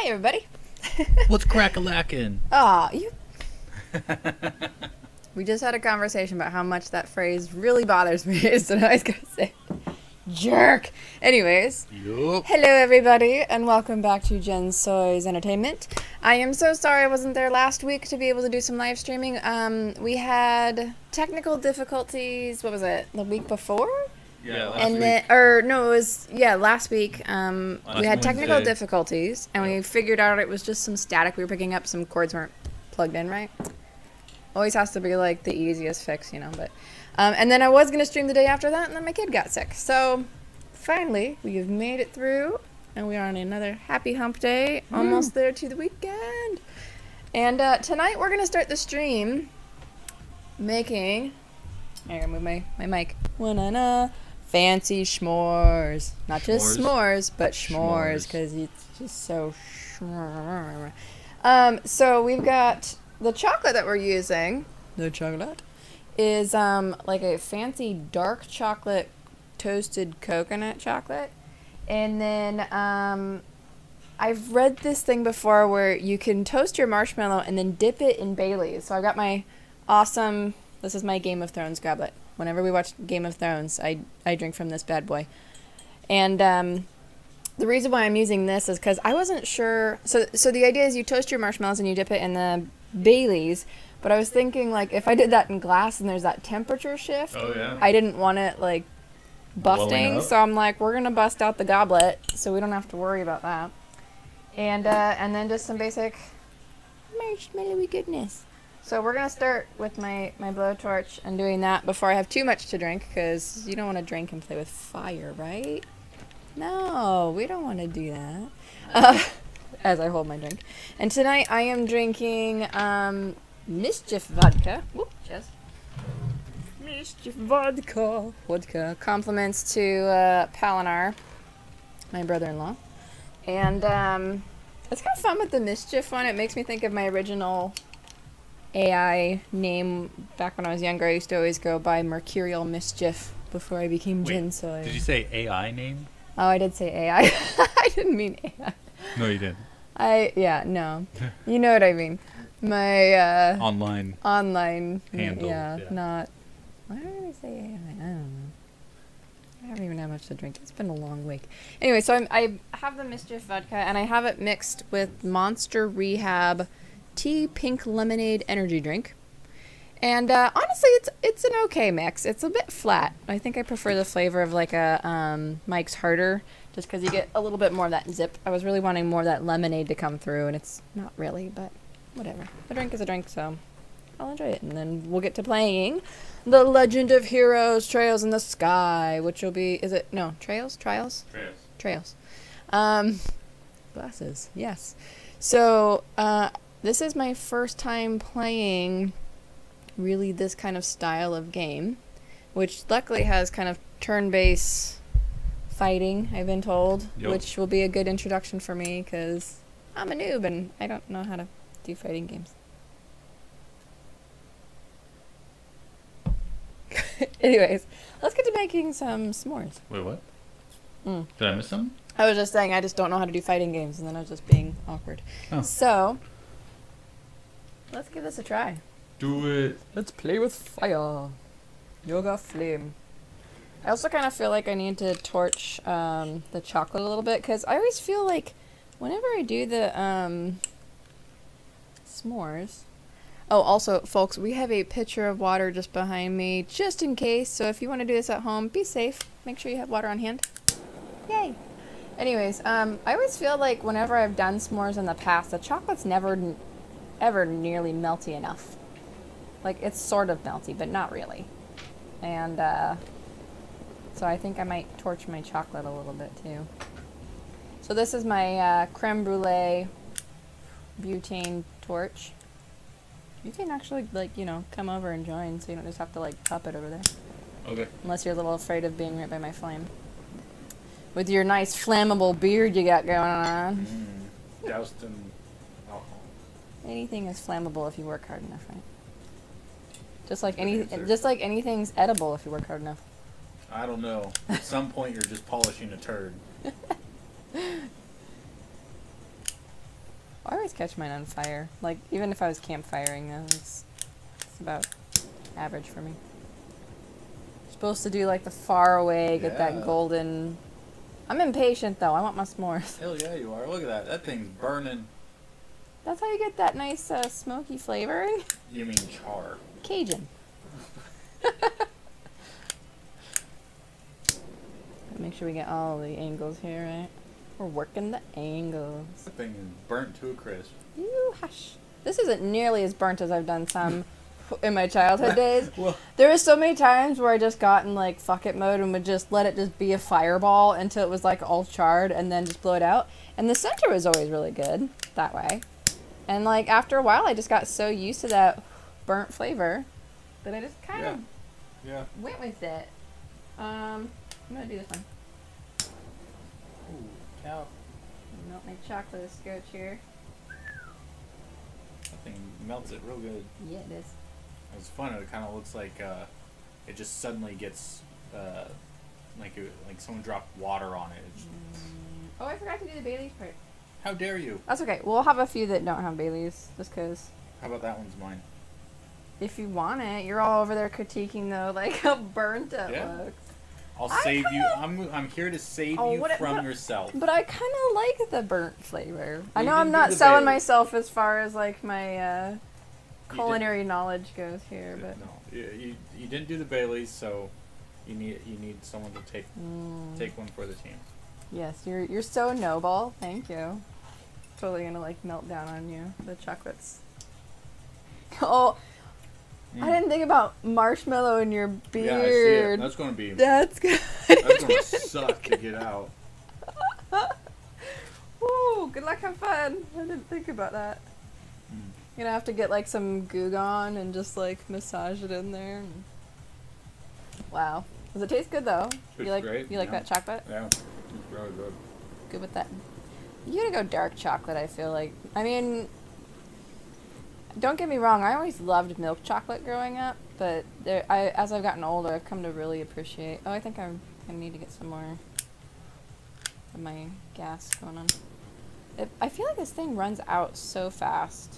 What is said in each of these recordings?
Hi, everybody. What's crack-a-lackin'? Aw, you... We just had a conversation about how much that phrase really bothers me, so now I was gonna say, jerk. Anyways, Yup. hello everybody, and welcome back to Jen Soy's Entertainment. I am so sorry I wasn't there last week to be able to do some live streaming. We had technical difficulties, what was it, the week before? Yeah, last And week. then, or no, it was, yeah, last week. We had technical Wednesday. difficulties, and we figured out it was just some static we were picking up. Some cords weren't plugged in right. Always has to be like the easiest fix, you know. But and then I was gonna stream the day after that, and then my kid got sick. So finally, we have made it through, and we are on another happy hump day, almost there to the weekend. And tonight we're gonna start the stream making. I gotta move my mic. Fancy s'mores. Not just s'mores, but schmores, because it's just so schmore. So we've got the chocolate that we're using. The chocolate is like a fancy dark chocolate toasted coconut chocolate. And then I've read this thing before where you can toast your marshmallow and then dip it in Bailey's. So I've got my awesome, this is my Game of Thrones goblet. Whenever we watch Game of Thrones, I drink from this bad boy. And the reason why I'm using this is because I wasn't sure. So the idea is you toast your marshmallows and you dip it in the Bailey's. But I was thinking, like, if I did that in glass and there's that temperature shift, I didn't want it, like, busting. So I'm like, we're going to bust out the goblet so we don't have to worry about that. And then just some basic marshmallowy goodness. So we're going to start with my blowtorch and doing that before I have too much to drink, because you don't want to drink and play with fire, right? No, we don't want to do that. As I hold my drink. And tonight I am drinking Mischief Vodka. Whoop, just Mischief Vodka. Compliments to Palinar, my brother-in-law. And it's kind of fun with the Mischief one. It makes me think of my original AI name. Back when I was younger, I used to always go by Mercurial Mischief before I became Jen Soy. Did you say AI name? Oh, I did say AI. I didn't mean AI. No, you didn't. Yeah, no. You know what I mean. My Online handle. Yeah, not. Why did I say AI? I don't know. I haven't even had much to drink. It's been a long week. Anyway, so I have the Mischief Vodka, and I have it mixed with Monster Rehab Tea Pink Lemonade Energy Drink. And honestly, it's an okay mix. It's a bit flat. I think I prefer the flavor of like a Mike's Harder, just because you get a little bit more of that zip. I was really wanting more of that lemonade to come through, and it's not really, but whatever. A drink is a drink, so I'll enjoy it. And then we'll get to playing The Legend of Heroes Trails in the Sky, which will be, is it, no, Trails? Trials? Trails. Glasses, yes. So, this is my first time playing really this kind of style of game, which luckily has kind of turn-based fighting, I've been told, which will be a good introduction for me because I'm a noob and I don't know how to do fighting games. Anyways, let's get to making some s'mores. Wait, what? Did I miss something? I was just saying I just don't know how to do fighting games, and then I was just being awkward. Oh. So, let's give this a try. Do it. Let's play with fire. Yoga flame. I also kind of feel like I need to torch the chocolate a little bit, because I always feel like whenever I do the s'mores... Oh, also, folks, we have a pitcher of water just behind me, just in case. So if you want to do this at home, be safe. Make sure you have water on hand. Yay! Anyways, I always feel like whenever I've done s'mores in the past, the chocolate's never, ever nearly melty enough. Like, it's sort of melty, but not really. And, so I think I might torch my chocolate a little bit, too. So this is my, creme brulee butane torch. You can actually, like, you know, come over and join, so you don't just have to, like, pop it over there. Okay. Unless you're a little afraid of being right by my flame. With your nice flammable beard you got going on. Doused in alcohol. Anything is flammable if you work hard enough, right? Just like anything's edible if you work hard enough. I don't know. At some point, you're just polishing a turd. I always catch mine on fire. Like, even if I was campfiring, though, it's about average for me. Supposed to do, like, the far away, get that golden... I'm impatient, though. I want my s'mores. Hell yeah, you are. Look at that. That thing's burning. That's how you get that nice, smoky flavoring. You mean char. Cajun. Make sure we get all the angles here, right? We're working the angles. That thing is burnt to a crisp. You hush. This isn't nearly as burnt as I've done some in my childhood days. Well, There was so many times where I just got in like fuck it mode and would just let it just be a fireball until it was like all charred and then just blow it out. And the center was always really good that way. And like after a while I just got so used to that burnt flavor that I just kind of went with it. I'm gonna do this one. Ooh, cow. Melt my chocolate scotch here. That thing melts it real good. Yeah, it is. It's fun. It kind of looks like it just suddenly gets like someone dropped water on it. Oh, I forgot to do the Bailey's part. How dare you? That's okay. We'll have a few that don't have Bailey's, just because. How about that one's mine? If you want it, you're all over there critiquing though, like how burnt it looks. I'll save you. I'm here to save you from yourself. But I kind of like the burnt flavor. I know I'm not selling myself as far as like my culinary knowledge goes here, but no, you didn't do the Baileys, so you need someone to take one for the team. Yes, you're so noble. Thank you. Totally gonna like melt down on you. The chocolates. Oh. I didn't think about marshmallow in your beard. Yeah, I see it. That's gonna be. That's good. That's gonna suck to get out. Ooh, good luck, have fun. I didn't think about that. You're gonna have to get like some Goo Gone and just like massage it in there. Wow. Does it taste good though? It's great. You like that chocolate? Yeah, it's really good. Good with that. You gotta go dark chocolate, I feel like. I mean, don't get me wrong, I always loved milk chocolate growing up, but as I've gotten older, I've come to really appreciate... Oh, I think I'm going to need to get some more of my gas going on. I feel like this thing runs out so fast.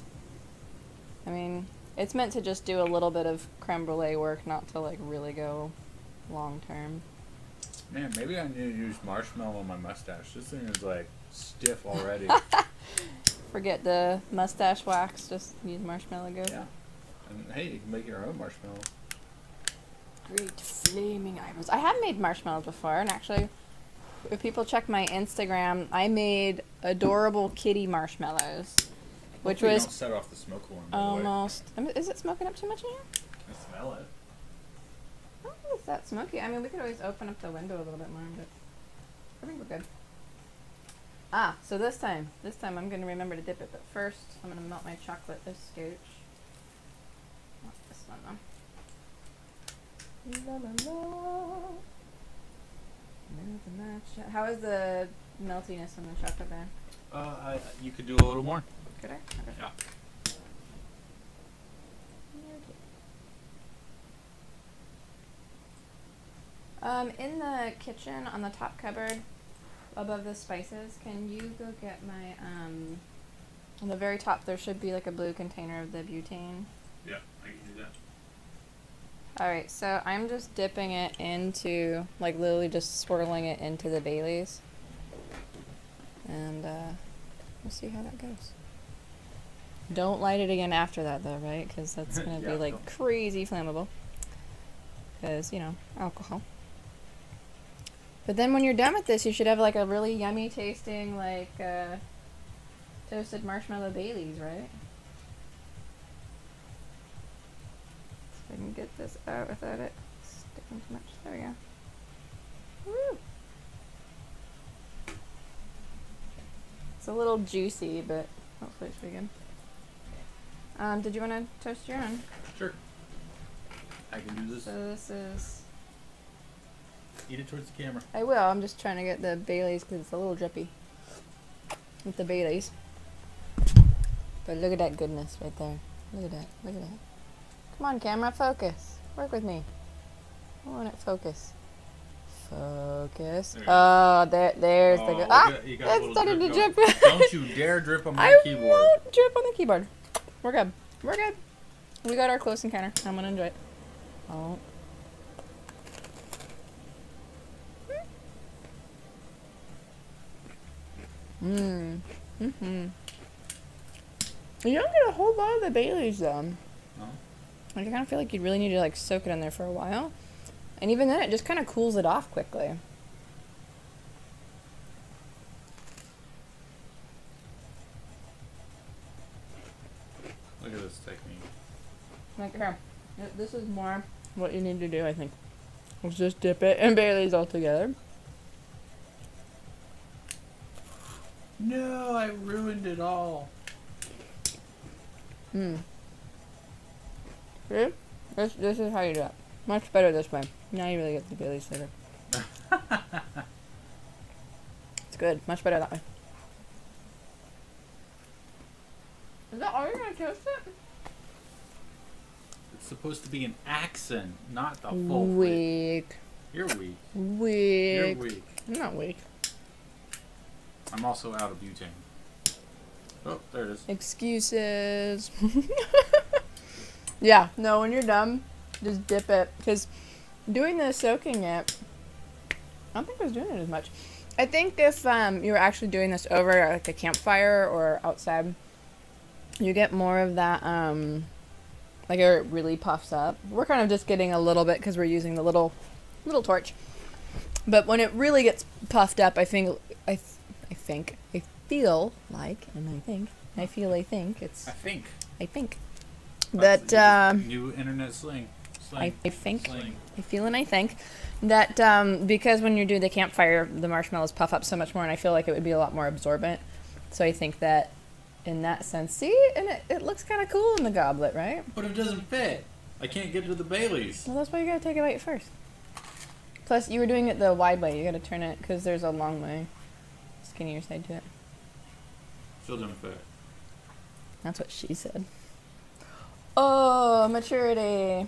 I mean, it's meant to just do a little bit of creme brulee work, not to like really go long term. Man, maybe I need to use marshmallow on my mustache. This thing is like stiff already. Forget the mustache wax, just use marshmallow go. Yeah. And hey, you can make your own marshmallow. Great flaming eyebrows. I have made marshmallows before, and actually, if people check my Instagram, I made adorable kitty marshmallows. Which Hopefully was don't set off the smoke alarm. almost... Is it smoking up too much in here? I smell it. I don't think it's that smoky. I mean, we could always open up the window a little bit more, but I think we're good. Ah, so this time I'm going to remember to dip it, but first I'm going to melt my chocolate scotch. Not this one though. La la la. Melt the matcha. How is the meltiness on the chocolate there? You could do a little more. Could I? Okay. Yeah. In the kitchen on the top cupboard above the spices, can you go get my, on the very top there should be like a blue container of the butane. Yeah, I can do that. Alright, so I'm just dipping it into, like literally just swirling it into the Baileys. And we'll see how that goes. Don't light it again after that though, right? Because that's going to be like crazy flammable. Because, you know, alcohol. But then when you're done with this, you should have like a really yummy tasting like toasted marshmallow Baileys, right? So I can get this out without it sticking too much. There we go. Woo! It's a little juicy, but hopefully it should be good. Did you want to toast your own? Sure. I can do this. So this is... Eat it towards the camera. I will. I'm just trying to get the Baileys because it's a little drippy with the Baileys. But look at that goodness right there. Look at that. Look at that. Come on, camera. Focus. Work with me. I want it focus. Focus. There you go. Oh, there's the good. Ah, you got a it's little starting to drip drip. Don't you dare drip on my I keyboard. won't drip on the keyboard. We're good. We're good. We got our close encounter. I'm gonna enjoy it. Oh. Mmm. Mm-hmm. You don't get a whole lot of the Baileys though. No? Like, I kind of feel like you'd really need to like soak it in there for a while. And even then, it just kind of cools it off quickly. Look at this technique. Like, here. This is more what you need to do, I think. Let's just dip it and Baileys all together. No, I ruined it all. Hmm. See? This is how you do it. Much better this way. Now you really get the Baileys flavor. It's good. Much better that way. Is that all you're gonna toast it? It's supposed to be an accent, not the full flavor. Weak. You're weak. Weak. You're weak. I'm not weak. I'm also out of butane. Oh, there it is. Excuses. Yeah, no, when you're done, just dip it. Because doing the soaking it, I don't think I was doing it as much. I think if you were actually doing this over like a campfire or outside, you get more of that, like it really puffs up. We're kind of just getting a little bit because we're using the little torch. But when it really gets puffed up, I feel like, that New internet slang. I feel and I think that because when you do the campfire, the marshmallows puff up so much more, and I feel like it would be a lot more absorbent. So I think that in that sense, see, and it looks kind of cool in the goblet, right? But it doesn't fit. I can't get to the Baileys. Well, that's why you gotta take a bite first. Plus, you were doing it the wide way. You gotta turn it because there's a long way, skinnier side to it. Still doesn't fit. That's what she said. Oh, maturity.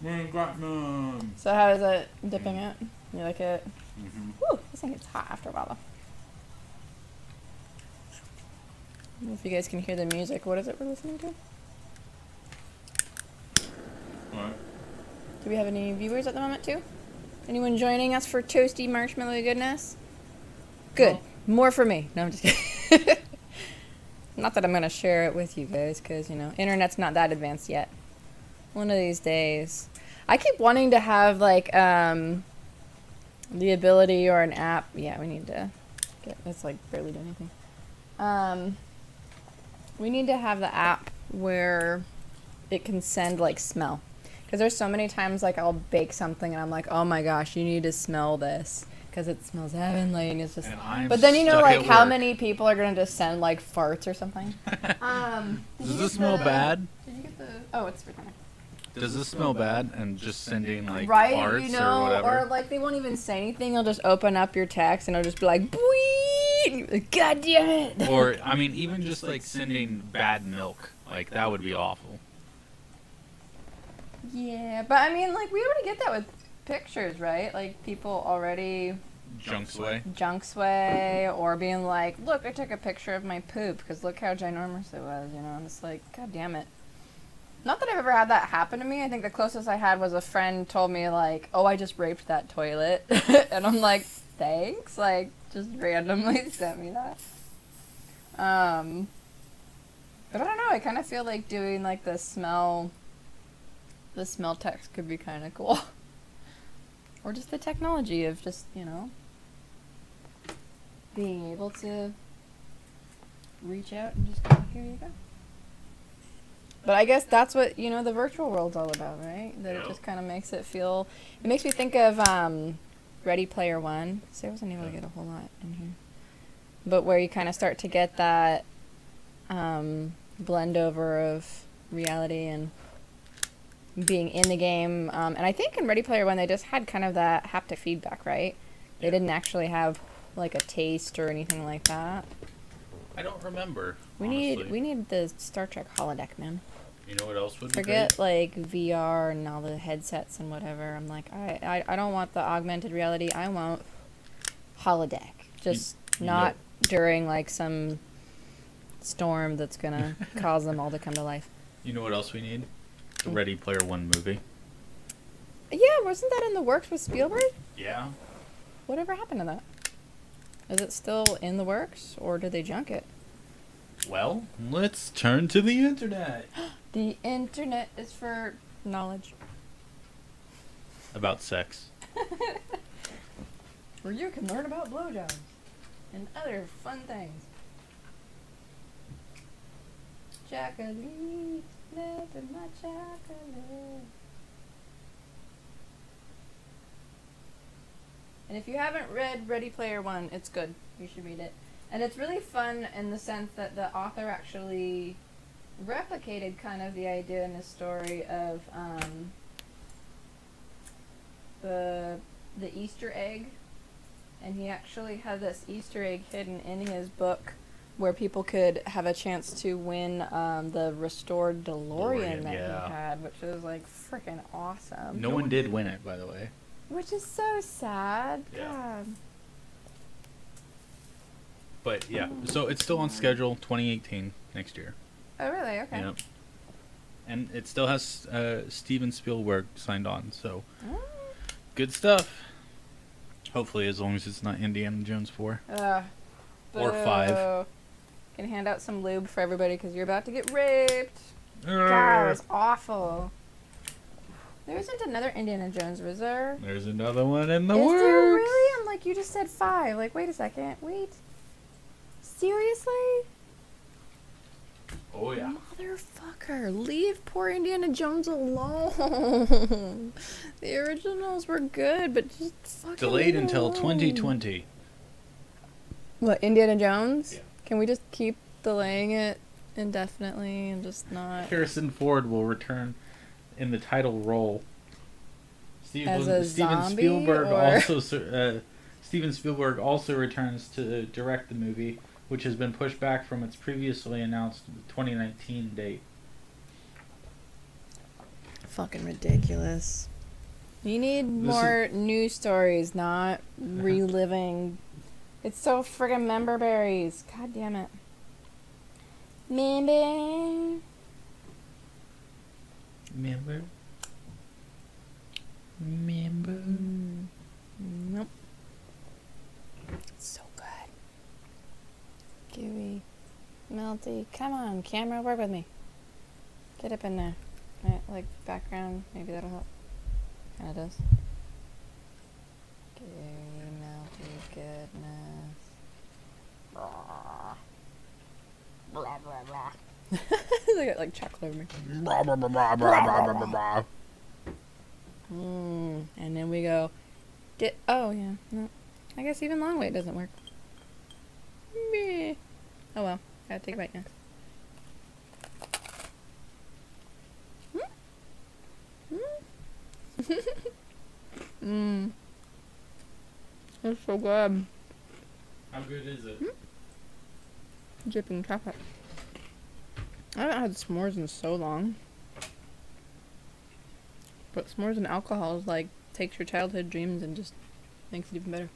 We ain't got none. So how is it dipping it? You like it? Mm-hmm. Woo, this thing gets hot after a while though. I don't know if you guys can hear the music. What is it we're listening to? What? Do we have any viewers at the moment too? Anyone joining us for toasty marshmallow goodness? Good. No. More for me. No, I'm just kidding. Not that I'm going to share it with you guys because, you know, internet's not that advanced yet. One of these days. I keep wanting to have, like, the ability or an app. Yeah, we need to get, it's like barely doing anything. We need to have the app where it can send, like, smell. Because there's so many times, like, I'll bake something and I'm like, oh my gosh, you need to smell this. Because it smells heavenly and it's just... But then you know, like, how many people are going to just send, like, farts or something? Does this smell bad? Did you get the... Oh, it's right there. Does this smell bad? And just sending, like, right, farts you know, or whatever? or, like, they won't even say anything. They'll just open up your text and it'll just be like, Bwee! God damn it! Or, I mean, even just, like, sending bad milk. Like, that would be awful. Yeah, but I mean, like, we already get that with pictures, right? Like, people already Junk sway. junk sway or being like, look, I took a picture of my poop because look how ginormous it was, you know? And it's like, God damn it. Not that I've ever had that happen to me. I think the closest I had was a friend told me, like, oh, I just raped that toilet. And I'm like, thanks? Like, just randomly sent me that. But I don't know. I kind of feel like doing, like, the smell text could be kind of cool. Or just the technology of just, you know, being able to reach out and just go, here you go. But I guess that's what, you know, the virtual world's all about, right? That it just kind of makes it feel... It makes me think of Ready Player One. So I wasn't able to get a whole lot in here. But where you kind of start to get that blend over of reality and being in the game. And I think in Ready Player One, they just had kind of that haptic feedback, right? They didn't actually have, like, a taste or anything like that. I don't remember. We honestly. need the Star Trek holodeck, man. You know what else would be Forget great? like VR and all the headsets and whatever. I'm like, I don't want the augmented reality. I want holodeck. Just You not during like some storm that's gonna cause them all to come to life. You know what else we need? The Ready Player One movie. Yeah, wasn't that in the works with Spielberg? Yeah. Whatever happened to that? Is it still in the works, or did they junk it? Well, let's turn to the internet. The internet is for knowledge. About sex. Where you can learn about blowjobs and other fun things. Chocolate, nothing but chocolate. And if you haven't read Ready Player One, it's good. You should read it. And it's really fun in the sense that the author actually replicated kind of the idea in his story of the Easter egg. And he actually had this Easter egg hidden in his book where people could have a chance to win the restored DeLorean that yeah. he had, which was like freaking awesome. No one did win it, by the way. Which is so sad. Yeah. God. But yeah, so it's still on schedule, 2018, next year. Oh, really? Okay. Yep. And it still has Steven Spielberg signed on, so Oh. good stuff. Hopefully, as long as it's not Indiana Jones 4. Or 5. Boo. Can hand out some lube for everybody because you're about to get raped. God, it was awful. There isn't another Indiana Jones, was there? There's another one in the Is works. there really? I'm like, you just said 5. Like, wait a second. Wait. Seriously? Oh yeah. Motherfucker, leave poor Indiana Jones alone. The originals were good, but just fucking Delayed until alone. 2020. What, Indiana Jones? Yeah. Can we just keep delaying it indefinitely and just not... Harrison Ford will return in the title role. As a zombie, Spielberg or- Steven Spielberg also returns to direct the movie, which has been pushed back from its previously announced 2019 date. Fucking ridiculous. You need more news stories, not reliving. It's so friggin' member berries. God damn it. Member. Remember? Nope. It's so good. Gooey. Melty. Come on, camera, work with me. Get up in there. Right, like background, maybe that'll help. Kinda does. Gooey, melty goodness. Blah. Blah, blah, blah. They got like chocolate over me. And then we go. Oh yeah, no. I guess even long way doesn't work. Meh. Oh well, gotta take a bite next. It's so good. How good is it? Dripping chocolate. I haven't had s'mores in so long. But s'mores and alcohol is like takes your childhood dreams and just makes it even better.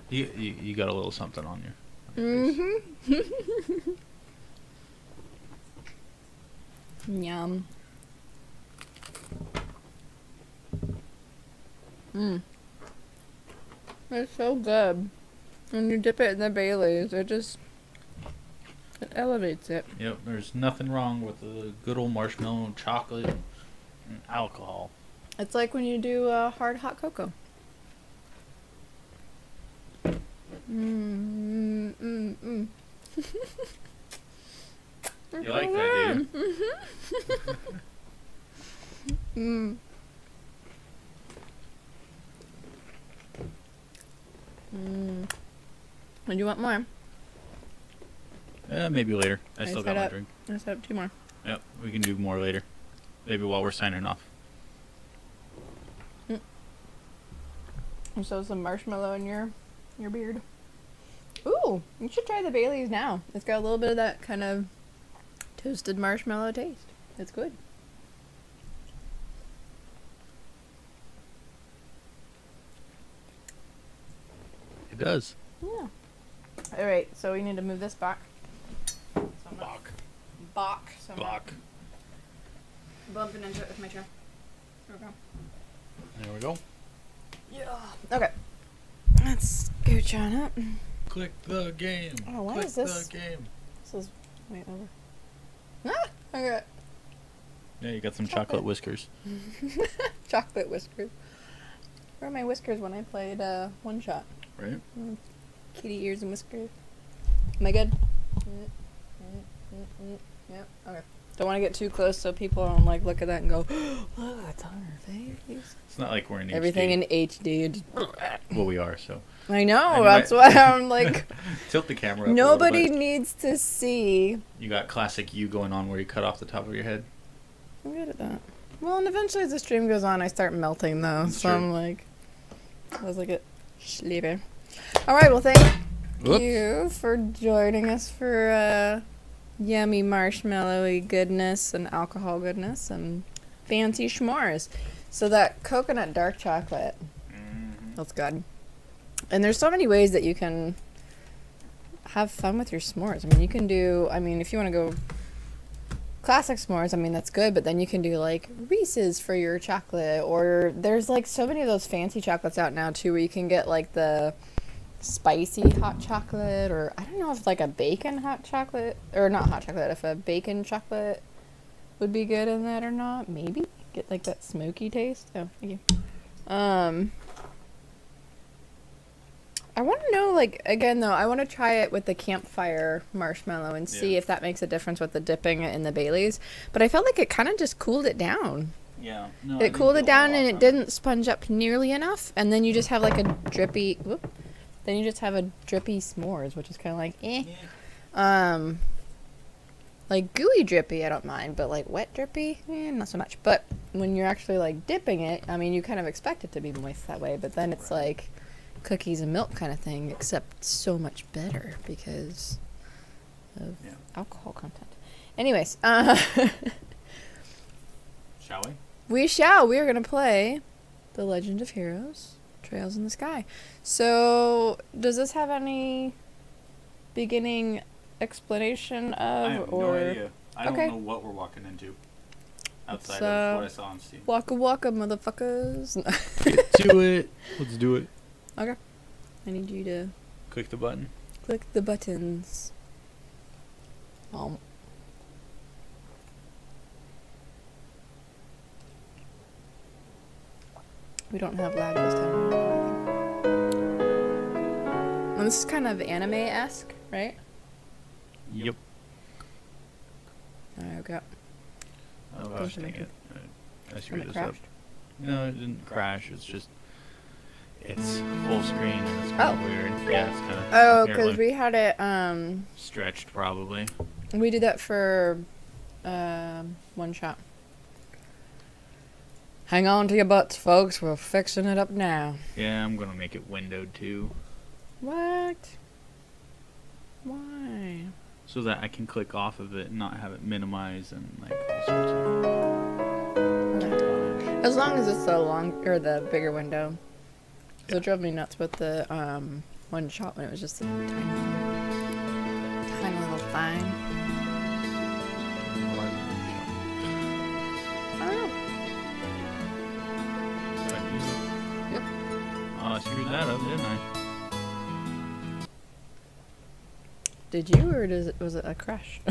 You got a little something on you. Yum. It's so good. When you dip it in the Baileys, it elevates it. Yep, there's nothing wrong with the good old marshmallow and chocolate and alcohol. It's like when you do hard hot cocoa. You like that, do you? And you want more? Maybe later. I I still set got my up- drink. I set up 2 more. Yep, we can do more later. Maybe while we're signing off. And so some marshmallow in your beard. Ooh, you should try the Bailey's now. It's got a little bit of that kind of toasted marshmallow taste. It's good. It does. Yeah. All right, so we need to move this back. So I'm not- Bach. So I'm not Bach. bumping into it with my chair. There we go. There we go. Yeah. Okay. Let's scooch on up. Click the game. Oh, why Click is this? the game. This is wait over. Ah, okay. Yeah, you got some Chocolate. chocolate whiskers. Chocolate whiskers. Where are my whiskers when I played One Shot? Right? Kitty ears and whiskers. Am I good? Yep. Okay. Don't want to get too close so people don't like look at that and go, "Look, it's on her face." It's not like we're in Everything HD. in HD. Just Well, we are, so. I know. Anyway. That's why I'm like. Tilt the camera up Nobody a little bit. needs to see. You got classic you going on where you cut off the top of your head. I'm good at that. Well, and eventually as the stream goes on, I start melting though. That's So true. I'm like, I was like a sleeper. All right. Well, thank Whoops. you for joining us for yummy marshmallowy goodness and alcohol goodness and fancy s'mores. So that coconut dark chocolate, that's good. And there's so many ways that you can have fun with your s'mores. I mean, you can do, if you want to go classic s'mores, that's good, but then you can do like Reese's for your chocolate, or there's like so many of those fancy chocolates out now too where you can get like the spicy hot chocolate, or I don't know if like a bacon hot chocolate, or not hot chocolate, if a bacon chocolate would be good in that or not. Maybe get like that smoky taste. Oh, thank you. I want to know, like, again though, I want to try it with the campfire marshmallow and see if that makes a difference with the dipping it in the Baileys. But I felt like it kind of just cooled it down. Yeah. No, It cooled it down and it didn't sponge up nearly enough, and then you just have like a drippy. Whoop, then you just have a drippy s'mores, which is kind of like like gooey drippy, I don't mind, but like wet drippy, not so much. But when you're actually like dipping it, you kind of expect it to be moist that way, but then it's like cookies and milk kind of thing, except so much better because of alcohol content. Anyways, Shall we? we shall. We are going to play The Legend of Heroes, Trails in the Sky. So, does this have any beginning explanation of, I have or no idea. I Okay. don't know what we're walking into outside It's, of what I saw on Steam. waka waka, motherfuckers? Get to it. Let's do it. Okay. I need you to Click the button. click the buttons. We don't have lag this time. And this is kind of anime-esque, right? Yep. Alright, okay. Oh, Gosh, gosh, dang make it. I And screwed it this up. crashed. No, it didn't crash. It's just... It's full screen and it's kind of weird. Yeah, it's kind of... Oh, because we had it, Stretched, probably. we did that for, One Shot. Hang on to your butts, folks. We're fixing it up now. Yeah, I'm gonna make it windowed too. What? Why? So that I can click off of it and not have it minimize and like all sorts of... As long as it's the bigger window. So it drove me nuts with the One Shot when it was just a tiny little thing. I don't know. Yep. Oh, I screwed that up, didn't I? Did you, or was it a crash?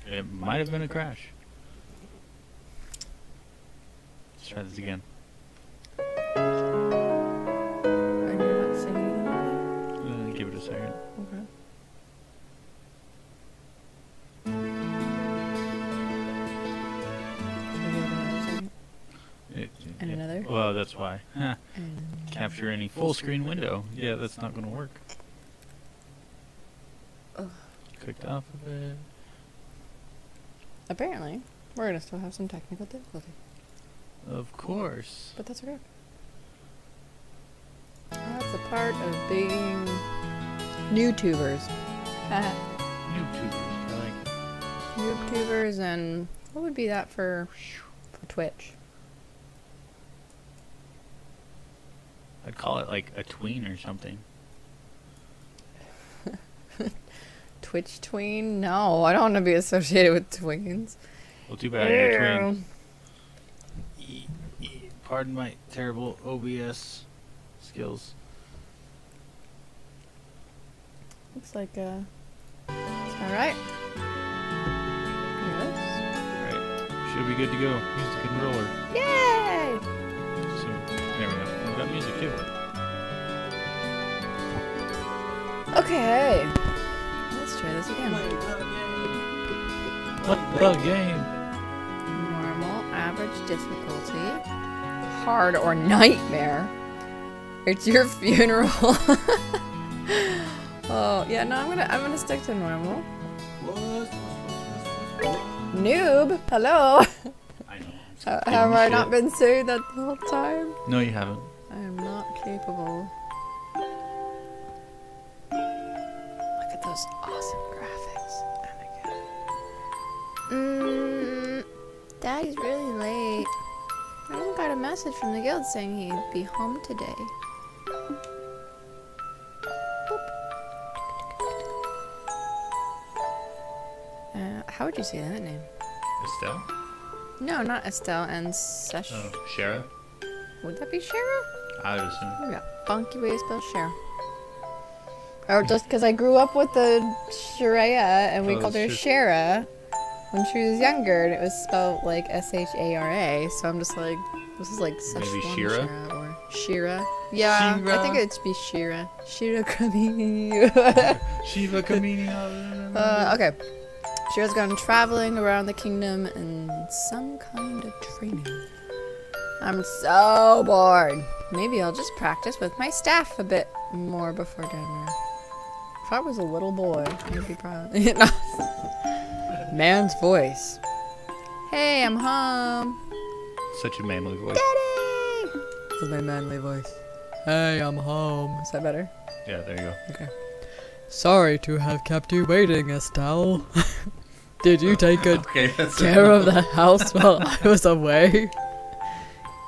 It might have been a crash. Let's try this again. And you're not seeing anything? Give it a second. Okay. And another? Well, that's why. Huh. And Capture any full screen window. Yeah, that's not gonna work. Ugh. Clicked off of it. apparently, we're gonna still have some technical difficulty, Of course. but that's okay. part of being YouTubers. YouTubers, I like it. YouTubers, and what would be that for Twitch? I'd call it like a tween or something. Twitch tween? No, I don't want to be associated with tweens. Well, too bad you're a tween. Pardon my terrible OBS skills. Looks like it's alright. Yes. Right. Should be good to go. Music and roller. Yay! So, there we go. We've got music too. Okay. Let's try this again. What the game? Normal, average difficulty, hard, or nightmare. It's your funeral. Oh yeah, no, I'm gonna stick to normal. Noob, hello. I know. Have I not been saying that the whole time? No, you haven't. I am not capable. Look at those awesome graphics. Oh my god. Daddy's really late. I even got a message from the guild saying he'd be home today. How would you say that name? Estelle? No, not Estelle and Sesh. Oh, Shara? Would that be Shara? I would assume. Yeah, funky way to spell Shara. Or just because I grew up with the Sharea and we called her Shara when she was younger, and it was spelled like Shara. So I'm just like, this is like Szechuan Maybe Shira? or Shira. Yeah, Shira. I think it'd be Shira. Shira Kamini. Shiva Kamini. Okay. Shira's gone traveling around the kingdom in some kind of training. I'm so bored. Maybe I'll just practice with my staff a bit more before dinner. If I was a little boy, I'd be proud. Man's voice. Hey, I'm home. Such a manly voice. Daddy! That's my manly voice. Hey, I'm home. Is that better? Yeah, there you go. Okay. Sorry to have kept you waiting, Estelle. Did you take good care of the house while I was away?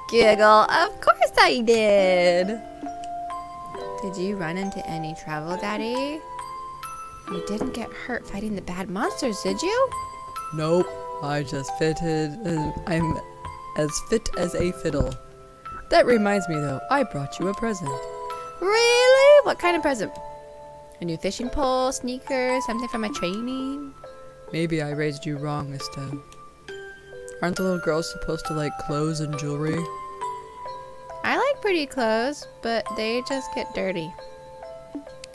Giggle. Of course I did. Did you run into any trouble, Daddy? You didn't get hurt fighting the bad monsters, did you? Nope. I just fitted. I'm as fit as a fiddle. That reminds me, though. I brought you a present. Really? What kind of present? A new fishing pole, sneakers, something from my training? Maybe I raised you wrong, Estelle. Aren't the little girls supposed to like clothes and jewelry? I like pretty clothes, but they just get dirty.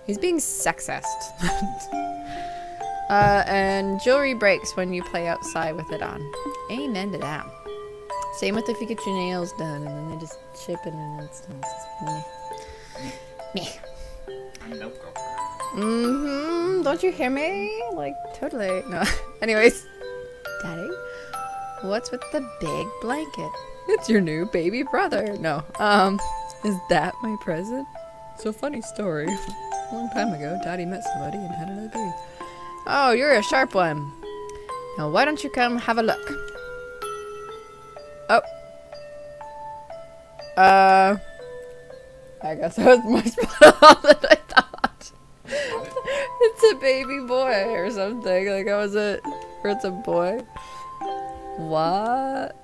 He's being sexist. And jewelry breaks when you play outside with it on. Amen to that. Same with if you get your nails done and then they just chip it and it's meh. Meh. Nope. Don't you hear me? Like, totally. No. Anyways. Daddy, what's with the big blanket? It's your new baby brother. No. Is that my present? It's a funny story. A long time ago, Daddy met somebody and had another baby. Oh, you're a sharp one. Now, why don't you come have a look? Oh. I guess I was more spot on than I thought. It's a baby boy or something. Like, how is it? Or it's a boy? What?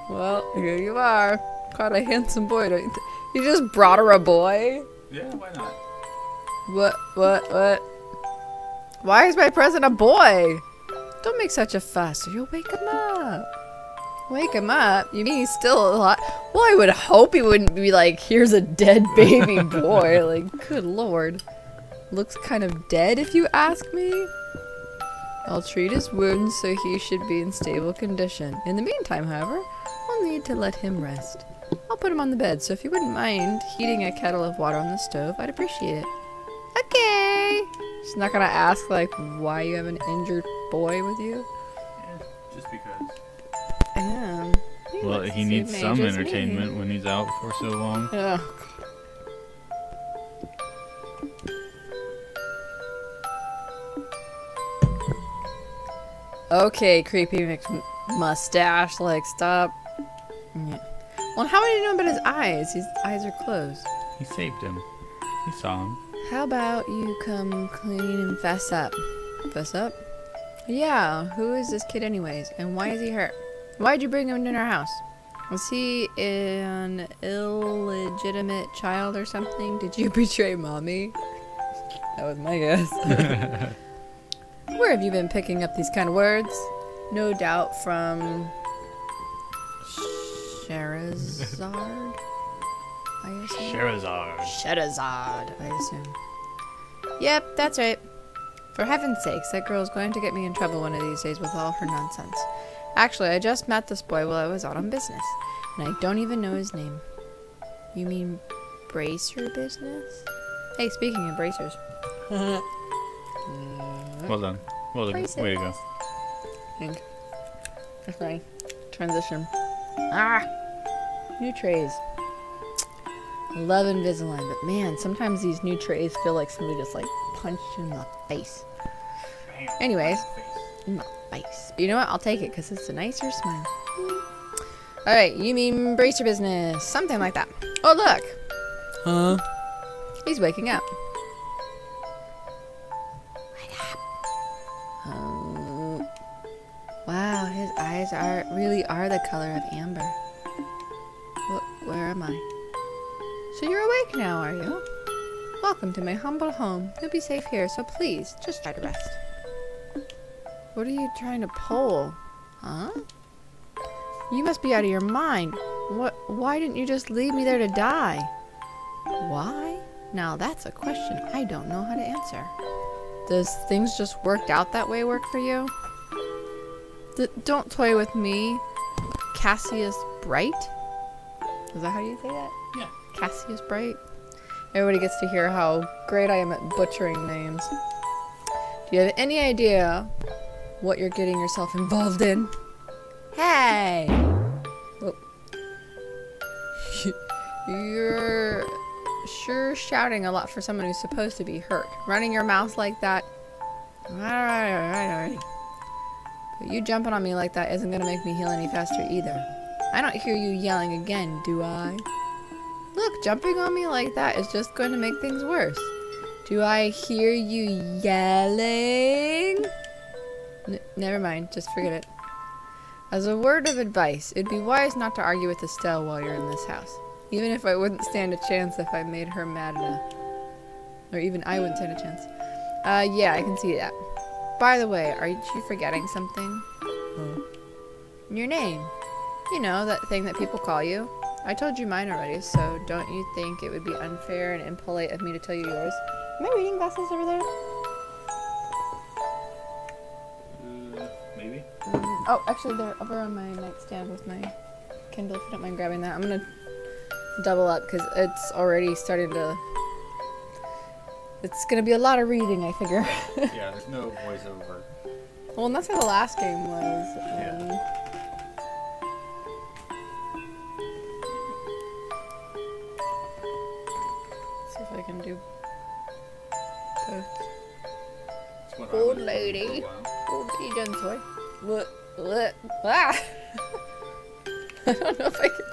Well, here you are. Quite a handsome boy, don't you think? You just brought her a boy? Yeah, why not? What? Why is my present a boy? Don't make such a fuss or you'll wake him up. Wake him up? You mean he's still alive? Well, I would hope he wouldn't be like, here's a dead baby boy. Like, good lord. Looks kind of dead if you ask me. I'll treat his wounds so he should be in stable condition. In the meantime, however, I'll need to let him rest. I'll put him on the bed, so if you wouldn't mind heating a kettle of water on the stove, I'd appreciate it. Okay. She's not gonna ask, like, why you have an injured boy with you? Yeah, just because. Yeah. Well, he needs some entertainment when he's out for so long. Oh, God. Okay, creepy mustache. Like, stop. Yeah. Well, how would you know about his eyes? His eyes are closed. He saved him. He saw him. How about you come clean and fess up? Fess up? Yeah, who is this kid anyways? And why is he hurt? Why'd you bring him into our house? Was he an illegitimate child or something? Did you betray mommy? That was my guess. Where have you been picking up these kind of words? No doubt from Sherazard, I assume. Sherazard, I assume. Yep, that's right. For heaven's sakes, that girl's going to get me in trouble one of these days with all her nonsense. Actually, I just met this boy while I was out on business, and I don't even know his name. You mean bracer business? Hey, speaking of bracers. Well done. Well done. Way to go. Think. That's my transition. Ah! New trays. I love Invisalign, but man, sometimes these new trays feel like somebody just like punched you in the face. Bam, Anyways. face. In the face. You know what? I'll take it because it's a nicer smile. Alright, you mean bracer business. Something like that. Oh, look! Huh? He's waking up. Wow, his eyes really are the color of amber. Where am I? So you're awake now, are you? Welcome to my humble home. You'll be safe here, so please, just try to rest. What are you trying to pull? Huh? You must be out of your mind. Why didn't you just leave me there to die? Why? Now that's a question I don't know how to answer. Does things just worked out that way work for you? Don't toy with me, Cassius Bright? Is that how you say that? Yeah. Cassius Bright? Everybody gets to hear how great I am at butchering names. Do you have any idea what you're getting yourself involved in? Hey! Whoop. You're sure shouting a lot for someone who's supposed to be hurt. Running your mouth like that. Alright. But you jumping on me like that isn't going to make me heal any faster either. I don't hear you yelling again, do I? Look, jumping on me like that is just going to make things worse. Do I hear you yelling? Never mind, just forget it. As a word of advice, it'd be wise not to argue with Estelle while you're in this house. Even if I wouldn't stand a chance if I made her mad enough. Or even I wouldn't stand a chance. Yeah, I can see that. By the way, aren't you forgetting something? Your name. You know, that thing that people call you. I told you mine already, so don't you think it would be unfair and impolite of me to tell you yours? Am I reading glasses over there? Maybe. Oh, actually, they're over on my nightstand with my Kindle, if you don't mind grabbing that. I'm gonna double up, because it's already starting to... It's gonna be a lot of reading, I figure. Yeah, there's no voiceover. Well, and that's how the last game was. Yeah. See if I can do both. It's what I Old was doing lady. for a while. Old lady done toy. What? Ah! I don't know if I can.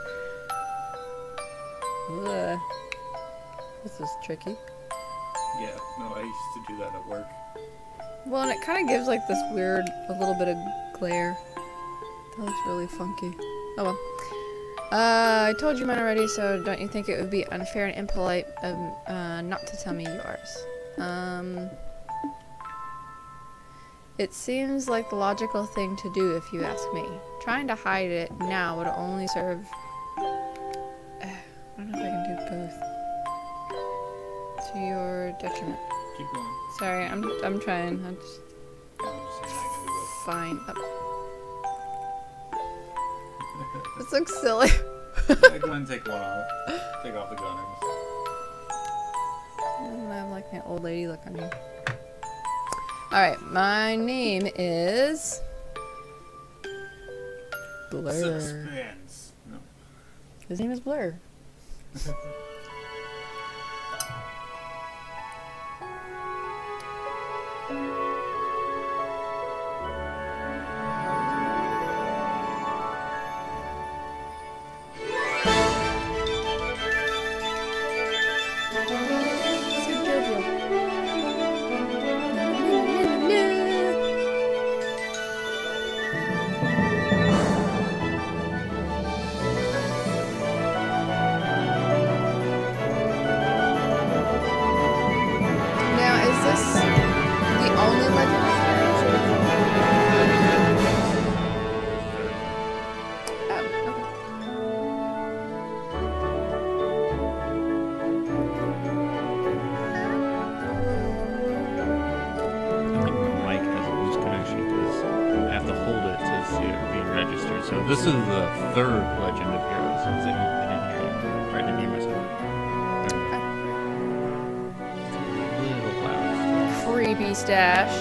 This is tricky. Yeah, no, I used to do that at work. Well, and it kind of gives like this weird, a little bit of glare. That looks really funky. Oh well. I told you mine already, so don't you think it would be unfair and impolite not to tell me yours? It seems like the logical thing to do if you ask me. Trying to hide it now would only serve... I don't know if I can do both. To your detriment. Keep going. Sorry, I'm trying. I'm just I'm just saying I can do fine. This looks silly. it. Go ahead and take one off. Take off the gunners. I have like an old lady look on me. Alright, my name is... Blur. Suspense. No. His name is Blur. This is the third Legend of Heroes since they didn't try to name myself. Little loud. Creepy stash.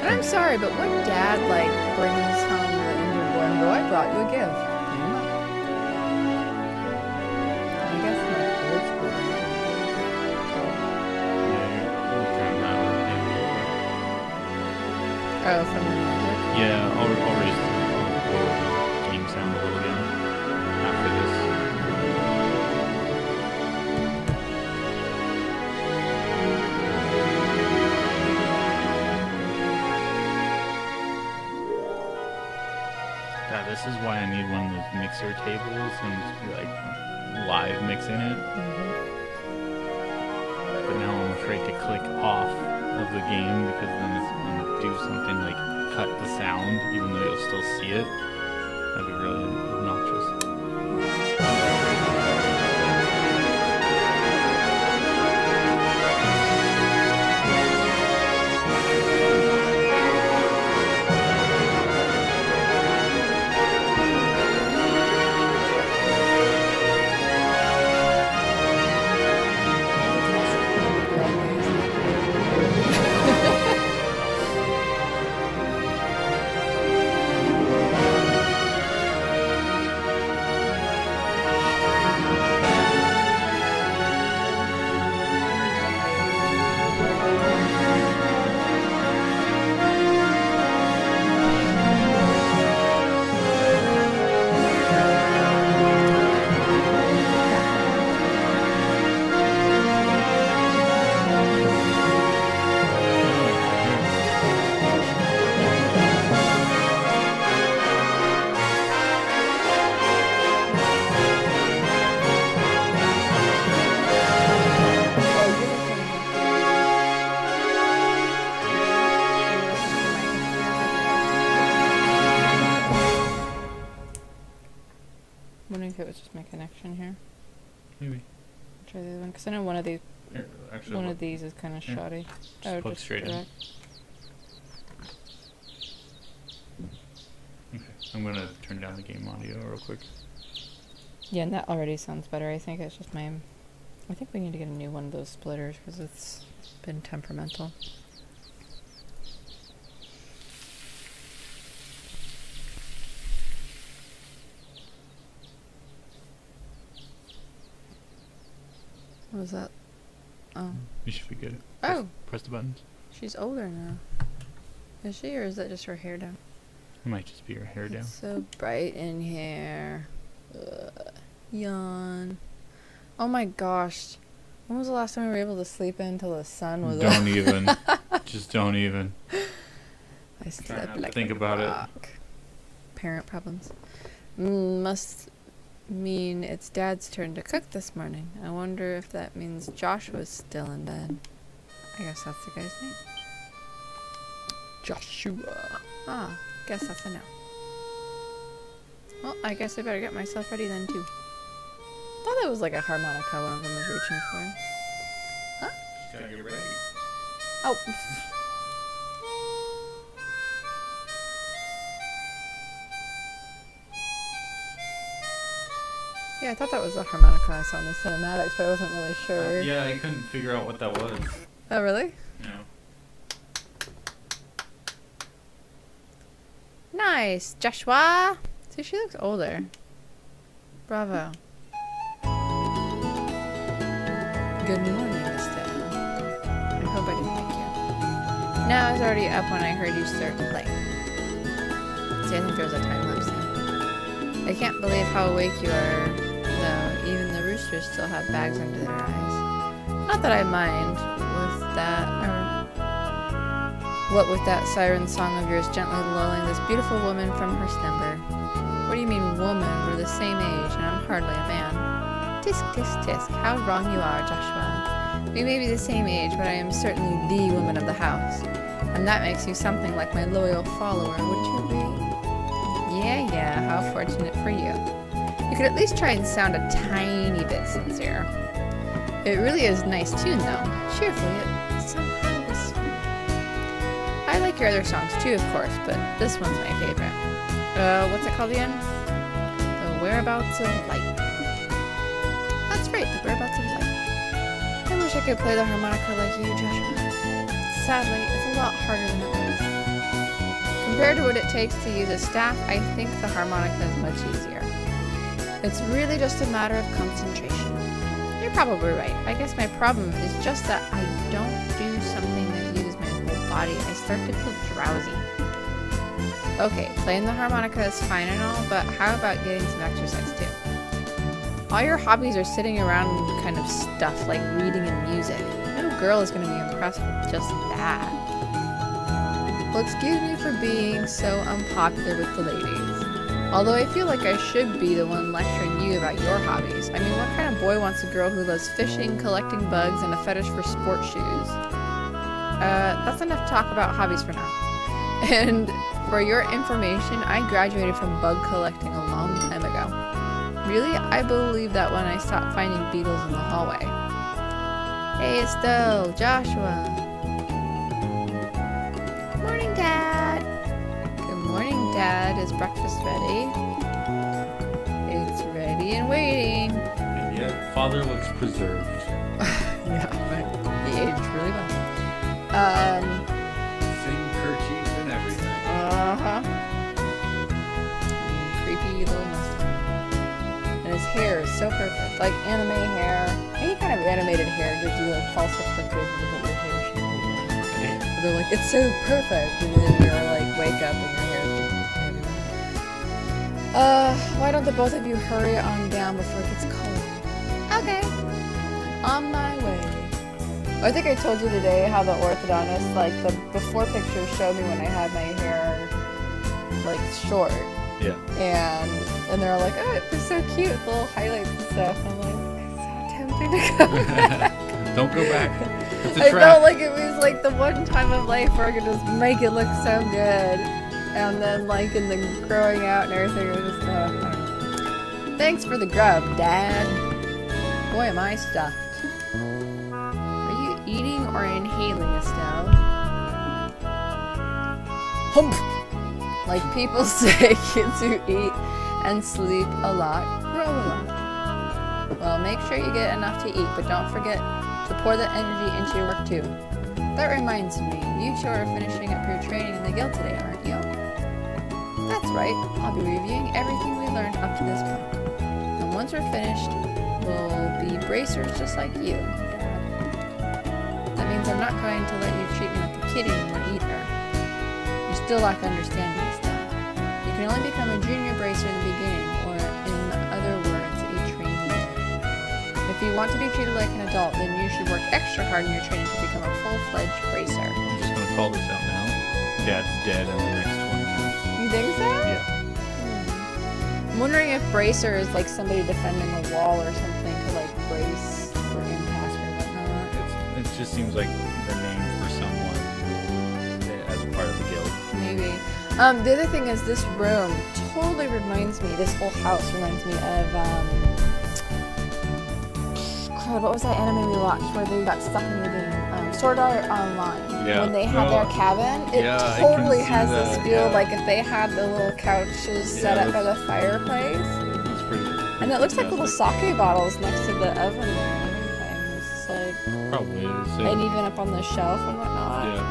And I'm sorry, but what dad like brings home the injured boy and go, I brought you a gift? I guess like old school. Oh, from the music? Yeah, I'll raise the game sound a little again after this. God, this is why I need one of those mixer tables and just be like live mixing it. But now I'm afraid to click off of the game because then it's going to do something like cut the sound even though you'll still see it. That'd be really obnoxious. Wondering if it was just my connection here. Maybe. Try the other one, because I know one of these. Here, actually, One of these is kind of here. shoddy. Just plug straight in. direct. Okay, I'm gonna turn down the game audio real quick. Yeah, and that already sounds better. I think it's just my. I think we need to get a new one of those splitters because it's been temperamental. What was that? Oh. You should be good. Oh! Press the buttons. She's older now. Is she, or is that just her hair down? It might just be your hair down. It's so bright in here. Ugh. Yawn. Oh my gosh. When was the last time we were able to sleep in until the sun was Don't even. Just don't even. I slept not to like think a about it. rock. Parent problems. Must mean it's Dad's turn to cook this morning. I wonder if that means Joshua's still in bed. I guess that's the guy's name. Joshua. Ah, guess that's a no. Well, I guess I better get myself ready then too. Thought that was like a harmonica one of them was reaching for. Huh? Just gotta get ready. Oh. Yeah, I thought that was a harmonica I saw in the cinematics, but I wasn't really sure. Yeah, I couldn't figure out what that was. Oh, really? No. Nice, Joshua. See, she looks older. Bravo. Good morning, Mister. I hope I didn't wake you. No, I was already up when I heard you start to play. See, I think there was a time lapse there. I can't believe how awake you are, though. Even the roosters still have bags under their eyes. Not that I mind with that, or what with that siren song of yours gently lulling this beautiful woman from her slumber. What do you mean, woman? We're the same age, and I'm hardly a man. Tisk, tisk, tisk. How wrong you are, Joshua. We may be the same age, but I am certainly the woman of the house. And that makes you something like my loyal follower, would you be? Yeah, how fortunate for you. You could at least try and sound a tiny bit sincere. It really is a nice tune, though. Cheerfully, it somehow is. I like like your other songs too, of course, but this one's my favorite. What's it called again? The Whereabouts of Light. That's right, The Whereabouts of Light. I wish I could play the harmonica like you, Joshua. Sadly, it's a lot harder than it was. Compared to what it takes to use a staff, I think the harmonica is much easier. It's really just a matter of concentration. You're probably right. I guess my problem is just that I don't do something that uses my whole body. I start to feel drowsy. Okay, playing the harmonica is fine and all, but how about getting some exercise too? All your hobbies are sitting around kind of stuff like reading and music. No girl is going to be impressed with just that. Well, excuse me for being so unpopular with the ladies. Although I feel like I should be the one lecturing you about your hobbies. I mean, what kind of boy wants a girl who loves fishing, collecting bugs, and a fetish for sport shoes? That's enough talk about hobbies for now. And for your information, I graduated from bug collecting a long time ago. Really, I believe that when I stopped finding beetles in the hallway. Hey, Estelle, Joshua. Good morning, Dad. Good morning, Dad. Is breakfast ready? It's ready and waiting. And yet, Father looks preserved. Yeah, but he aged really well. Same kerchief and everything. Creepy little mustache. And his hair is so perfect. Like anime hair. Any kind of animated hair gives you like false expectations of what your hair should be. They're like, it's so perfect. And then you're like, wake up and your hair is just everywhere. Why don't the both of you hurry on down before it gets cold? Okay. On my way. I think I told you today how the orthodontist, like the before pictures showed me when I had my hair like short. Yeah. And they're like, oh, it's so cute, with little highlights and stuff. And I'm like, it's so tempting to go back. Don't go back. It's a I trap. felt like it was like the one time of life where I could just make it look so good. And then like in the growing out and everything, it was just, I don't know. Thanks for the grub, Dad. Boy, am I stuffed. Are you eating or inhaling, Estelle? Hump! Like people say, kids who eat and sleep a lot grow a lot. Well, make sure you get enough to eat, but don't forget to pour the energy into your work too. That reminds me, you two are finishing up your training in the guild today, aren't you? That's right, I'll be reviewing everything we learned up to this point. And once we're finished, we'll be bracers just like you, Dad. That means I'm not going to let you treat me like a kid anymore either. You still lack understanding stuff. You can only become a junior bracer in the beginning, or in other words, a trainee. If you want to be treated like an adult, then you should work extra hard in your training to become a full-fledged bracer. I'm just gonna call this out now. Dad's dead in the next 20 minutes. You think so? Yeah. I'm wondering if bracer is like somebody defending a wall or something to like brace for impact or whatnot. It just seems like the name for someone as a part of the guild. Maybe. The other thing is this room totally reminds me, this whole house reminds me of, God, what was that anime we watched where they got stuck in the game? Sword Art Online. Yeah. When they had their cabin, it Yeah, I totally can see has this that, feel yeah. like if they had the little couches set up by the fireplace. That's pretty And it looks like little fantastic. sake bottles next to the oven there and everything. It's just like, Probably is. and even up on the shelf and whatnot. Yeah.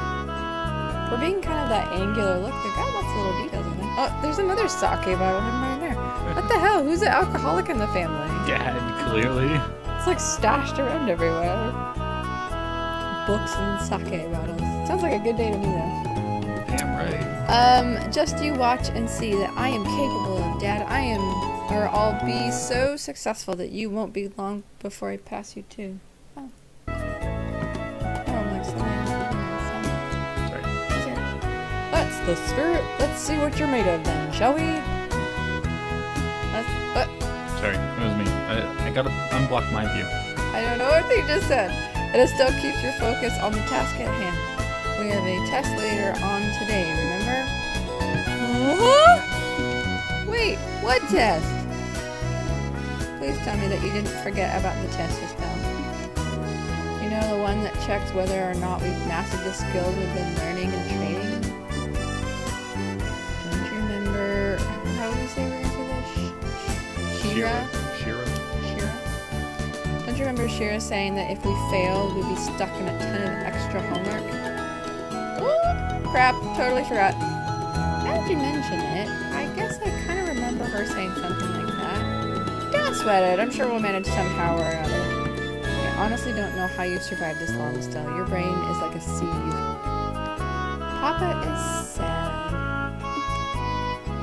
For being kind of that angular look, they've got lots of little details in there. Oh, there's another sake bottle hidden right there. What the hell? Who's the alcoholic in the family? Dad, clearly. It's like stashed around everywhere. Books and sake bottles. Sounds like a good day to me though. Damn right. Just you watch and see that I am capable of, Dad. I'll be so successful that you won't be long before I pass you too. Oh. Oh, I'm like Sorry. That's the spirit. Let's see what you're made of then, shall we? Sorry, it was me. I gotta unblock my view. I don't know what they just said. It still keeps your focus on the task at hand. We have a test later on today, remember? Huh? Wait, what test? Please tell me that you didn't forget about the test, Estelle. You know, the one that checks whether or not we've mastered the skills we've been learning and training? Shira? Shira. Shira? Don't you remember Shira saying that if we failed, we'd be stuck in a ton of extra homework? Ooh, crap, totally forgot. Now that you mention it, I guess I kind of remember her saying something like that. Don't sweat it, I'm sure we'll manage somehow or another. I honestly don't know how you survived this long still. Your brain is like a sieve. Papa is sad.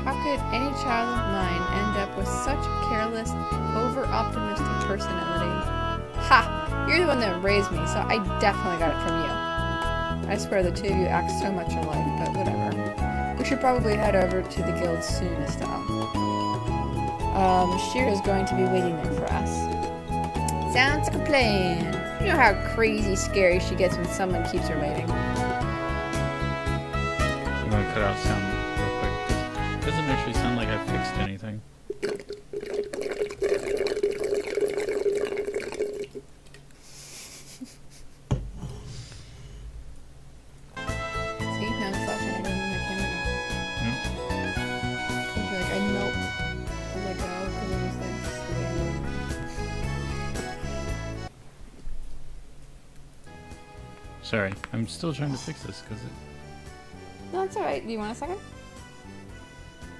How could any child of mine end up with such a careless, over-optimistic personality? Ha! You're the one that raised me, so I definitely got it from you. I swear the two of you act so much alike, but whatever. We should probably head over to the guild soon, Estelle. Shira's going to be waiting there for us. Sounds like a plan. You know how crazy scary she gets when someone keeps her waiting. I'm gonna cut out sound real quick. It doesn't actually sound like I fixed anything. See, now it's flashing. I don't move my camera. Told you, like, I melt. I let go because it was like slow. Sorry, I'm still trying to fix this because No, it's alright. Do you want a second?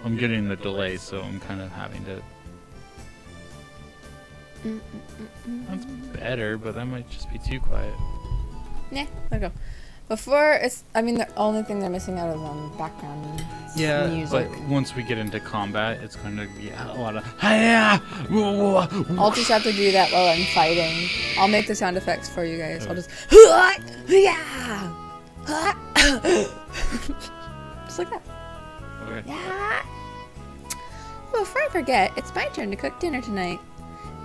I'm getting the delay, so I'm kind of having to. That's better, but that might just be too quiet. Nah, let go. Before, it's, I mean, the only thing they're missing out is background music. But once we get into combat, it's going to be a lot of. Hiya! I'll just have to do that while I'm fighting. I'll make the sound effects for you guys. I'll just. Just like that. Okay. Yeah. Well, before I forget, it's my turn to cook dinner tonight.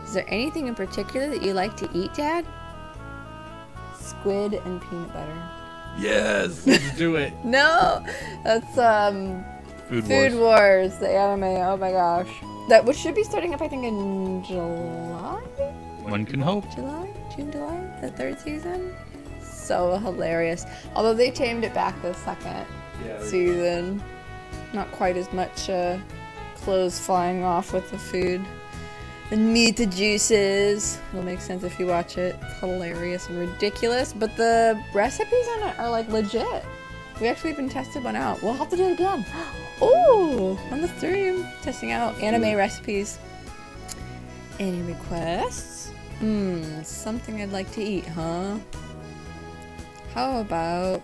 Is there anything in particular that you like to eat, Dad? Squid and peanut butter. Yes! Let's do it! No! That's, Food Wars, the anime. Oh my gosh. That, which should be starting up, I think, in July? One can hope. June, July? The third season? So hilarious. Although they tamed it back the second season. Not quite as much clothes flying off with the food. And meat the juices. It'll make sense if you watch it. It's hilarious and ridiculous. But the recipes on it are like legit. We actually even tested one out. We'll have to do it again. Oh, on the stream. Testing out anime recipes. Any requests? Something I'd like to eat, huh? How about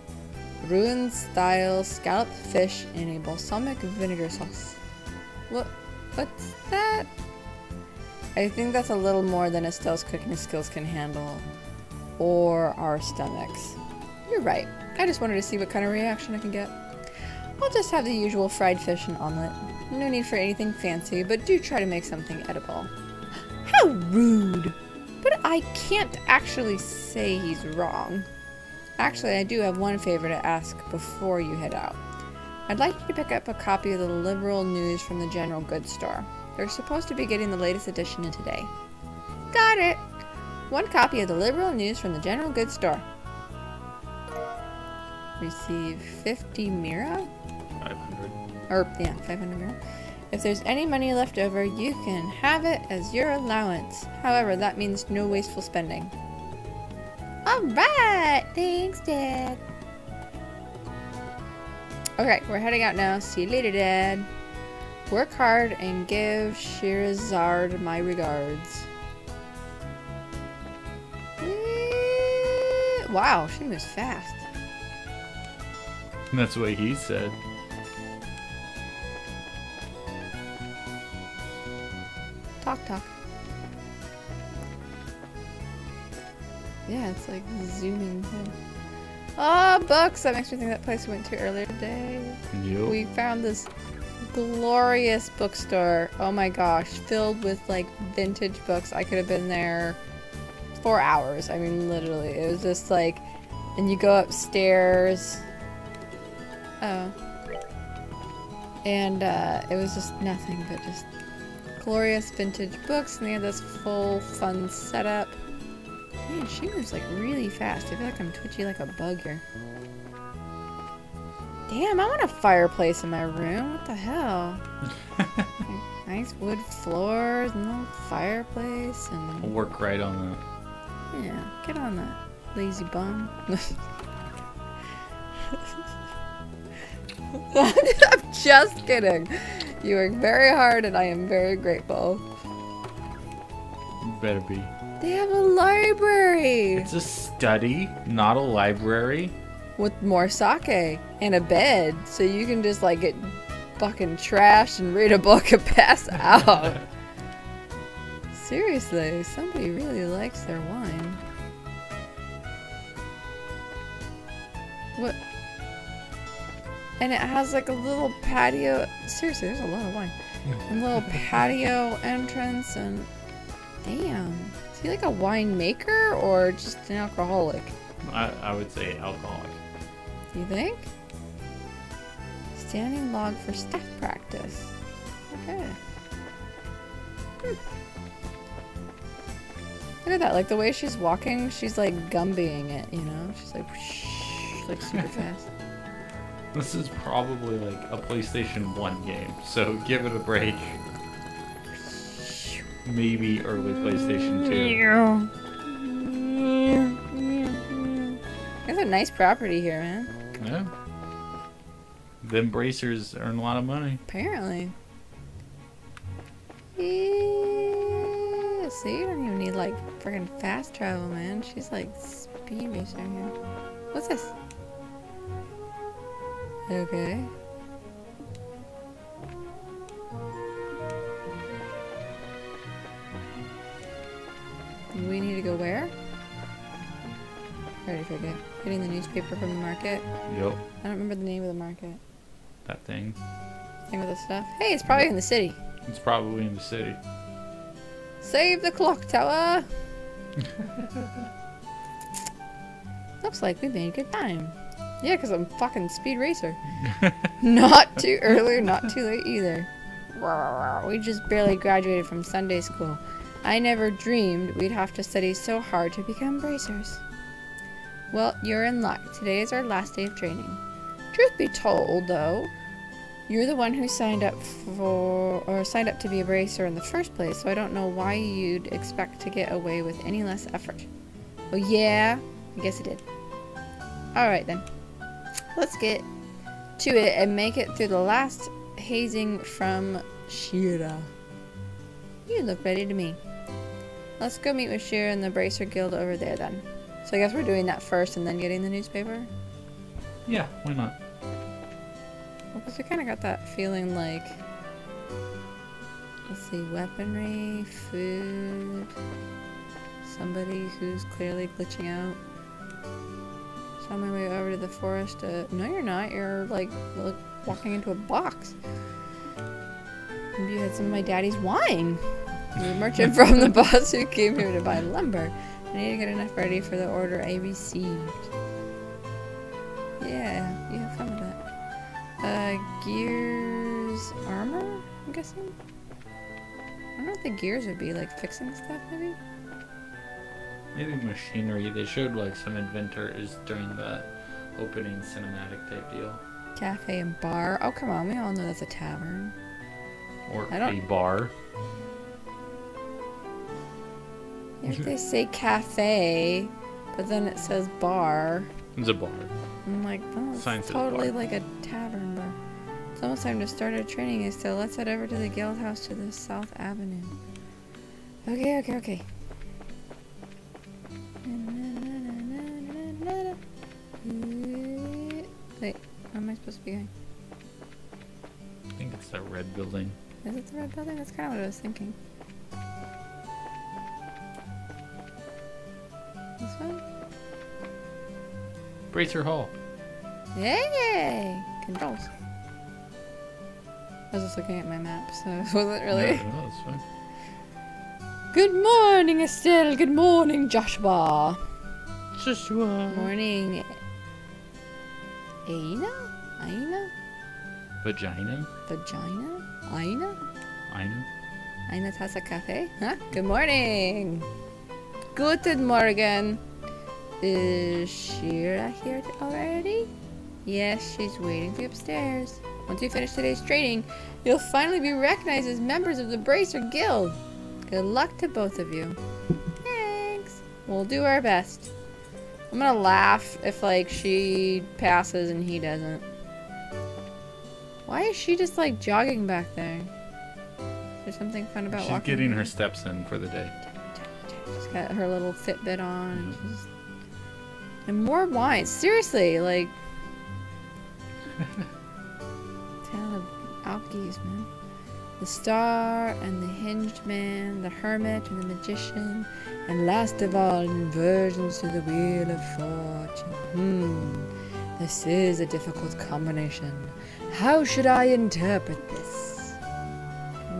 ruin-style scalloped fish in a balsamic vinegar sauce? What's that? I think that's a little more than Estelle's cooking skills can handle. Or our stomachs. You're right. I just wanted to see what kind of reaction I can get. I'll just have the usual fried fish and omelet. No need for anything fancy, but do try to make something edible. How rude! But I can't actually say he's wrong. Actually, I do have one favor to ask before you head out. I'd like you to pick up a copy of the Liberal News from the General Goods Store. They're supposed to be getting the latest edition in today. Got it! One copy of the Liberal News from the General Goods Store. Receive 50 Mira? 500. Or, yeah, 500 Mira. If there's any money left over, you can have it as your allowance. However, that means no wasteful spending. Alright! Thanks, Dad. Okay, we're heading out now. See you later, Dad. Work hard and give Shirazard my regards. Wow, she moves fast. That's what he said. Talk, talk. Yeah, it's like zooming in. Oh, books! That makes me think of that place we went to earlier today. Yep. We found this glorious bookstore. Oh my gosh, filled with like vintage books. I could have been there for hours. I mean, literally. It was just like, and you go upstairs. Oh. And it was just nothing but just glorious vintage books, and they had this full fun setup. Man, she moves like really fast. I feel like I'm twitchy like a bug here. Damn, I want a fireplace in my room. What the hell? I Nice wood floors, no fireplace, I'll and work right on yeah, get on that, lazy bum. I'm just kidding. You work very hard, and I am very grateful. that. Better be. They have a library It's a study, not a library. with more sake and a bed, so you can just like get fucking trashed and read a book and pass out. Seriously, somebody really likes their wine. What? And it has like a little patio. Seriously, there's a lot of wine. A little patio entrance and damn. Is he like a winemaker or just an alcoholic? I would say alcoholic. You think? Standing log for staff practice. Okay. Look at that, like the way she's walking, she's like Gumbying it, you know? She's like, whoosh, like super fast. This is probably like a PlayStation 1 game, so give it a break. Maybe early PlayStation 2. There's a nice property here, man. Yeah. Them bracers earn a lot of money. Apparently. Yeah, see, you don't even need like freaking fast travel, man. She's like speed racer here. What's this? Okay. We need to go where? I already forget. Getting the newspaper from the market. Yup. I don't remember the name of the market. That thing. Thing with the stuff. Hey, it's probably in the city. It's probably in the city. Save the clock tower! Looks like we made good time. Yeah, because I'm fucking speed racer. Not too early, not too late either. We just barely graduated from Sunday school. I never dreamed we'd have to study so hard to become bracers. Well, you're in luck. Today is our last day of training. Truth be told, though, you're the one who signed up to be a bracer in the first place, so I don't know why you'd expect to get away with any less effort. Oh yeah? I guess it did. Alright then. Let's get to it and make it through the last hazing from Shira. You look ready to me. Let's go meet with Shira and the Bracer Guild over there then. So I guess we're doing that first and then getting the newspaper? Yeah, why not? Because we kind of got that feeling like, let's see, weaponry, food, somebody who's clearly glitching out. So on my way over to the forest. No, you're not. You're like walking into a box. Maybe you had some of my daddy's wine. The merchant from the boss who came here to buy lumber. I need to get enough ready for the order I received. Yeah, you have fun with that. Gears, armor, I'm guessing? I don't know what the gears would be, like fixing stuff maybe? Maybe machinery. They showed like some inventors during the opening cinematic type deal. Cafe and bar. Oh, come on, we all know that's a tavern. Or I a don't- bar. If they say cafe, but then it says bar, It's a bar. I'm like, oh, Sign it's says totally bar. like a tavern bar. It's almost time to start our training, so let's head over to the guild house to the South Avenue. Okay. Wait, where am I supposed to be going? I think it's that red building. Is it the red building? That's kind of what I was thinking. This one? Bracer Hall. Yay! Controls. I was just looking at my map, so it wasn't really. No, that's fine. Good morning, Estelle. Good morning, Joshua. Joshua. Morning. Aina? Vagina. Vagina? Aina? I know. Aina's has a cafe? Huh? Good morning. Guten Morgen. Is Shira here already? Yes, she's waiting for you upstairs. Once you finish today's training, you'll finally be recognized as members of the Bracer Guild. Good luck to both of you. Thanks. We'll do our best. I'm gonna laugh if, like, she passes and he doesn't. Why is she just, like, jogging back there? Is there something fun about walking? She's getting her steps in for the day. She's got her little Fitbit on. And more wine. Seriously, like... Town of Alkies, man. The Star and the Hinged Man, the Hermit and the Magician, and last of all, inversions to the Wheel of Fortune. This is a difficult combination. How should I interpret this?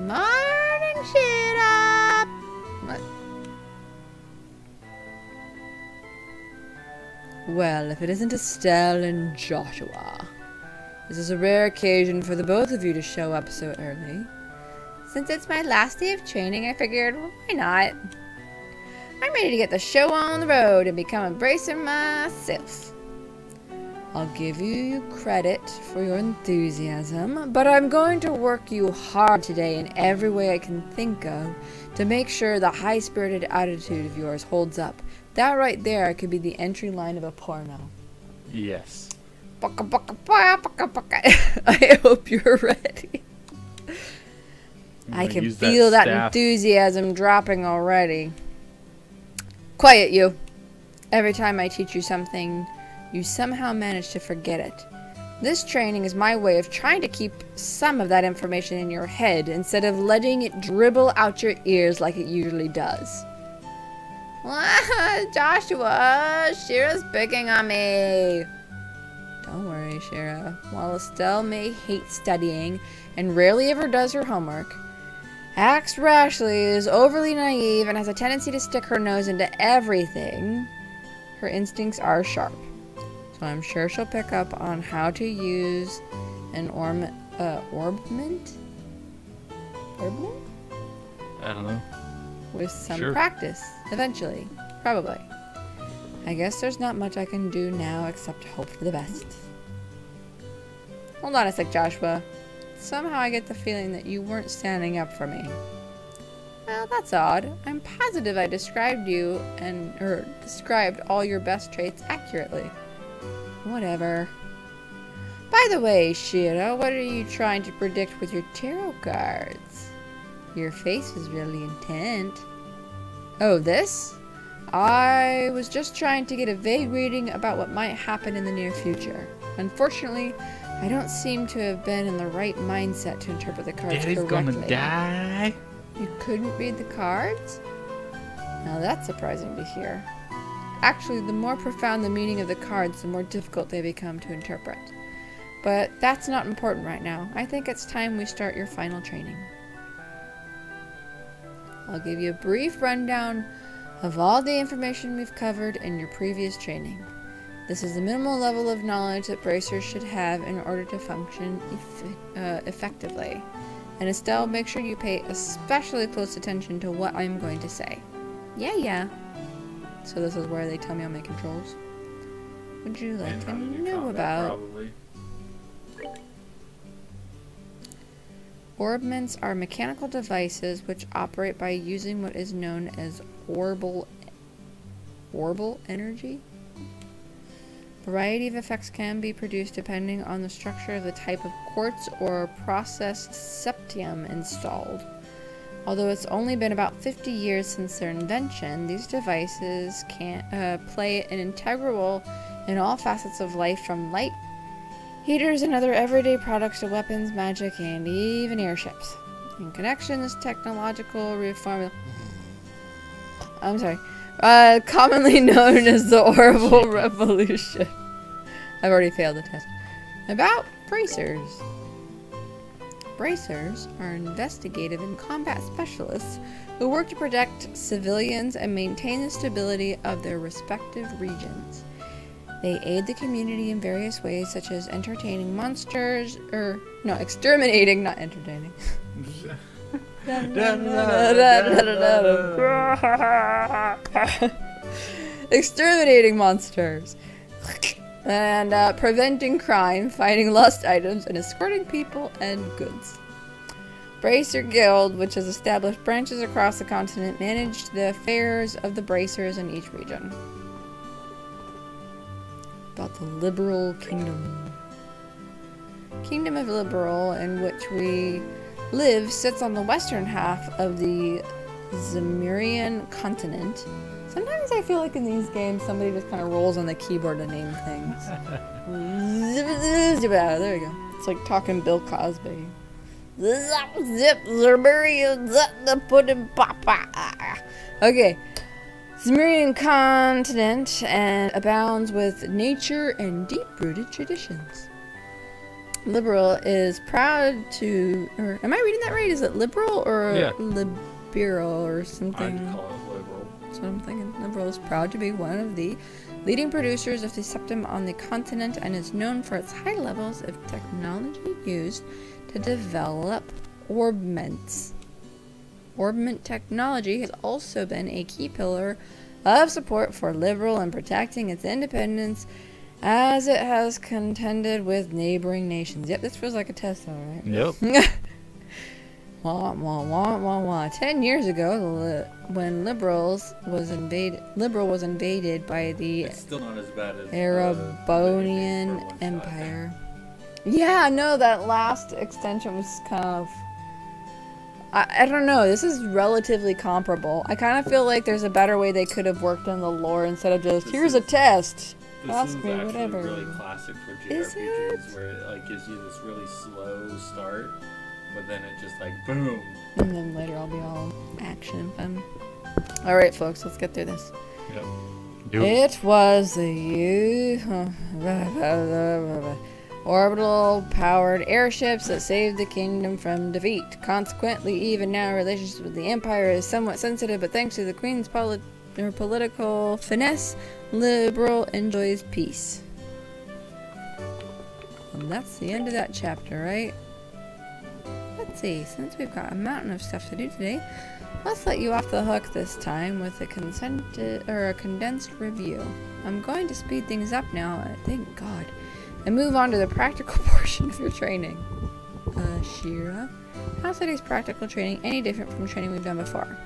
Morning, shit up! What? Well, if it isn't Estelle and Joshua. This is a rare occasion for the both of you to show up so early. Since it's my last day of training, I figured, well, why not? I'm ready to get the show on the road and become a bracer myself. I'll give you credit for your enthusiasm, but I'm going to work you hard today in every way I can think of to make sure the high-spirited attitude of yours holds up. That right there could be the entry line of a porno. Yes. I hope you're ready. I can feel that enthusiasm dropping already. Quiet, you. Every time I teach you something, you somehow manage to forget it. This training is my way of trying to keep some of that information in your head instead of letting it dribble out your ears like it usually does. Joshua, Shira's picking on me. Don't worry, Shira. While Estelle may hate studying and rarely ever does her homework, acts rashly, is overly naive, and has a tendency to stick her nose into everything, her instincts are sharp. So I'm sure she'll pick up on how to use an orbment? Orbment? I don't know. With some practice, eventually. Probably. I guess there's not much I can do now except hope for the best. Hold on a sec, Joshua. Somehow I get the feeling that you weren't standing up for me. Well, that's odd. I'm positive I described you or described all your best traits accurately. Whatever. By the way, Shira, what are you trying to predict with your tarot cards? Your face was really intent. Oh, this? I was just trying to get a vague reading about what might happen in the near future. Unfortunately, I don't seem to have been in the right mindset to interpret the cards correctly. Daddy's gonna die. You couldn't read the cards? Now that's surprising to hear. Actually, the more profound the meaning of the cards, the more difficult they become to interpret. But that's not important right now. I think it's time we start your final training. I'll give you a brief rundown of all the information we've covered in your previous training. This is the minimal level of knowledge that bracers should have in order to function effectively. And Estelle, make sure you pay especially close attention to what I'm going to say. Yeah. So this is where they tell me all my controls. Would you like to know about? Probably. Orbments are mechanical devices which operate by using what is known as orbal energy. A variety of effects can be produced depending on the structure of the type of quartz or processed septium installed. Although it's only been about 50 years since their invention, these devices can play an integral role in all facets of life, from light heaters and other everyday products to weapons, magic, and even airships. In connection, this technological reform... commonly known as the Orbital Revolution. I've already failed the test. About bracers. Bracers are investigative and combat specialists who work to protect civilians and maintain the stability of their respective regions. They aid the community in various ways, such as exterminating, not entertaining. Exterminating monsters. And preventing crime, finding lost items, and escorting people and goods. Bracer Guild, which has established branches across the continent, managed the affairs of the bracers in each region. About the Liberal Kingdom. Kingdom of Liberal, in which we live, sits on the western half of the Zemurian continent. Sometimes I feel like in these games somebody just kind of rolls on the keyboard to name things. There we go. It's like talking Bill Cosby. Okay. Zemurian continent and abounds with nature and deep-rooted traditions. Liberal is proud to, or am I reading that right? Is it liberal or liberal or something? I'd call it liberal. That's what I'm thinking. Liberal is proud to be one of the leading producers of the septum on the continent and is known for its high levels of technology used to develop orbments. Orbment technology has also been a key pillar of support for Liberal in protecting its independence as it has contended with neighboring nations. Yep, this feels like a test, all right. Yep. Wah, wah, wah, wah, wah. 10 years ago, when Liberal was invaded by the It's still not as bad as Erebonian Empire. Yeah, no, that last extension was kind of... I don't know, this is relatively comparable. I kind of feel like there's a better way they could have worked on the lore instead of just, here's a test. Ask me whatever. This is really classic for Is JRPGs, where it like gives you this really slow start, but then it just like boom. And then later I'll be all action and fun. Alright folks, let's get through this. Yep. Do it. It was the orbital powered airships that saved the kingdom from defeat. Consequently, even now relations with the Empire is somewhat sensitive, but thanks to the Queen's political finesse, Liberal enjoys peace. And that's the end of that chapter, right? Let's see, since we've got a mountain of stuff to do today, let's let you off the hook this time with a condensed review. I'm going to speed things up now, thank God, and move on to the practical portion of your training. Shira, how's today's practical training any different from training we've done before?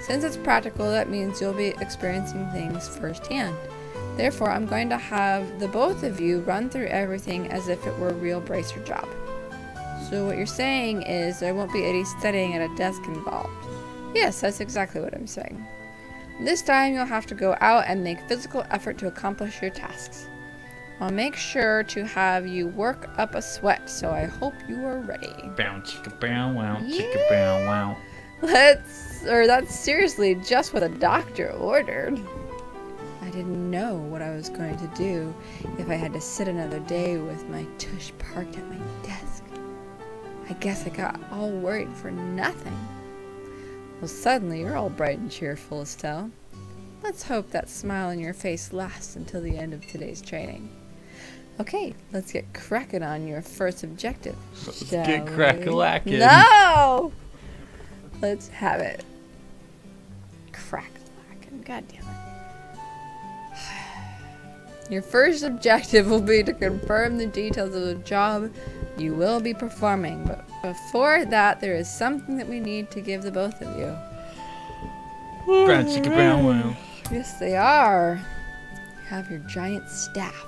Since it's practical, that means you'll be experiencing things firsthand. Therefore, I'm going to have the both of you run through everything as if it were a real bracer job. So what you're saying is there won't be any studying at a desk involved. Yes, that's exactly what I'm saying. This time you'll have to go out and make physical effort to accomplish your tasks. I'll make sure to have you work up a sweat, so I hope you are ready. Bow chicka bow wow, chicka bow wow. That's seriously just what the doctor ordered. I didn't know what I was going to do if I had to sit another day with my tush parked at my desk. I guess I got all worried for nothing. Well, suddenly you're all bright and cheerful, Estelle. Let's hope that smile on your face lasts until the end of today's training. Okay, let's get cracking on your first objective. Let's get crack-a-lackin'. No! Let's have it. Crack-a-lackin', god damn it. Your first objective will be to confirm the details of the job you will be performing, but before that, there is something that we need to give the both of you. Brown chicka brown wow. Yes, they are. You have your giant staff.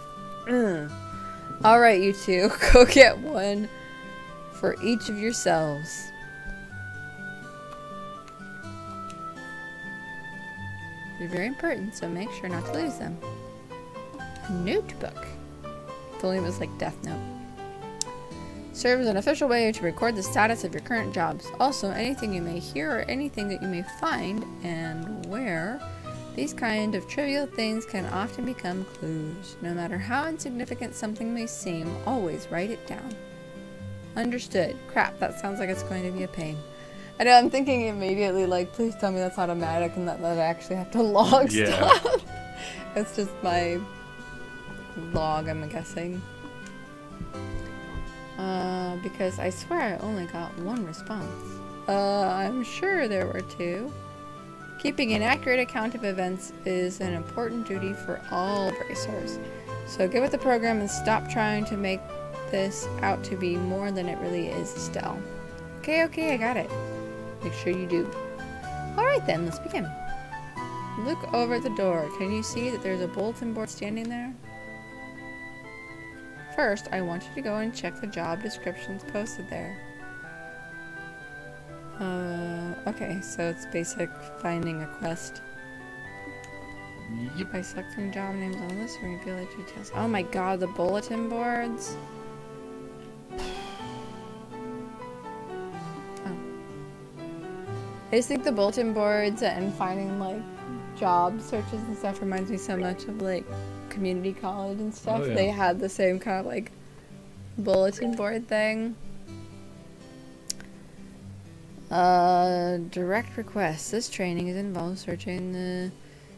Alright, you two, go get one for each of yourselves. They're very important, so make sure not to lose them. A notebook. If only it was like Death Note. Serves as an official way to record the status of your current jobs. Also, anything you may hear or anything that you may find and where. These kind of trivial things can often become clues. No matter how insignificant something may seem, always write it down. Understood. Crap, that sounds like it's going to be a pain. I know, I'm thinking immediately, like, please tell me that's automatic and that I actually have to log stuff. It's just my log, I'm guessing. Because I swear I only got one response. I'm sure there were two. Keeping an accurate account of events is an important duty for all bracers. So get with the program and stop trying to make this out to be more than it really is, Estelle. Okay, I got it. Make sure you do. Alright then, let's begin. Look over at the door. Can you see that there's a bulletin board standing there? First, I want you to go and check the job descriptions posted there. Okay, so it's basic finding a quest. Yep. By selecting job names on the list, we reveal the details. Oh my god, the bulletin boards. Oh. I just think the bulletin boards and finding like job searches and stuff reminds me so much of like community college and stuff. Oh, yeah. They had the same kind of like bulletin board thing. Direct request. This training is involved searching the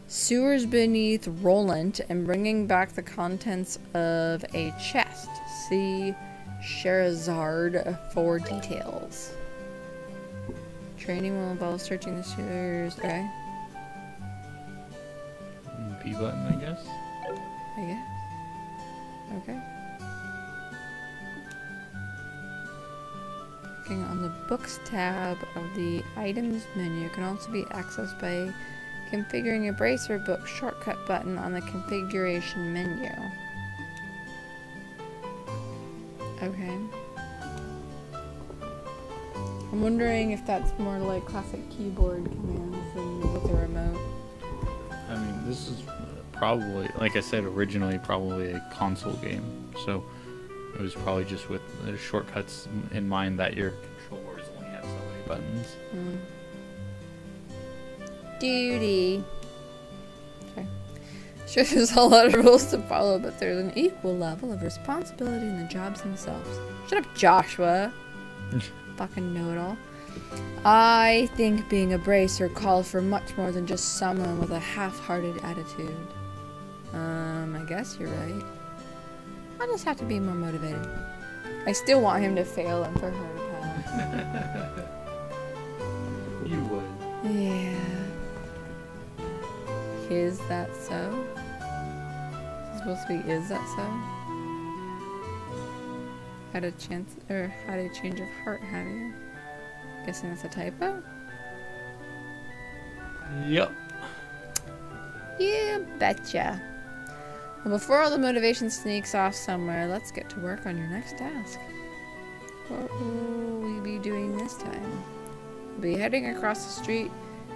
sewers beneath Roland and bringing back the contents of a chest. See Sherazard for details. Training will involve searching the sewers. Okay. B button, I guess. I guess. Okay. Clicking on the Books tab of the Items menu can also be accessed by configuring a bracer book shortcut button on the configuration menu. Okay. I'm wondering if that's more like classic keyboard commands than with a remote. I mean, this is probably, like I said, originally probably a console game, so it was probably just with the shortcuts in mind that your controllers only had so many buttons. Duty. Okay. Sure, there's a lot of rules to follow, but there's an equal level of responsibility in the jobs themselves. Shut up, Joshua. Fucking know-it-all. I think being a bracer calls for much more than just someone with a half-hearted attitude. I guess you're right. I'll just have to be more motivated. I still want him to fail and for her to pass. You would. Yeah. Is that so? It's supposed to be, is that so? Had a chance, or had a change of heart, have you? Guessing that's a typo? Yep. You betcha. Well, before all the motivation sneaks off somewhere, let's get to work on your next task. What will we be doing this time? We'll be heading across the street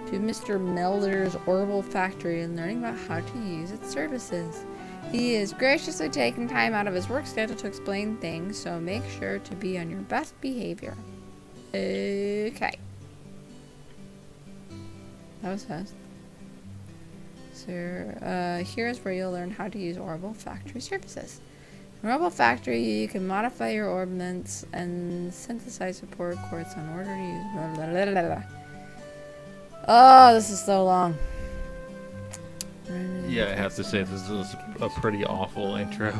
to Mr. Melder's Orbital Factory and learning about how to use its services. He is graciously taking time out of his work schedule to explain things, so make sure to be on your best behavior. Okay. That was fast. So, here's where you'll learn how to use Orbital Factory services. In Orbital Factory, you can modify your orbments and synthesize support quartz in order to use blah, blah, blah, blah, blah. Oh, this is so long. Yeah, I have to say this is a pretty awful intro.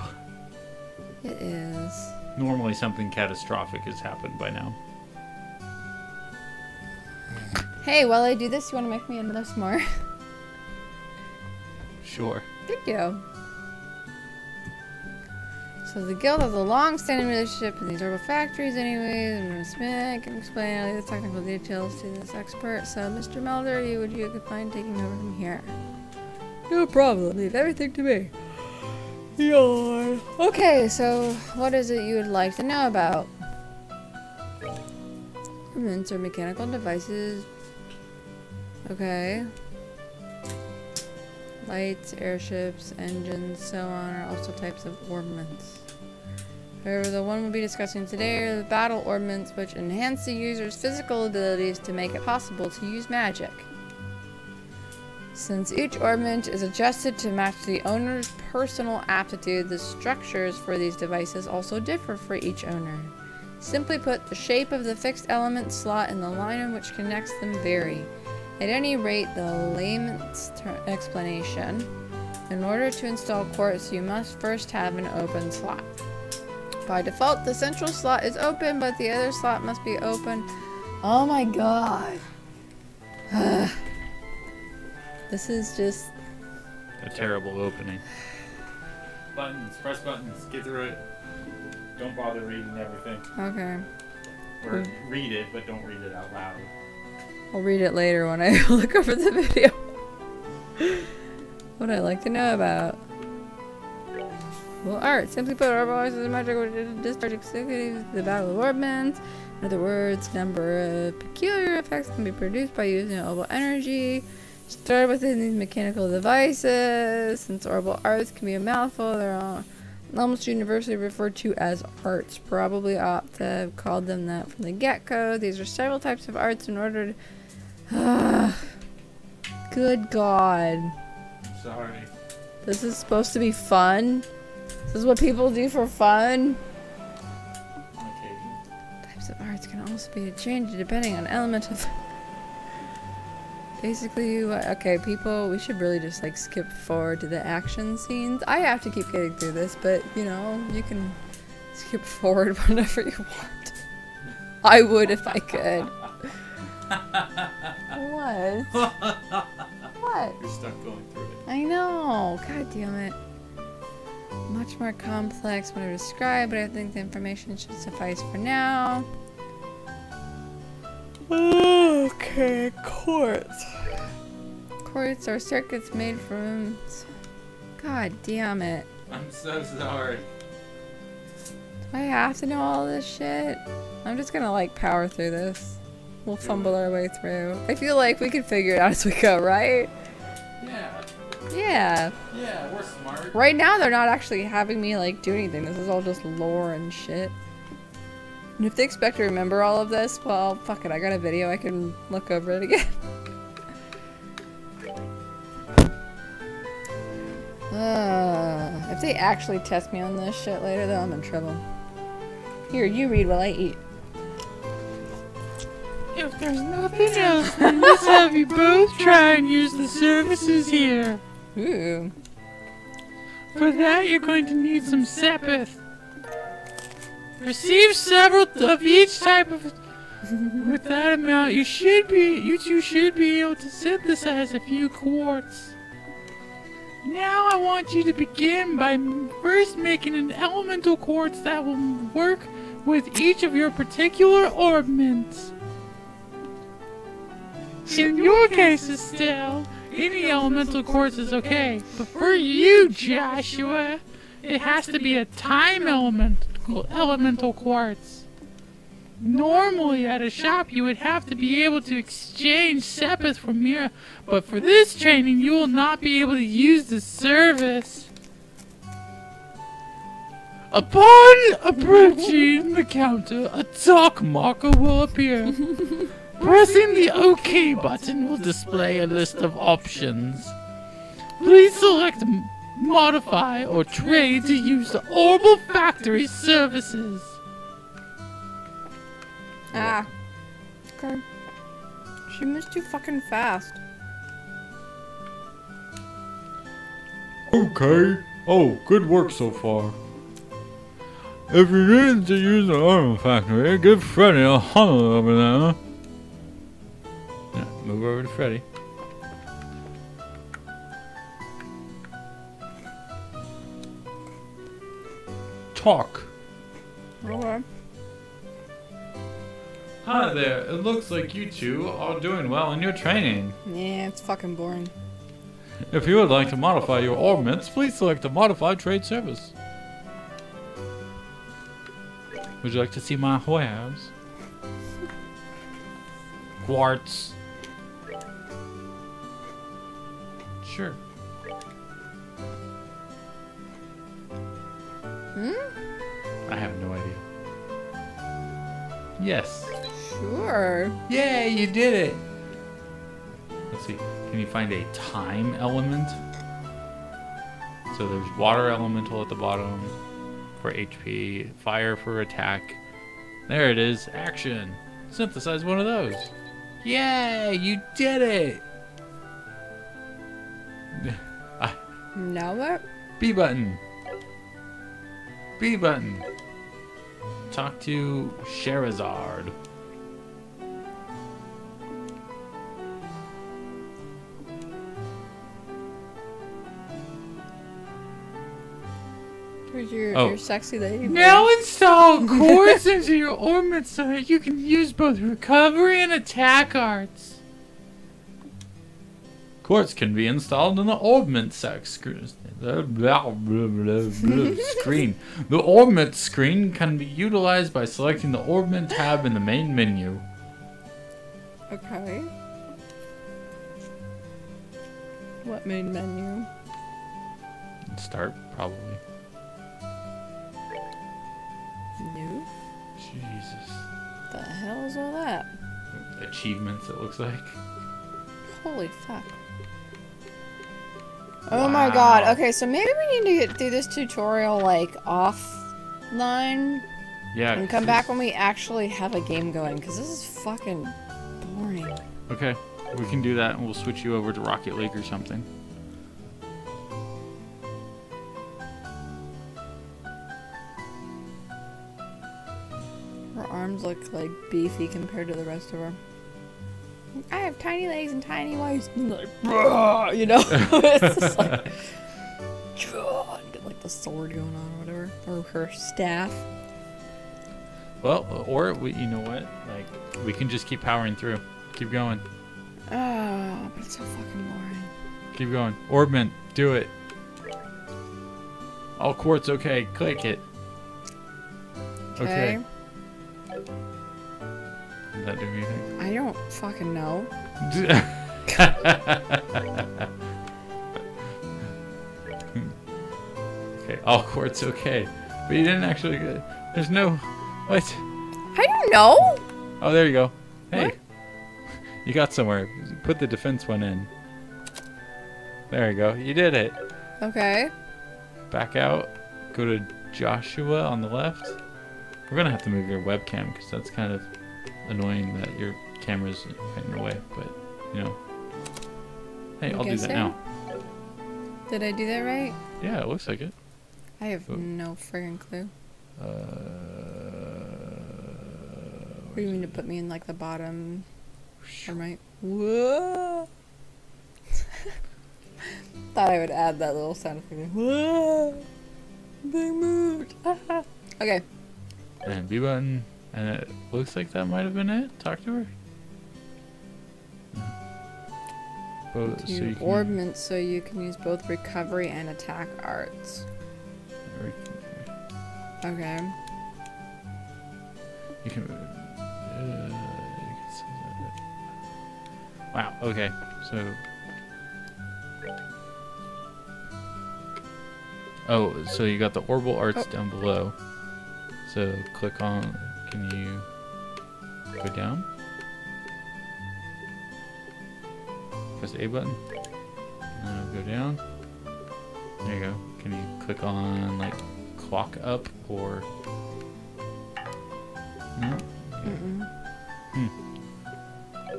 It is. Normally something catastrophic has happened by now. Hey, while I do this, you want to make me another s'more? Sure. Thank you. So the guild has a long-standing relationship with these orbital factories anyways. I'm going to Smith can explain all the technical details to this expert. So Mr. Melder, would you mind taking over from here? No problem. Leave everything to me. Yawn. Okay, so what is it you would like to know about? Instruments or mechanical devices. Okay. Lights, airships, engines, so on are also types of orbments. However, the one we'll be discussing today are the battle orbments, which enhance the user's physical abilities to make it possible to use magic. Since each orbment is adjusted to match the owner's personal aptitude, the structures for these devices also differ for each owner. Simply put, the shape of the fixed element slot and the line in which connects them vary. At any rate, the layman's explanation, in order to install quartz, you must first have an open slot. By default, the central slot is open, but the other slot must be open. Oh my god. This is just A terrible opening. Buttons. Press buttons. Get through it. Don't bother reading everything. Okay. Or read it, but don't read it out loud. I'll read it later when I look over the video. What I'd like to know about. Well, art. Simply put, orb always is a magic discharge executives the battle of orbments. In other words, number of peculiar effects can be produced by using orbital energy. Stored within these mechanical devices. Since orbital arts can be a mouthful, they're almost universally referred to as arts. Probably ought to have called them that from the get-go. These are several types of arts in order to... Good God. I'm sorry. This is supposed to be fun? This is what people do for fun? Okay. Types of arts can also be changed depending on element of... Basically, okay, people, we should really just, like, skip forward to the action scenes. I have to keep getting through this, but, you know, you can skip forward whenever you want. I would if I could. What? What? You're stuck going through it. I know. God damn it. Much more complex when I describe, but I think the information should suffice for now. Okay, quartz. Quartz are circuits made from... God damn it. I'm so sorry. Do I have to know all this shit? I'm just gonna, like, power through this. We'll fumble our way through. I feel like we can figure it out as we go, right? Yeah. Yeah. Yeah, we're smart. Right now, they're not actually having me, like, do anything. This is all just lore and shit. And if they expect to remember all of this, well, fuck it. I got a video. I can look over it again. If they actually test me on this shit later, then I'm in trouble. Here, you read while I eat. If there's nothing else, then let's have you both try and use the services here. Ooh. For that, you're going to need some Sepith. Receive several of each type of... With that amount, you two should be able to synthesize a few quartz. Now I want you to begin by first making an elemental quartz that will work with each of your particular orbments. In your case, Estelle, any elemental quartz is okay, but for you, Joshua, it has to be a time elemental quartz. Normally at a shop you would have to be able to exchange Sepith from here, but for this training you will not be able to use the service. Upon approaching the counter, a talk marker will appear. Pressing the OK button will display a list of options. Please select Modify or Trade to use the Orbital Factory services. Ah. Okay. She moves too fucking fast. Okay. Oh, good work so far. If you need to use the Orbital Factory, give Freddy a holler over there. Yeah, move over to Freddy. Talk. Okay. Hi there, it looks like you two are doing well in your training. Yeah, it's fucking boring. If you would like to modify your orbments, please select the Modify Trade service. Would you like to see my wares? Quartz. Sure. Hmm? I have no idea. Yes. Sure. Yay, you did it! Let's see. Can you find a time element? So there's water elemental at the bottom for HP, fire for attack. There it is. Action. Synthesize one of those. Yay, you did it! Now what? B button. B button. Talk to Sherazard. Where's your, Oh. your sexy lady? Now install quartz into your ornament so that you can use both recovery and attack arts. Quartz can be installed in the orbment screen. The orbment screen can be utilized by selecting the orbment tab in the main menu. Okay. What main menu? Start, probably. New? Jesus. The hell is all that? Achievements, it looks like. Holy fuck. Oh my god. Okay, so maybe we need to do this tutorial like offline Yeah. and come back when we actually have a game going, because this is fucking boring. Okay, we can do that and we'll switch you over to Rocket League or something. Her arms look like beefy compared to the rest of her. I have tiny legs and tiny waist. And like, "Bruh," you know? It's just like, "Bruh," and get like the sword going on or whatever. Or her staff. Well, or you know what? Like, we can just keep powering through. Keep going. Oh, but it's so fucking boring. Keep going. Orbment, do it. All quartz, okay. Click it. Okay. Did that do anything? I don't fucking know. Okay, all quartz, okay. But you didn't actually get. There's no. What? I don't know. Oh, there you go. Hey. What? You got somewhere. Put the defense one in. There you go. You did it. Okay. Back out. Go to Joshua on the left. We're going to have to move your webcam because that's kind of annoying that your camera's in your way. But, you know. Hey, I'll do that now. Did I do that right? Yeah, it looks like it. I have no friggin' clue. What do you mean to put me in like the bottom or right? Whoa! Thought I would add that little sound effect. Whoa! They moved. Okay. And B button. And it looks like that might have been it. Talk to her. Both, Do orbment so you can use both recovery and attack arts. Okay. You can. Wow. Okay. So. Oh, so you got the orbital arts down below. So click on. Can you go down? Press the A button. Go down. There you go. Can you click on like clock up or? No.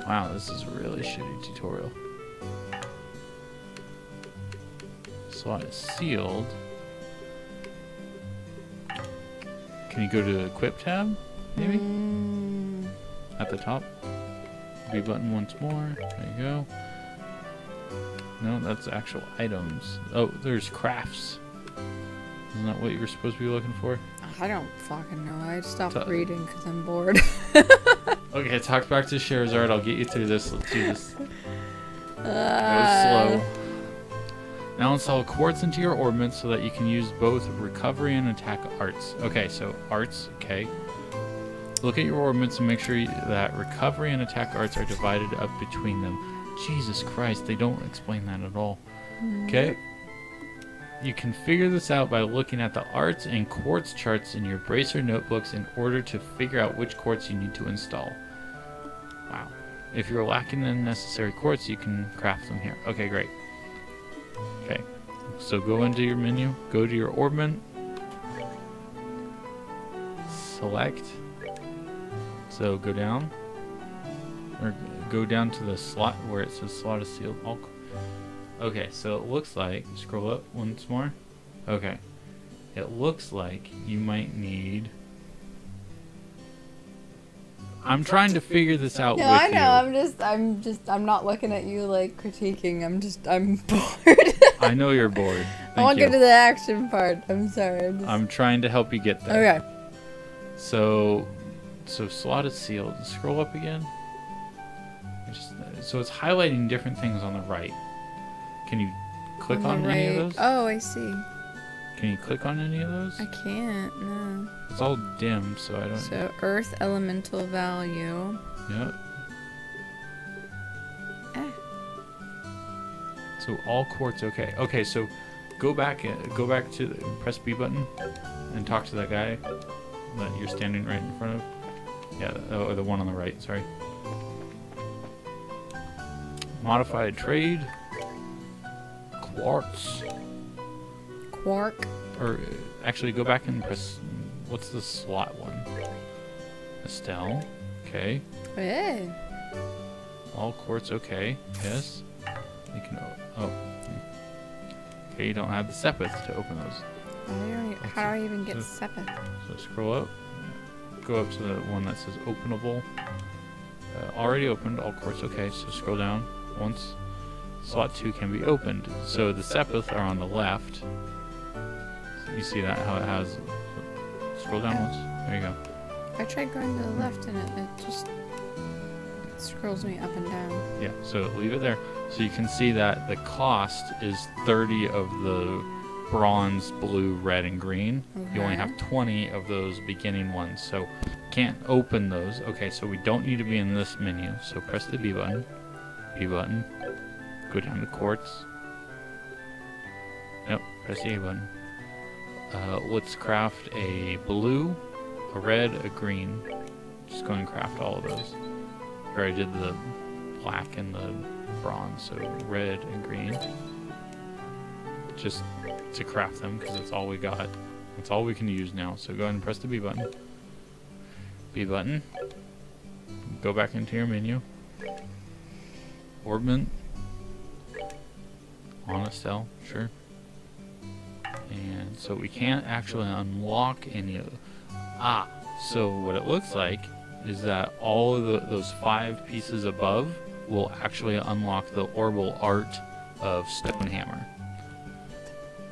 Wow, this is a really shitty tutorial. Slot is sealed. Can you go to the equip tab? Maybe? At the top. B button once more. There you go. No, that's actual items. Oh, there's crafts. Isn't that what you were supposed to be looking for? I don't fucking know. I stopped reading because I'm bored. Okay, talk back to Sherazard. I'll get you through this. Let's do this. Go slow. Now install quartz into your orbment so that you can use both recovery and attack arts. Okay, so arts, okay. Look at your orbments and make sure that recovery and attack arts are divided up between them. Jesus Christ, they don't explain that at all. Okay? You can figure this out by looking at the arts and quartz charts in your bracer notebooks in order to figure out which quartz you need to install. Wow. If you're lacking the necessary quartz, you can craft them here. Okay, great. Okay. So go into your menu, go to your orbment, select. So go down, or go down to the slot where it says slot is sealed. Okay, so it looks like, scroll up once more. Okay, it looks like you might need. I'm trying to figure this out. No, with I know. you. I'm not looking at you like critiquing. I'm bored. I know you're bored. I want Thank to get to you. the action part. I'm sorry. I'm trying to help you get there. Okay. So slot is sealed. Scroll up again. So it's highlighting different things on the right. Can you click on any of those? Oh, I see. Can you click on any of those? I can't. No. It's all dim, so I don't. So Earth elemental value. Yep. Eh. So all quartz, okay. Okay, so go back to press B button and talk to that guy that you're standing right in front of. Yeah, or the one on the right. Sorry. Modified trade. Quartz. Quark. Or actually, go back and press. What's the slot one? Estelle. Okay. Hey. All quartz. Okay. Yes. You can. Oh. Okay. You don't have the sepith to open those. How do I even get So- Sepith? So scroll up. Go up to the one that says openable. Already opened. All quartz. Okay. So scroll down once. Slot 2 can be opened. So the sepith are on the left. You see that how it has. Scroll down once. There you go. I tried going to the left and it just scrolls me up and down. Yeah. So leave it there. So you can see that the cost is 30 of the bronze, blue, red, and green. You only Okay. have 20 of those beginning ones. So can't open those. Okay. So we don't need to be in this menu. So press the B button. B button. Go down to quartz. Yep. Press the A button. Let's craft a blue, a red, a green. Just go and craft all of those. Here I did the black and the bronze, so red and green. Just to craft them, because that's all we got. That's all we can use now. So go ahead and press the B button. B button. Go back into your menu. Orbment. On Estelle, sure. And so we can't actually unlock any of so what it looks like is that all of those 5 pieces above will actually unlock the orbal art of Stonehammer.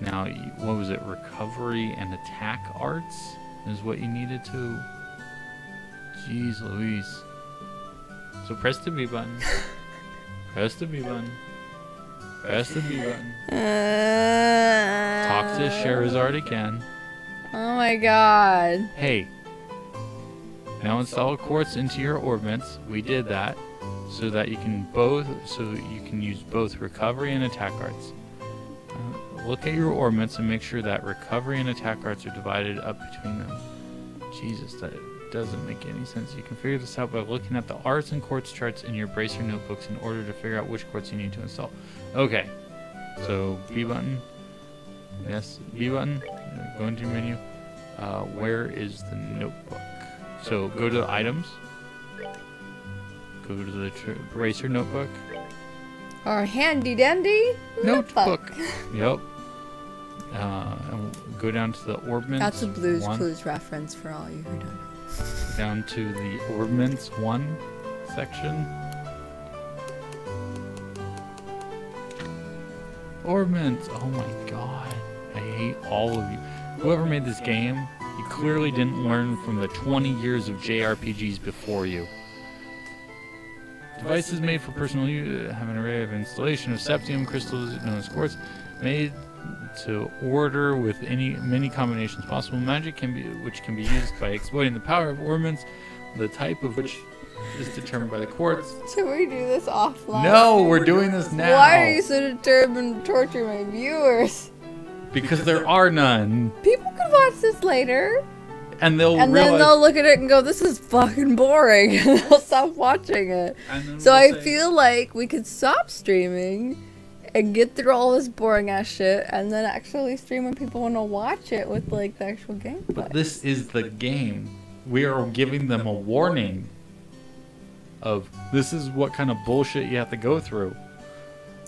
Now, what was it? Recovery and attack arts is what you needed to. Jeez Louise. So press the B button. Press the B button. Press the B button. Talk to Sherazard again. Oh my god. Hey. Now install quartz into your orbments. We did that so that you can use both recovery and attack arts. Look at your orbments and make sure that recovery and attack arts are divided up between them. Jesus, that doesn't make any sense. You can figure this out by looking at the arts and quartz charts in your bracer notebooks in order to figure out which quartz you need to install. Okay, so B button. Yes, B button. Go into your menu. Where is the notebook? So go to the items. Go to the bracer notebook. Our handy dandy Notebook. Yep. And go down to the orbments. That's a Blue's 1. Clues reference for all you who don't know. Down to the orbments 1 section. Orbments. Oh my god. I hate all of you. Whoever made this game, you clearly didn't learn from the 20 years of JRPGs before you. Devices made for personal use have an array of installation of septium crystals known as quartz, made to order with many combinations possible. Magic which can be used by exploiting the power of orbments, the type of which is determined by the quartz. Should we do this offline? No, we're doing this now. Why are you so determined to torture my viewers? Because there are none, People could watch this later, and they'll and realize. then they'll look at it and go, "This is fucking boring," and they'll stop watching it. And then So we'll I say- feel like we could stop streaming and get through all this boring ass shit, and then actually stream when people want to watch it with like the actual gameplay. But this is the game. We are giving them a warning of this is what kind of bullshit you have to go through.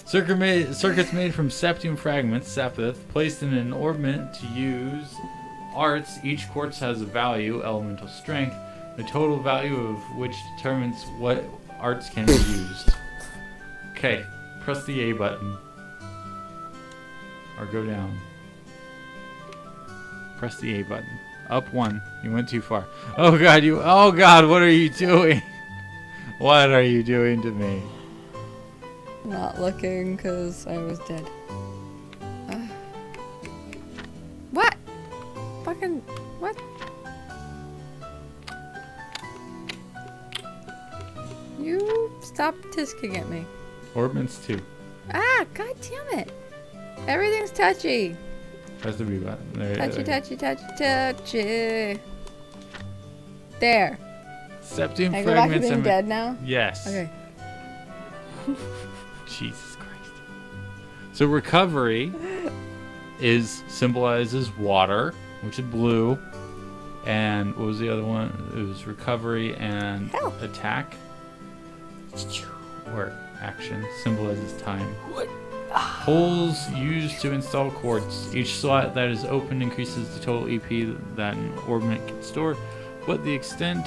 Circuits made from septium fragments, sepith, placed in an orbment to use arts. Each quartz has a value, elemental strength, the total value of which determines what arts can be used. Okay, press the A button. or go down. Press the A button. Up 1. You went too far. Oh god, oh god, what are you doing? What are you doing to me? Not looking because I was dead. What? Fucking what? You stop tisking at me. Orbments 2. Ah, god damn it. Everything's touchy. Press the B button. There, Touchy, there. touchy, touchy, touchy. There. Septium Can I go back to fragments. being dead now? Yes. Okay. Jesus Christ. So recovery symbolizes water, which is blue. And what was the other one? It was recovery and Health. attack. Or action symbolizes time. Holes used to install quartz. Each slot that is opened increases the total EP that an orbment can store, but the extent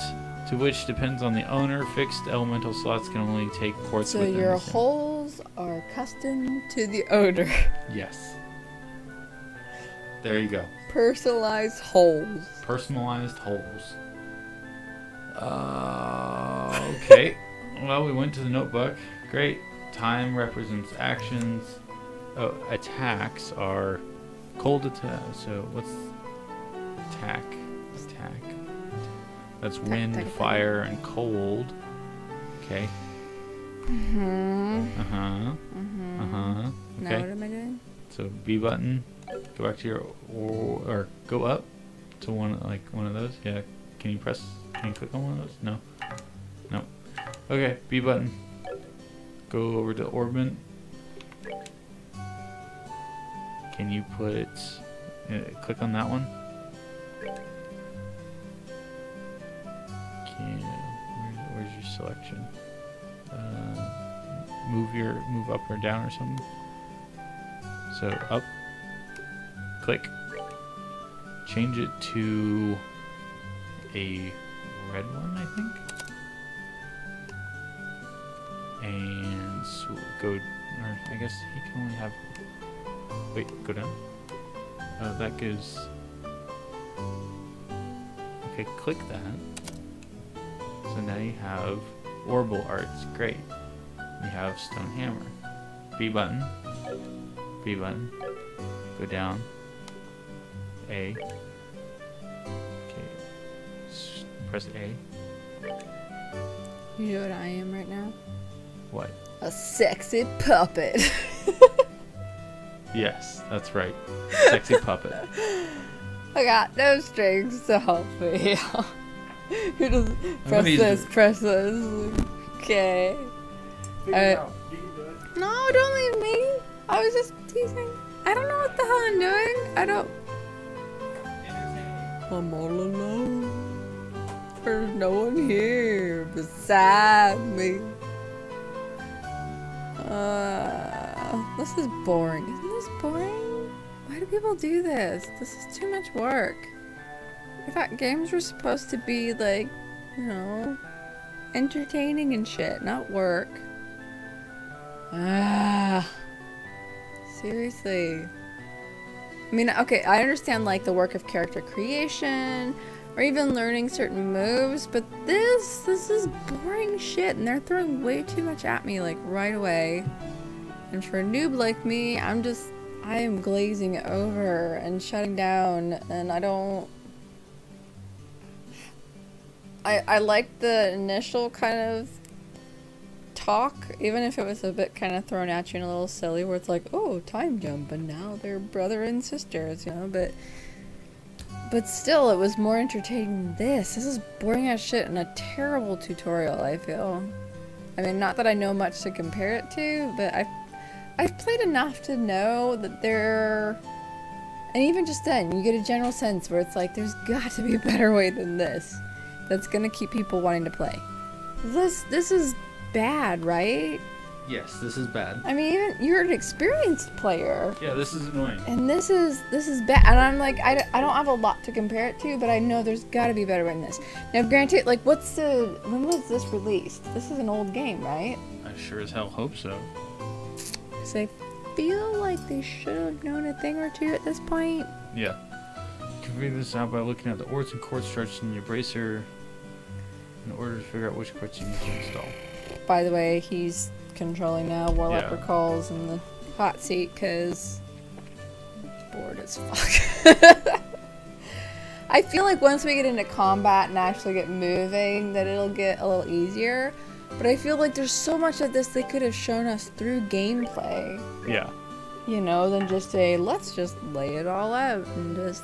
to which depends on the owner. Fixed elemental slots can only take quartz So within your the same- holes are custom to the owner. Yes. There you go. Personalized holes. Personalized holes. Okay. Well, we went to the notebook. Great. Time represents actions. Oh, attacks are cold attack. So what's attack? Attack. That's wind, attack. fire, and cold. Okay. Mm-hmm. Uh-huh. Mm-hmm. Uh-huh. Now Okay. what am I doing? So B button. Go back to your or go up to one of those. Yeah. Can you click on one of those? No. No. Okay. B button. Go over to orbment. Can you put click on that one? Where's your selection? Move up or down or something. So up. Click. Change it to a red one, I think. And so go, or I guess he can only have. Wait, go down. Oh, that goes. Okay, click that. So now you have Orbital Arts. Great. You have Stone Hammer. B button. B button. Go down. A. Okay. Press A. You know what I am right now? What? A sexy puppet. Yes, that's right. Sexy puppet. I got no strings to help me. You just press gonna use this, press this. Okay. Figure it out. You can do it. No, don't leave me. I was just teasing. I don't know what the hell I'm doing. I don't. I'm all alone. There's no one here beside me. This is boring. Isn't this boring? Why do people do this? This is too much work. I thought games were supposed to be like, you know, entertaining and shit, not work. Seriously. I mean, okay, I understand like the work of character creation or even learning certain moves, but this is boring shit and they're throwing way too much at me like right away. And for a noob like me, I am glazing over and shutting down, and I don't. I like the initial kind of talk, even if it was a bit kind of thrown at you and a little silly, where it's like, oh, time jump, and now they're brother and sisters, you know, but still, it was more entertaining than this. This is boring as shit and a terrible tutorial, I feel. I mean, not that I know much to compare it to, but I've played enough to know that there, and even just then, you get a general sense where it's like, there's got to be a better way than this that's gonna keep people wanting to play. This is bad, right? Yes, this is bad. I mean, even you're an experienced player, Yeah, this is annoying. and this is bad. And I'm like, I don't have a lot to compare it to, but I know there's got to be a better way than this. Now, granted, like, when was this released? This is an old game, right? I sure as hell hope so. Say feel like they should have known a thing or two at this point. Yeah. You can figure this out by looking at the orts and quartz charts in your bracer in order to figure out which quartz you need to install. By the way, he's controlling now. Warlock Yeah. recalls in the hot seat because bored as fuck. I feel like once we get into combat and actually get moving, that it'll get a little easier. But I feel like there's so much of this they could have shown us through gameplay. Yeah. You know, than just say, let's just lay it all out and just...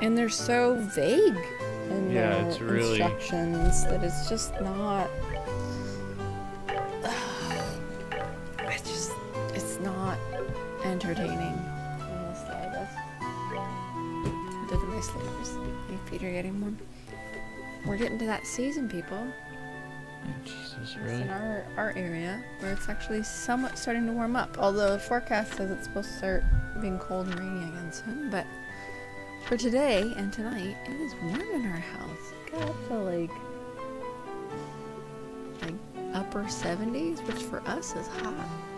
And they're so vague in Yeah, their it's really- instructions that it's just not... It's not entertaining. Honestly, that's... Look at my slippers. My feet are getting warm. We're getting to that season, people. Oh, Jesus, It's really? in our area where it's actually somewhat starting to warm up. Although the forecast says it's supposed to start being cold and rainy again soon. But for today and tonight, it is warm in our house. It got up to like upper 70s, which for us is hot.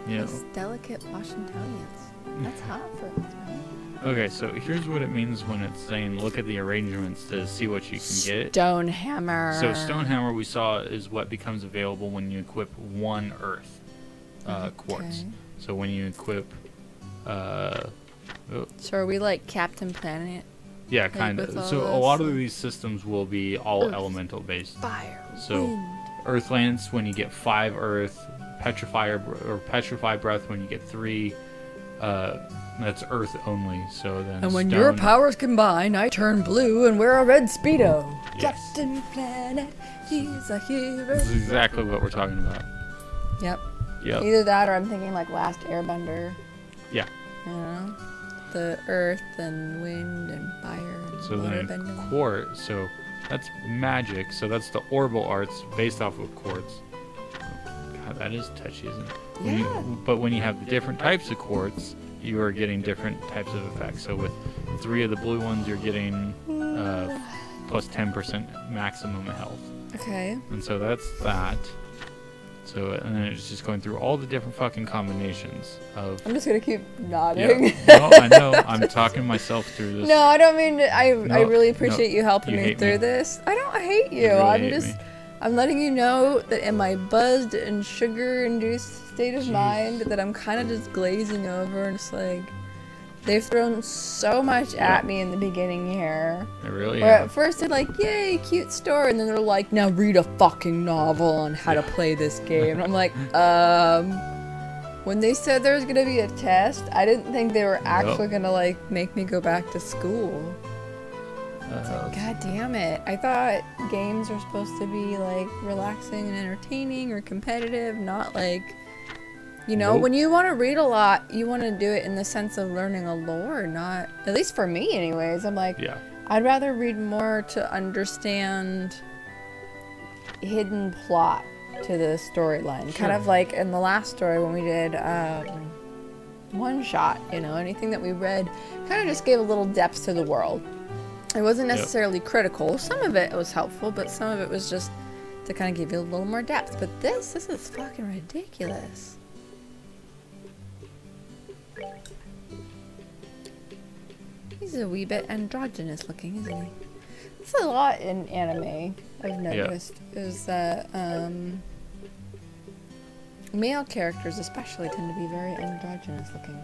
Yeah. Us delicate Washingtonians. That's hot for us, man. Okay, so here's what it means when it's saying look at the arrangements to see what you can get. Stonehammer. So Stonehammer we saw is what becomes available when you equip one Earth quartz. Okay. So when you equip, So are we like Captain Planet? yeah, Like kind with of. all So a this, lot of like- these systems will be all Earth. elemental based. Fire. So wind. Earth Lance when you get 5 Earth, Petrify Breath when you get 3. That's Earth only. So then. And when stone, your powers combine, I turn blue and wear a red Speedo. Yes. Captain Planet, he's a hero. This is exactly what we're talking about. Yep. Yep. Either that or I'm thinking like Last Airbender. Yeah. You know? The earth and wind and fire and So water then bending. quartz, so that's magic. So that's the orbal arts based off of quartz. God, that is touchy, isn't it? Yeah. But when you have the different types of quartz, you are getting different types of effects. So with 3 of the blue ones, you're getting plus 10% maximum health. Okay. And so that's that. So and then it's just going through all the different fucking combinations of. I'm just gonna keep nodding. Yeah. No, I know. I'm talking myself through this. No, I don't mean to, I No, really appreciate you helping you me hate through me. this. I don't hate you. You really I'm hate just me. I'm letting you know that in my buzzed and sugar induced state of mind that I'm kind of just glazing over and it's like they've thrown so much at me in the beginning here. I really Where have. at first they're like, yay, cute story, and then they're like, now read a fucking novel on how to play this game. And I'm like, when they said there was gonna be a test, I didn't think they were actually gonna like make me go back to school. God damn it. I thought games were supposed to be like relaxing and entertaining or competitive, not like, you know, Nope. when you want to read a lot, you want to do it in the sense of learning a lore, not, at least for me anyways. I'm like, Yeah. I'd rather read more to understand hidden plot to the storyline. Kind of like in the last story when we did one shot, you know, anything that we read kind of just gave a little depth to the world. It wasn't necessarily critical. Some of it was helpful, but some of it was just to kind of give you a little more depth. But this is fucking ridiculous. He's a wee bit androgynous looking, isn't he? It's a lot in anime, I've noticed, is that male characters especially tend to be very androgynous looking.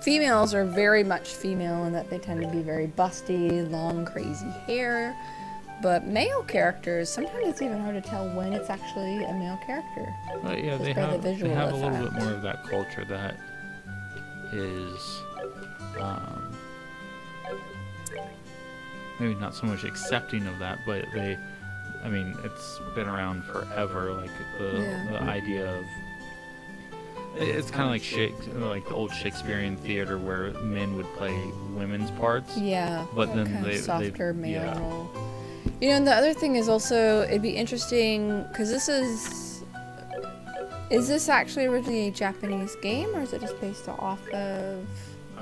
Females are very much female in that they tend to be very busty, long, crazy hair. But male characters, sometimes it's even hard to tell when it's actually a male character. But yeah, Just they by the have visual a little bit effect. more of that culture that is maybe not so much accepting of that, but they, I mean, it's been around forever. Like the idea of it's kind of like the old Shakespearean theater where men would play women's parts. Yeah, But that then kind of they softer male yeah. role. You know, and the other thing is also, it'd be interesting, because this is this actually originally a Japanese game, or is it just based off of...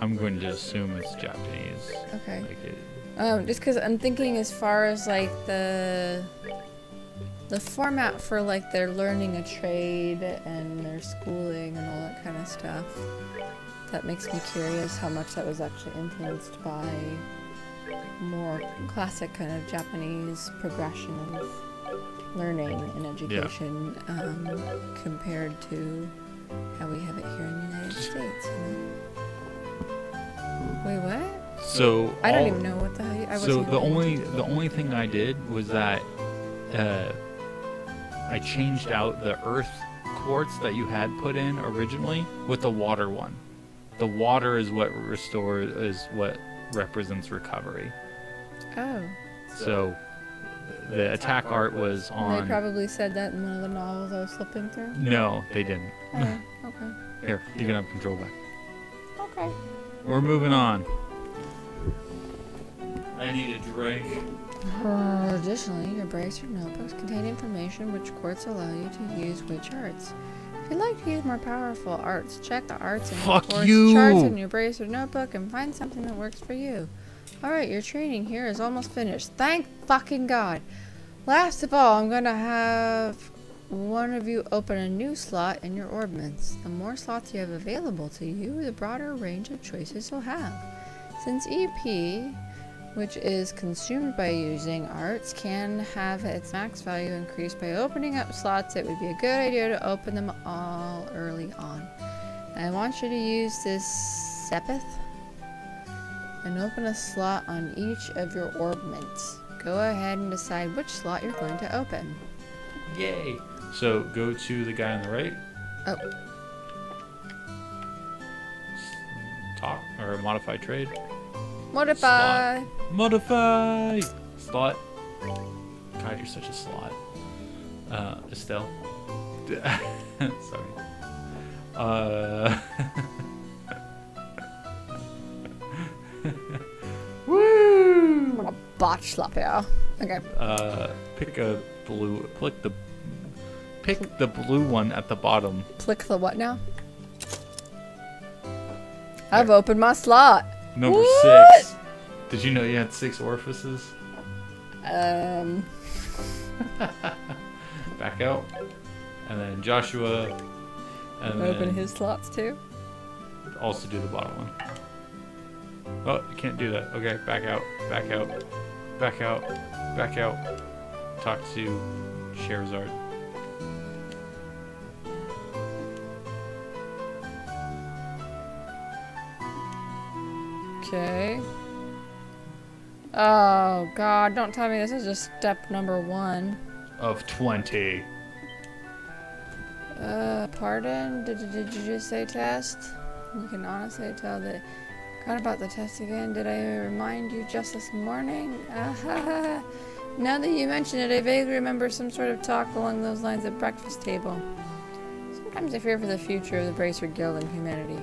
I'm going to assume it's Japanese. Okay. Like it, Just because I'm thinking as far as, like, the the format for like their learning a trade and their schooling and all that kind of stuff. That makes me curious how much that was actually influenced by more classic kind of Japanese progression of learning and education compared to how we have it here in the United States. Wait, what? So I don't even know what the hell. So the only thing I did was that I changed out the earth quartz that you had put in originally with the water one. The water is what what represents recovery. Oh. So the attack art was on. They probably said that in one of the novels I was flipping through. No, they didn't. Oh, okay. Here, you can have control back. Okay. We're moving on. I need a drink. Additionally, your bracer notebooks contain information which courts allow you to use which arts. If you'd like to use more powerful arts, check the arts and course charts in your bracer notebook and find something that works for you. Alright, your training here is almost finished. Thank fucking God. Last of all, I'm going to have one of you open a new slot in your orbments. The more slots you have available to you, the broader range of choices you'll have. Since EP, which is consumed by using arts, can have its max value increased by opening up slots, it would be a good idea to open them all early on. I want you to use this Sepith and open a slot on each of your orbments. Go ahead and decide which slot you're going to open. Yay! So go to the guy on the right. Oh. Talk or modify trade. Modify! Slot. Modify! Slot. God, you're such a slot. Estelle. Sorry. Woo! I'm gonna botch slap here. Okay. Pick a blue. Pick the blue one at the bottom. Click the what now? I've opened my slot. Number What? 6. Did you know you had 6 orifices? Back out. And then Joshua. And Open then his slots too. also do the bottom one. Oh, you can't do that. Okay, back out. Back out. Back out. Back out. Talk to Sherazard. Okay. Oh God! Don't tell me this is just step number 1. Of 20. Pardon? Did you just say test? You can honestly tell that. God, about the test again. Did I remind you just this morning? Now that you mention it, I vaguely remember some sort of talk along those lines at breakfast table. Sometimes I fear for the future of the Bracer Guild and humanity.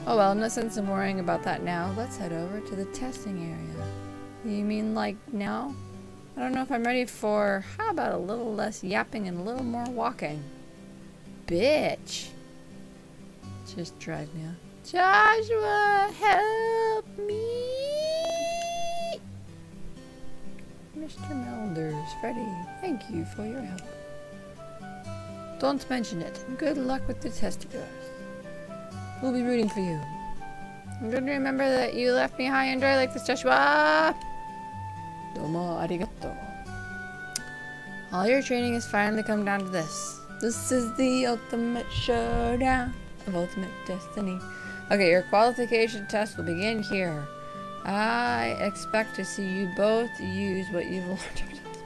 Oh well, no sense in worrying about that now. Let's head over to the testing area. You mean like now? I don't know if I'm ready for... How about a little less yapping and a little more walking? Bitch. Just drive me on. Joshua, help me! Mr. Melders, Freddy, thank you for your help. Don't mention it. Good luck with the test of yours. We'll be rooting for you. I'm going to remember that you left me high and dry like this, Joshua! Domo arigato. All your training has finally come down to this. This is the ultimate showdown of ultimate destiny. Okay, your qualification test will begin here. I expect to see you both use what you've learned up to this point.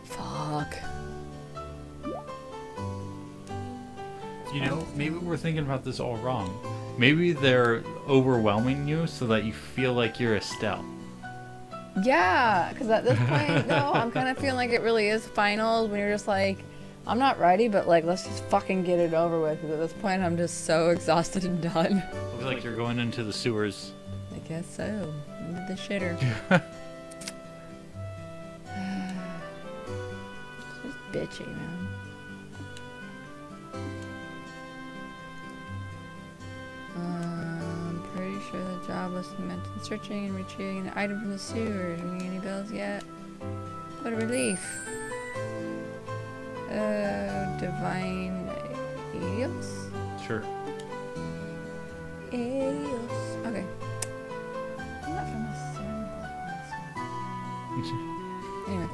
Fuck. You know, maybe we're thinking about this all wrong. Maybe they're overwhelming you so that you feel like you're Estelle. Yeah, because at this point, though, I'm kind of feeling like it really is finals when you're just like, I'm not ready, but like, let's just fucking get it over with. Because at this point, I'm just so exhausted and done. Looks like you're going into the sewers. I guess so. Into the shitter. Just bitchy, man. I'm pretty sure the job was meant in searching and retrieving the item from the sewers. Ringing any bells yet? What a relief. Divine Eos? Sure. Eos. Okay. I'm not from the Anyway.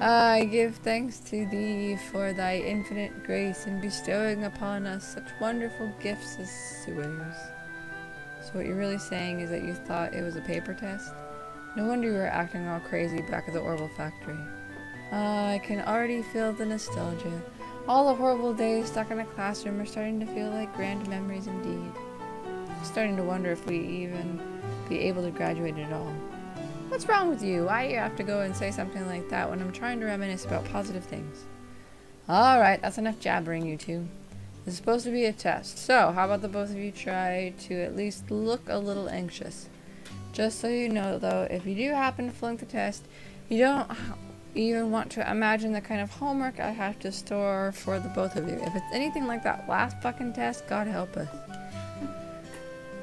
I give thanks to thee for thy infinite grace in bestowing upon us such wonderful gifts as sewers. So what you're really saying is that you thought it was a paper test? No wonder you were acting all crazy back at the Orbital factory. I can already feel the nostalgia. All the horrible days stuck in a classroom are starting to feel like grand memories indeed. I'm starting to wonder if we even be able to graduate at all. What's wrong with you? Why do you have to go and say something like that when I'm trying to reminisce about positive things? Alright, that's enough jabbering, you two. This is supposed to be a test, so how about the both of you try to at least look a little anxious? Just so you know, though, if you do happen to flunk the test, you don't even want to imagine the kind of homework I have to store for the both of you. If it's anything like that last fucking test, God help us.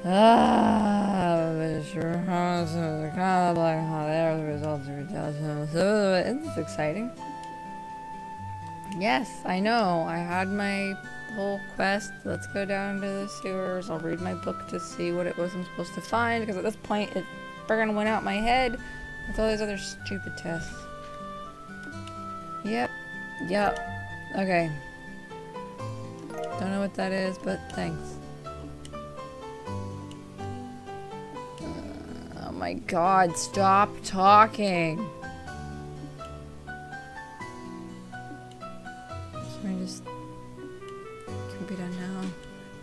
But sure, the kind of like how there the results are done. So it's exciting. Yes, I know. I had my whole quest. Let's go down to the sewers. I'll read my book to see what it was I'm supposed to find, because at this point it friggin' went out my head with all these other stupid tests. Yep. Okay. Don't know what that is, but thanks. Oh my god, stop talking! Can we just... Can we be done now?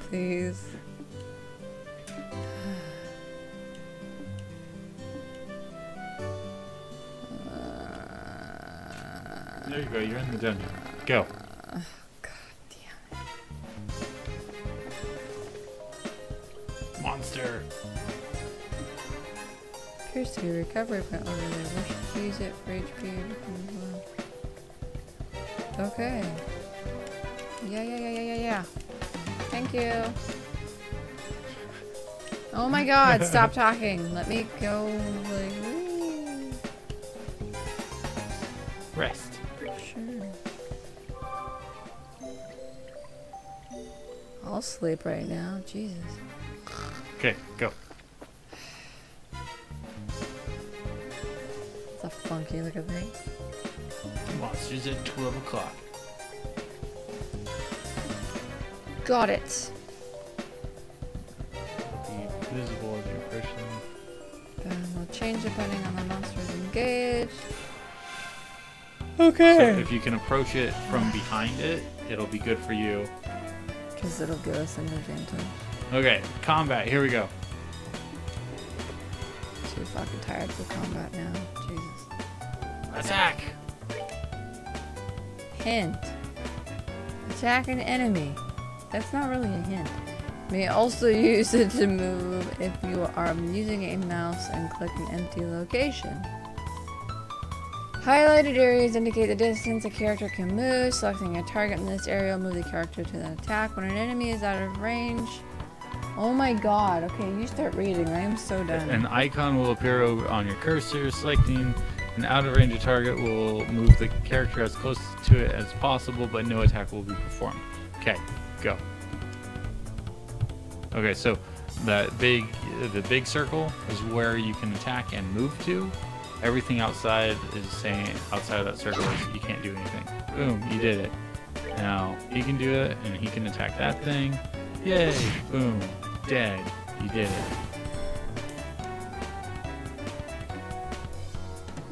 Please? There you go, you're in the dungeon. Go. God damn it. Monster. Appears to be a recovery point over there. We should use it for HP. Okay. Yeah. Thank you. Oh my god, stop talking. Let me go, like, wee. Rest. Sure. I'll sleep right now. Jesus. Okay, go. It's a funky looking thing. Monsters at 12 o'clock. Got it. Be visible as you approach them. Will change depending on the monsters engaged. So if you can approach it from behind it, it'll be good for you. Because it'll give us an advantage. Okay, combat, here we go. Too fucking tired for combat now. Jesus. Attack! Hint. Attack an enemy. That's not really a hint. You may also use it to move if you are using a mouse and click an empty location. Highlighted areas indicate the distance a character can move. Selecting a target in this area will move the character to the attack. When an enemy is out of range... Oh my god. Okay, you start reading. I am so done. An icon will appear over on your cursor. Selecting an out-of-range target will move the character as close to it as possible, but no attack will be performed. Okay, go. Okay, so the big circle is where you can attack and move to. Everything outside is saying outside of that circle is you can't do anything. Boom, you did it. Now he can do it, and he can attack that thing. Yay! Boom, dead. You did it.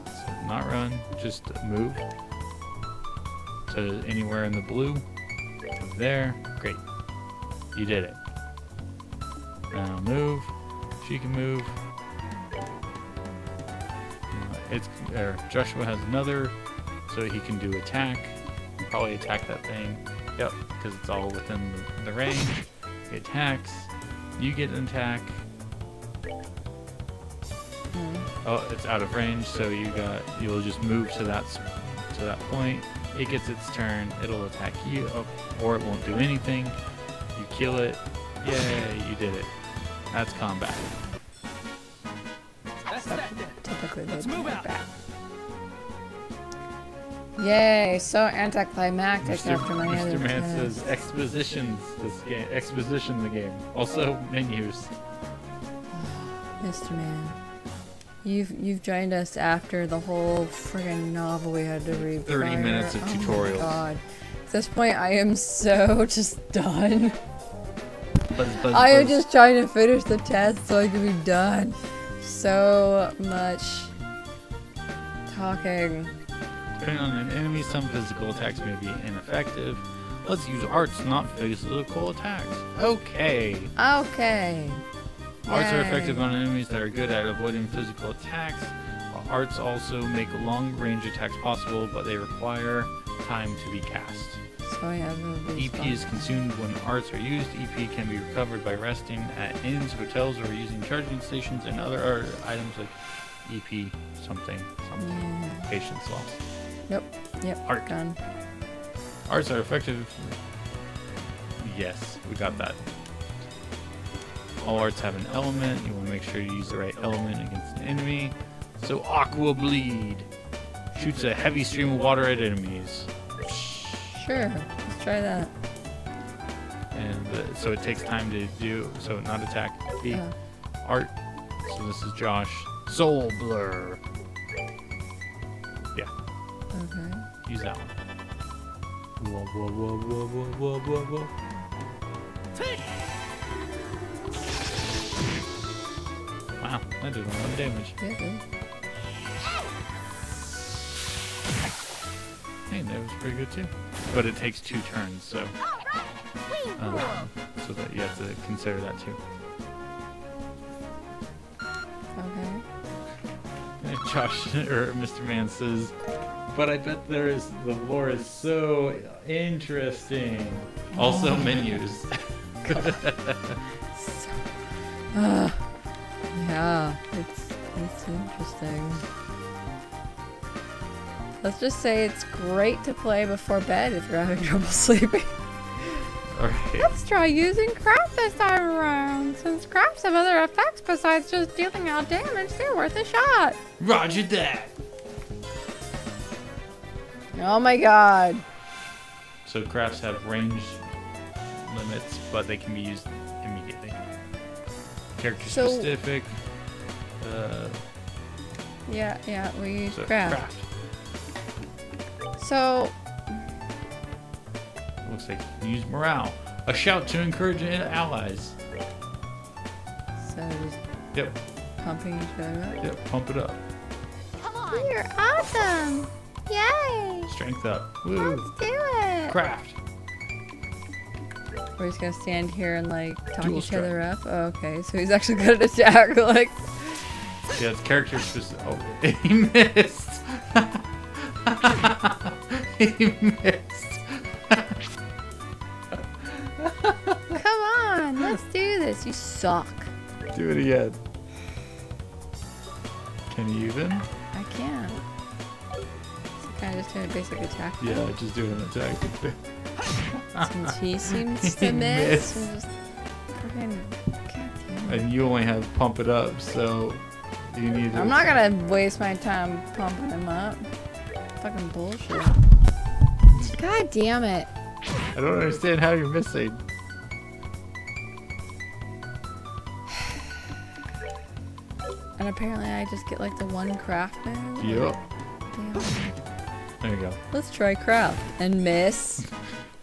So not run, just move to anywhere in the blue. Move there. Great. You did it. Now move. She can move. Joshua has another, so he can do attack. Probably attack that thing. Yep, because it's all within the range. He attacks. You get an attack. Oh, it's out of range, so you'll just move to that point. It gets its turn. It'll attack you, or it won't do anything. You kill it. Yay, you did it. That's combat. Typically, they move like that. Yay, so anticlimactic after my other Mr. Man test. says exposition the game. Also menus. Mr. Man, you've joined us after the whole friggin' novel we had to read. 30 minutes of tutorials. Oh my god. At this point, I am so just done. Buzz, I am buzz. just trying to finish the test so I can be done. So much talking. Depending on an enemy, some physical attacks may be ineffective. Let's use arts, not physical attacks. Okay. Okay. Arts are Yay. effective on enemies that are good at avoiding physical attacks. Arts also make long-range attacks possible, but they require time to be cast. So I have EP is consumed when arts are used. EP can be recovered by resting at inns, hotels, or using charging stations and other items like EP something. Yeah. Patience loss. Yep. Art. Done. Arts are effective. Yes, we got that. All arts have an element. You want to make sure you use the right element against an enemy. So Aqua Bleed shoots a heavy stream of water at enemies. Sure. Let's try that. And so it takes time to do. So not attack. B. Art. So this is Josh. Soul Blur. Yeah. Okay. Use that one. Whoa, whoa, whoa, whoa, whoa, whoa, whoa, whoa. Wow, that did a lot of damage. Yeah, good. Hey, that was pretty good too. But it takes 2 turns, so so that you have to consider that too. Okay. And Josh or Mr. Man says, but I bet the lore is so interesting. Also menus. Yeah, it's interesting. Let's just say it's great to play before bed if you're having trouble sleeping. Alright. Let's try using crafts this time around. Since crafts have other effects besides just dealing out damage, they're worth a shot. Roger that. Oh my god. So crafts have range limits, but they can be used immediately. Character So- specific. Yeah, we use So craft. So, Looks like you can use morale. A shout to encourage allies. just Yep, pumping each other up. yep, pump it up. You're awesome! Yay! Strength up. Woo. Let's do it! Craft. We're just gonna stand here and like talk Dual each other up. Oh, okay, so he's actually good at attack. Like, Yeah, it's character specific. Oh, he missed. He missed. come on, let's do this. You suck. Do it again. Can you even? I can't. So kind of just doing a basic attack. Yeah, just do an attack. Since he seems to He miss. missed. And just freaking. God damn it. And you only have pump it up, so you need. I'm not gonna waste my time pumping him up. Fucking bullshit. God damn it. I don't understand how you're missing. And apparently I just get like the one craft move. Yep. Damn it. There you go. Let's try craft. And miss.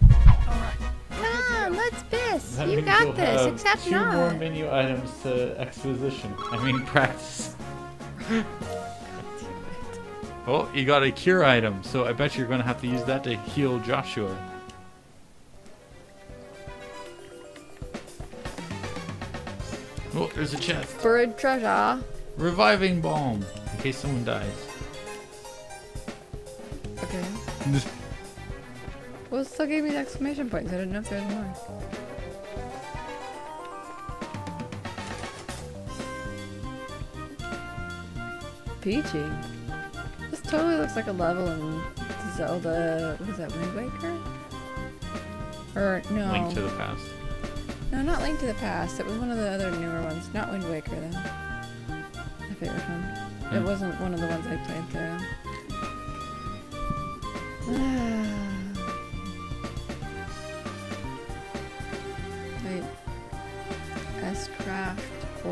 Alright. Come on, let's miss. That You means got you'll this, have except 2 more not. menu items to exposition. I mean practice. Oh, you got a cure item, so I bet you're gonna have to use that to heal Joshua. Oh, there's a chest. Buried treasure. Reviving balm, in case someone dies. Okay. Well, it still gave me the exclamation points. I didn't know if there was more. Peachy. This totally looks like a level in Zelda. Was that Wind Waker? Or no? Link to the past. No, not Link to the Past. It was one of the other newer ones. Not Wind Waker though. My favorite one. It Hmm. wasn't one of the ones I played through.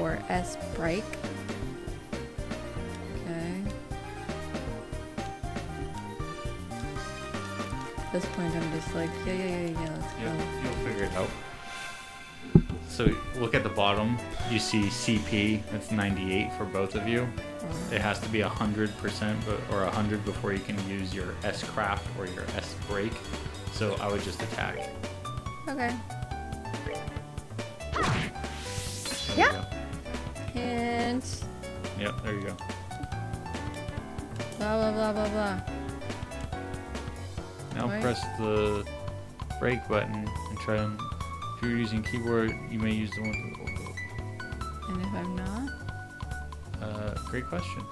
or S break. Okay. At this point, I'm just like, yeah, let's go. You'll figure it out. So look at the bottom. You see CP. It's 98 for both of you. It has to be 100% or 100 before you can use your S craft or your S break. So I would just attack. Okay. There Yeah. you go. Hint. Yep, there you go. Blah, blah, blah, blah, blah. Now Right. press the break button and try and. If you're using keyboard, you may use the one. And if I'm not? Great question.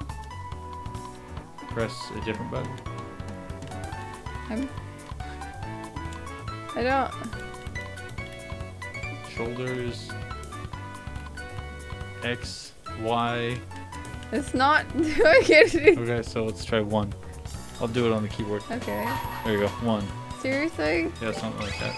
Press a different button. I don't. Shoulders. X, Y. It's not doing it. Okay, so let's try 1. I'll do it on the keyboard. Okay. There you go. 1. Seriously? Yeah, something like that.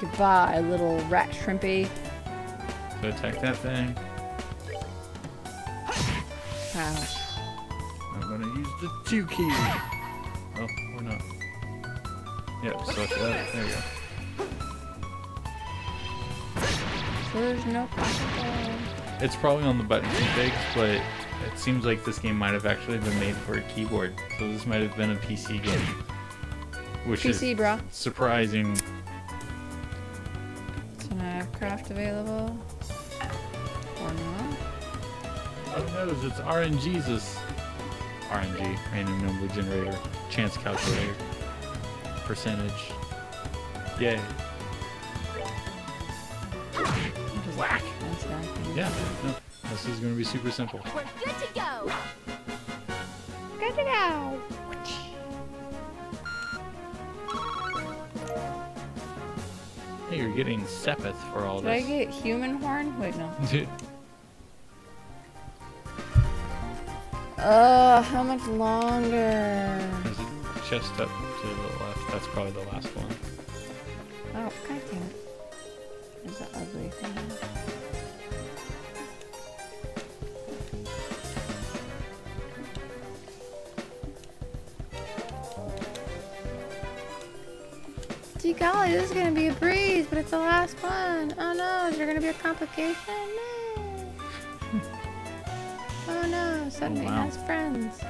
Goodbye, little rat shrimpy. So attack that thing. Wow. I'm gonna use the 2 key. Oh, or not. Yep, select that. There you go. So there's no possible. It's probably on the button configs, but it seems like this game might have actually been made for a keyboard. So this might have been a PC game. Which PC, is bro. surprising. Can I have craft available? Or not? Who knows? It's RNGesus. RNG, random number generator, chance calculator, percentage. Yay. Whack! Exactly. Yeah, no, this is going to be super simple. We're good to go. Good to go. Hey, you're getting Sepith for all Did I this. get human horn? Wait, no. How much longer? There's a chest up to the left. That's probably the last one. Oh, god damn it. There's that ugly thing. Gee golly, this is gonna be a breeze, but it's the last one. Oh no, is there gonna be a complication? No. Oh no, suddenly wow. has friends.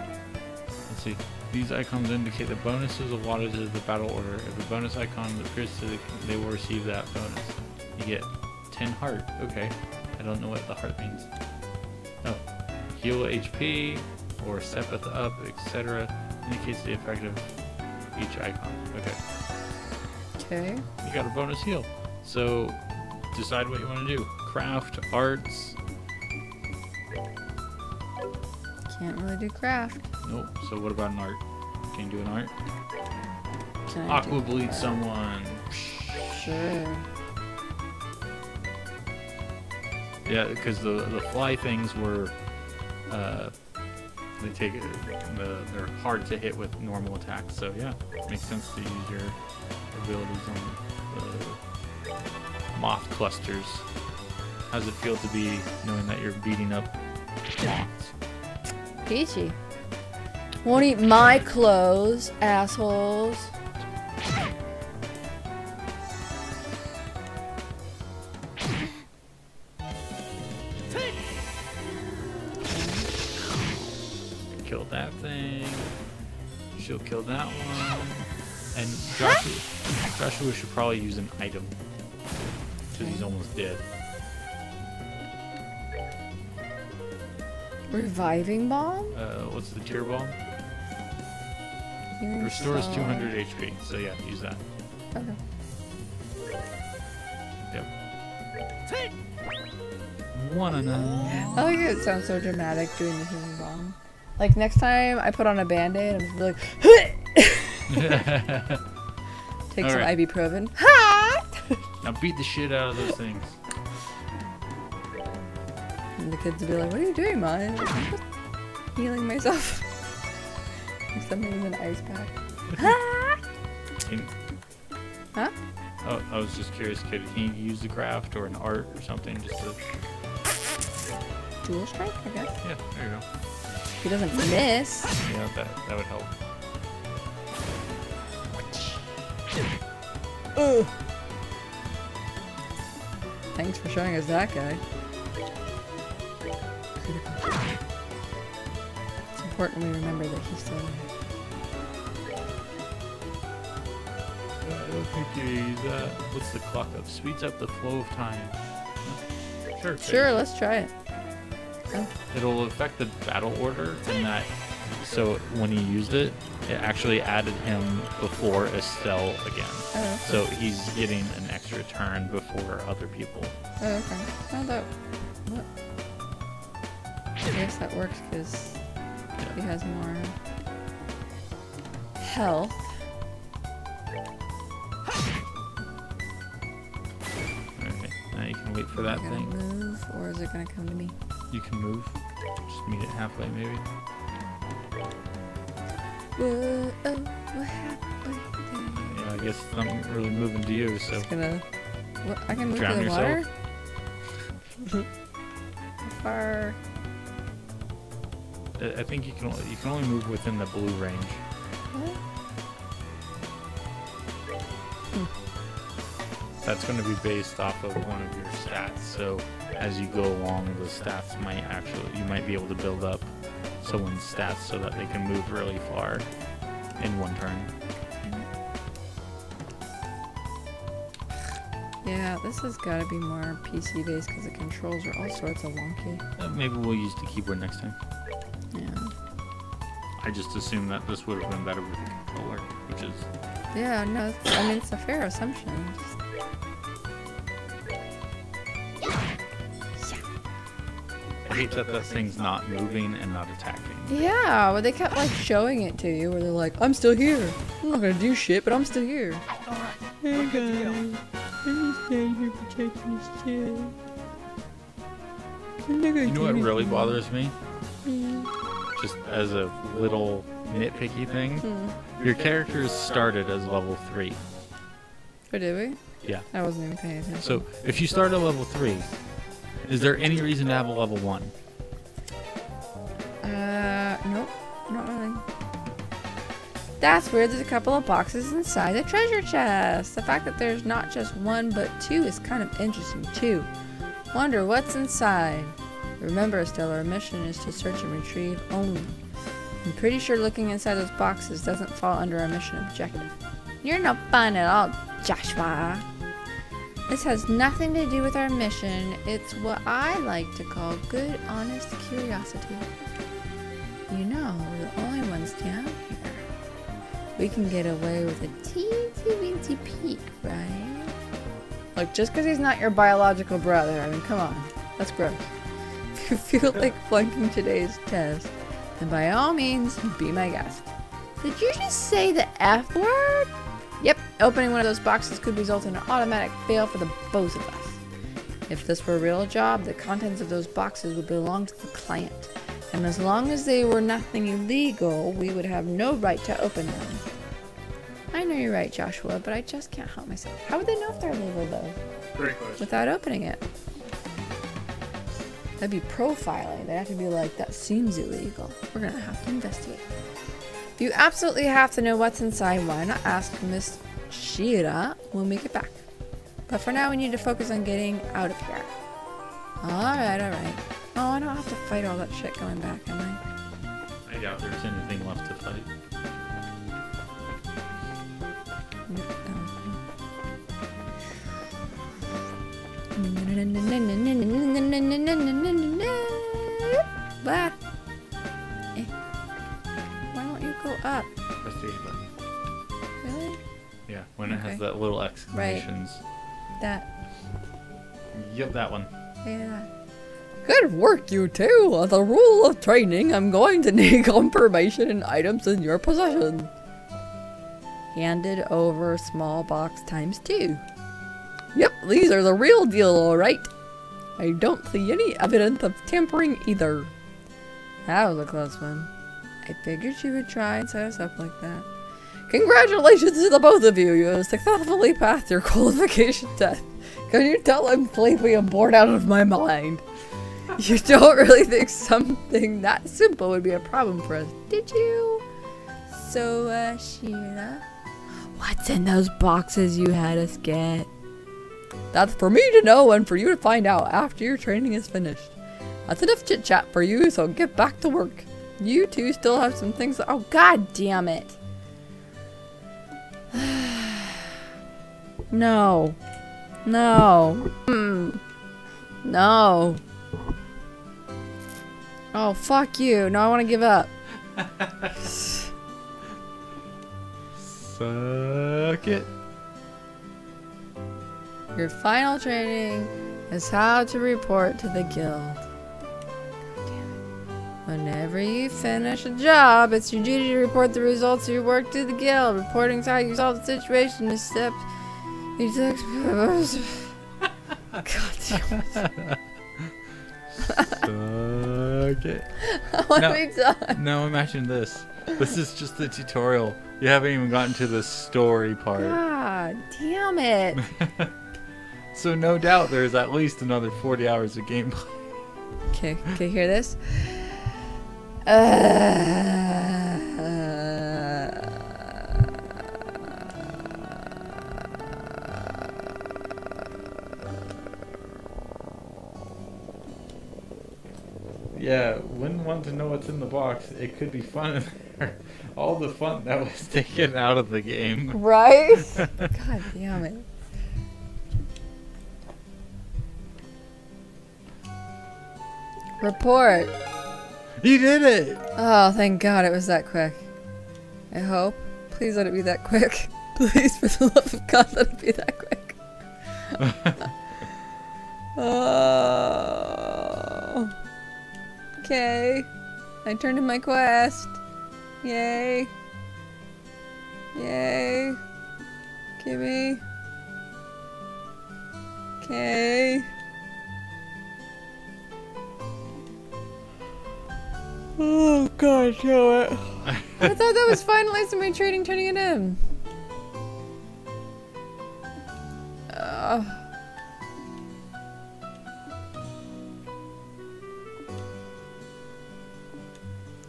Let's see. These icons indicate the bonuses allotted to the battle order. If the bonus icon appears to they will receive that bonus. You get 10 heart. Okay. I don't know what the heart means. Oh. Heal HP or Sepith up, etc. Indicates the effect of each icon. Okay. Okay. You got a bonus heal. So decide what you want to do. Craft, arts. Can't really do craft. Nope. So what about an art? Can you do an art? Can I Aqua do bleed craft? someone. Sure. Yeah, because the fly things were, they take they're hard to hit with normal attacks. So yeah, makes sense to use your abilities on the moth clusters. How's it feel to be knowing that you're beating up moths? Peachy. Won't eat my clothes, assholes. Kill that thing. She'll kill that one. And Joshua should probably use an item. Because he's almost dead. Reviving bomb? What's the tear bomb? Healing Restores spell. 200 HP. So yeah, use that. Okay. Yep. Wanna know? I like it sounds so dramatic doing the healing bomb. Like next time I put on a band-aid, I'm just be like, take some Alright. ibuprofen. Ha! Now beat the shit out of those things. And the kids will be like, what are you doing, Mom? I'm just healing myself. Something with an ice pack. Can- Huh? Oh, I was just curious, kid. Can you use the craft or an art or something just to? Dual strike, I guess. Yeah, there you go. He doesn't miss. Yeah, that would help. Ugh. Thanks for showing us that guy. It's important we remember that he's still there. I don't think you use that. What's the clock up? Speeds up the flow of time. Sure. Sure, let's try it. Oh. It'll affect the battle order in that. So when he used it, it actually added him before Estelle again. Oh, okay. So he's getting an extra turn before other people. Oh, okay. Oh, that. What? I guess that works because he has more health. Alright, now you can wait for that Am I thing. gonna move, or is it gonna come to me? You can move. Just meet it halfway, maybe. Whoa, oh, what happened? Yeah, I guess I'm not really moving to you, so. Just gonna. What? I can move Drown to the yourself? water. How far? I think you can only move within the blue range. What? That's going to be based off of one of your stats. So as you go along, the stats you might be able to build up someone's stats so that they can move really far in one turn. Yeah, this has got to be more PC based because the controls are all sorts of wonky. Maybe we'll use the keyboard next time. Yeah. I just assumed that this would have been better with the controller, which is... Yeah, no, I mean, it's a fair assumption. I hate that thing's not moving and not attacking. Yeah, well, they kept like showing it to you where they're like, I'm still here. I'm not gonna do shit, but I'm still here. Hey guys, I'm just staying here protecting this kid. You know what really bothers me? Just as a little nitpicky thing, your characters started as level 3. Oh, did we? Yeah. I wasn't even paying attention. So if you start at level 3, is there any reason to have a level 1? Nope, not really. That's weird. There's a couple of boxes inside the treasure chest. The fact that there's not just one but two is kind of interesting too. Wonder what's inside. Remember, Estelle, our mission is to search and retrieve only. I'm pretty sure looking inside those boxes doesn't fall under our mission objective. You're no fun at all, Joshua. This has nothing to do with our mission. It's what I like to call good, honest curiosity. You know, we're the only ones down here. We can get away with a teensy-weensy peek, right? Like, just because he's not your biological brother, I mean, come on. That's gross. If you feel like flunking today's test, then by all means, be my guest. Did you just say the F word? Yep, opening one of those boxes could result in an automatic fail for the both of us. If this were a real job, the contents of those boxes would belong to the client. And as long as they were nothing illegal, we would have no right to open them. I know you're right, Joshua, but I just can't help myself. How would they know if they're illegal, though? Great question. Without opening it. That'd be profiling. They'd have to be like, that seems illegal. We're gonna have to investigate. If you absolutely have to know what's inside, why not ask Miss Shira when we get back? But for now, we need to focus on getting out of here. Alright, alright. Oh, I don't have to fight all that shit going back, am I? I doubt there's anything left to fight. Bah. Why don't you go up? Press the A button. Really? Yeah, when it Okay. has that little exclamations. That. Yep, that one. Yeah. Good work, you two. As a rule of training, I'm going to need confirmation and items in your possession. Handed over small box ×2. Yep, these are the real deal, alright. I don't see any evidence of tampering either. That was a close one. I figured you would try and set us up like that. Congratulations to the both of you! You have successfully passed your qualification test. Can you tell I'm sleepy and bored out of my mind? You don't really think something that simple would be a problem for us, did you? So, Sheila, what's in those boxes you had us get? That's for me to know and for you to find out after your training is finished. That's enough chit-chat for you, so get back to work. You two still have some things that— oh, god damn it. No. No. No. Oh, fuck you. No, I want to give up. Suck it. Your final training is how to report to the guild. Whenever you finish a job, it's your duty to report the results of your work to the guild. Reporting is how you solve the situation is step you took. God damn it. Suck it. I want to be done. Now imagine this. This is just the tutorial. You haven't even gotten to the story part. God damn it. So no doubt there's at least another 40 hours of gameplay. Okay, hear this? Yeah, wouldn't want to know what's in the box. It could be fun in there. All the fun that was taken out of the game. Right? God damn it. Report. You did it! Oh, thank God it was that quick. I hope. Please let it be that quick. Please, for the love of God, let it be that quick. Oh. Okay. I turned in my quest. Yay. Yay. Gimme. Okay. Oh god, show it. I thought that was finalizing my trading, turning it in.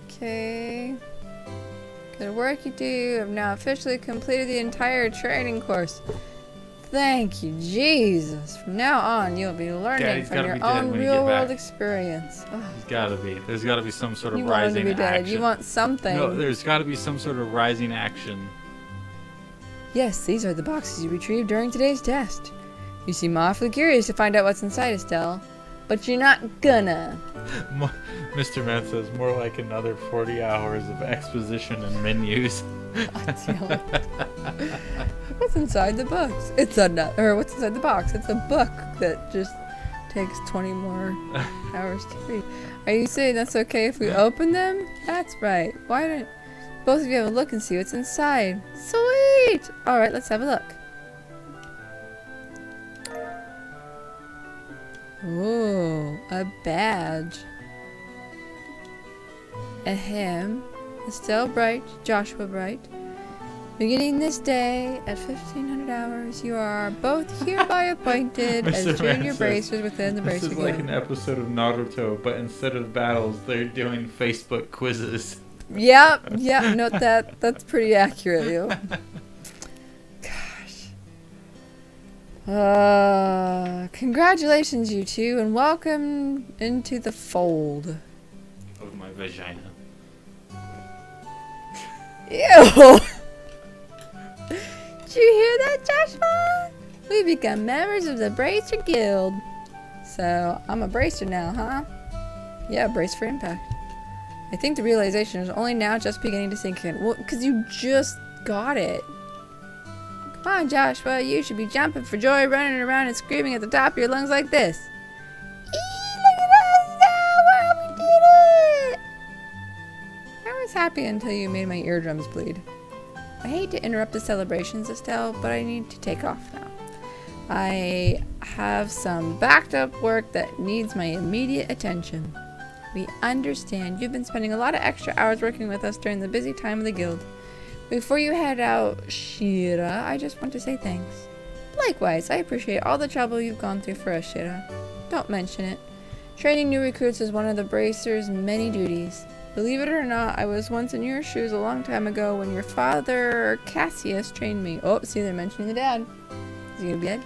Okay. Good work, you two. I've now officially completed the entire training course. Thank you, Jesus. From now on, you'll be learning Daddy's from gotta your be dead own when you get real-world back. experience. Ugh. There's gotta be. There's gotta be some sort of You want him to rising be dead. action. You want something. No, there's gotta be some sort of rising action. Yes, these are the boxes you retrieved during today's test. You seem awfully curious to find out what's inside, Estelle. But you're not gonna. Mr. Man says more like another 40 hours of exposition and menus. What's inside the box? It's a or what's inside the box? It's a book that just takes 20 more hours to read. Are you saying that's okay if we open them? That's right. Why don't both of you have a look and see what's inside? Sweet! Alright, let's have a look. Ooh, a badge. Ahem. Estelle Bright, Joshua Bright. Beginning this day at 1500 hours, you are both hereby appointed as Mr. junior Man bracers within the This Bracer is like Guild. an episode of Naruto, but instead of battles, they're doing Facebook quizzes. Yep, note that. That's pretty accurate, yo. Gosh. Congratulations, you two, and welcome into the fold. Of my vagina. Ew! Did you hear that, Joshua? We become members of the Bracer Guild. So, I'm a bracer now, huh? Yeah, brace for impact. I think the realization is only now just beginning to sink in. Well, because you just got it. Come on, Joshua, you should be jumping for joy, running around and screaming at the top of your lungs like this. Eee, look at us now! Wow, we did it! I was happy until you made my eardrums bleed. I hate to interrupt the celebrations, Estelle, but I need to take off now. I have some backed up work that needs my immediate attention. We understand. You've been spending a lot of extra hours working with us during the busy time of the guild. Before you head out, Shira, I just want to say thanks. Likewise, I appreciate all the trouble you've gone through for us, Shira. Don't mention it. Training new recruits is one of the Bracer's many duties. Believe it or not, I was once in your shoes a long time ago when your father, Cassius, trained me. Oh, see, they're mentioning the dad. Is he gonna be dead?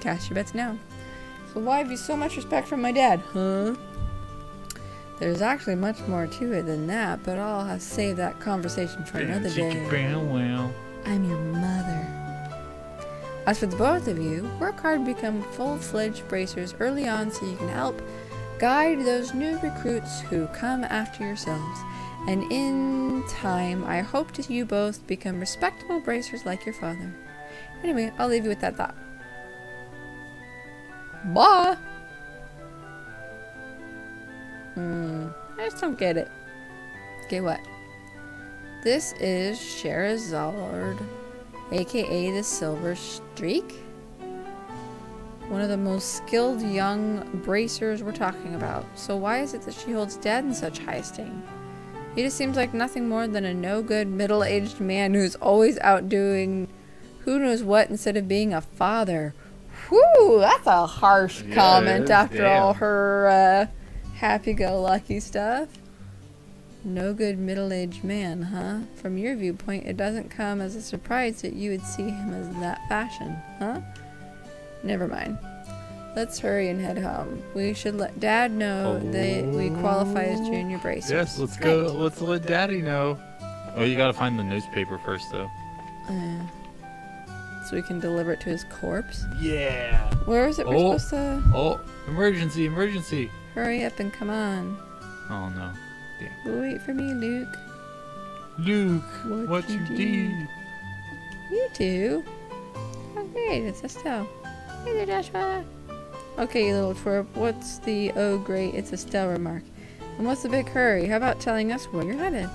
Cast your bets now. So why have you so much respect for my dad, huh? There's actually much more to it than that, but I'll have to save that conversation for another day. I'm your mother. As for the both of you, work hard to become full-fledged bracers early on so you can help guide those new recruits who come after yourselves. And in time, I hope to see you both become respectable bracers like your father. Anyway, I'll leave you with that thought. Bye! I just don't get it. Get what? This is Sherazard, aka the Silver Streak? One of the most skilled young bracers we're talking about. So why is it that she holds Dad in such high esteem? He just seems like nothing more than a no-good middle-aged man who's always out doing who knows what instead of being a father. Whew, that's a harsh comment after all her happy-go-lucky stuff. No good middle-aged man, huh? From your viewpoint, it doesn't come as a surprise that you would see him as that fashion, huh? Never mind. Let's hurry and head home. We should let Dad know that we qualify as junior bracers. Yes, let's go. Let's let Daddy know. Oh, you gotta find the newspaper first, though. So we can deliver it to his corpse? Yeah. Where is it we're supposed to... Oh, emergency, emergency. Hurry up and come on. Oh, no. Wait for me, Luke. Luke, what you did? You too? Oh, great, it's Estelle. Hey there, Joshua. Okay, you little twerp, what's the oh great, it's Estelle remark? And what's the big hurry? How about telling us where you're headed?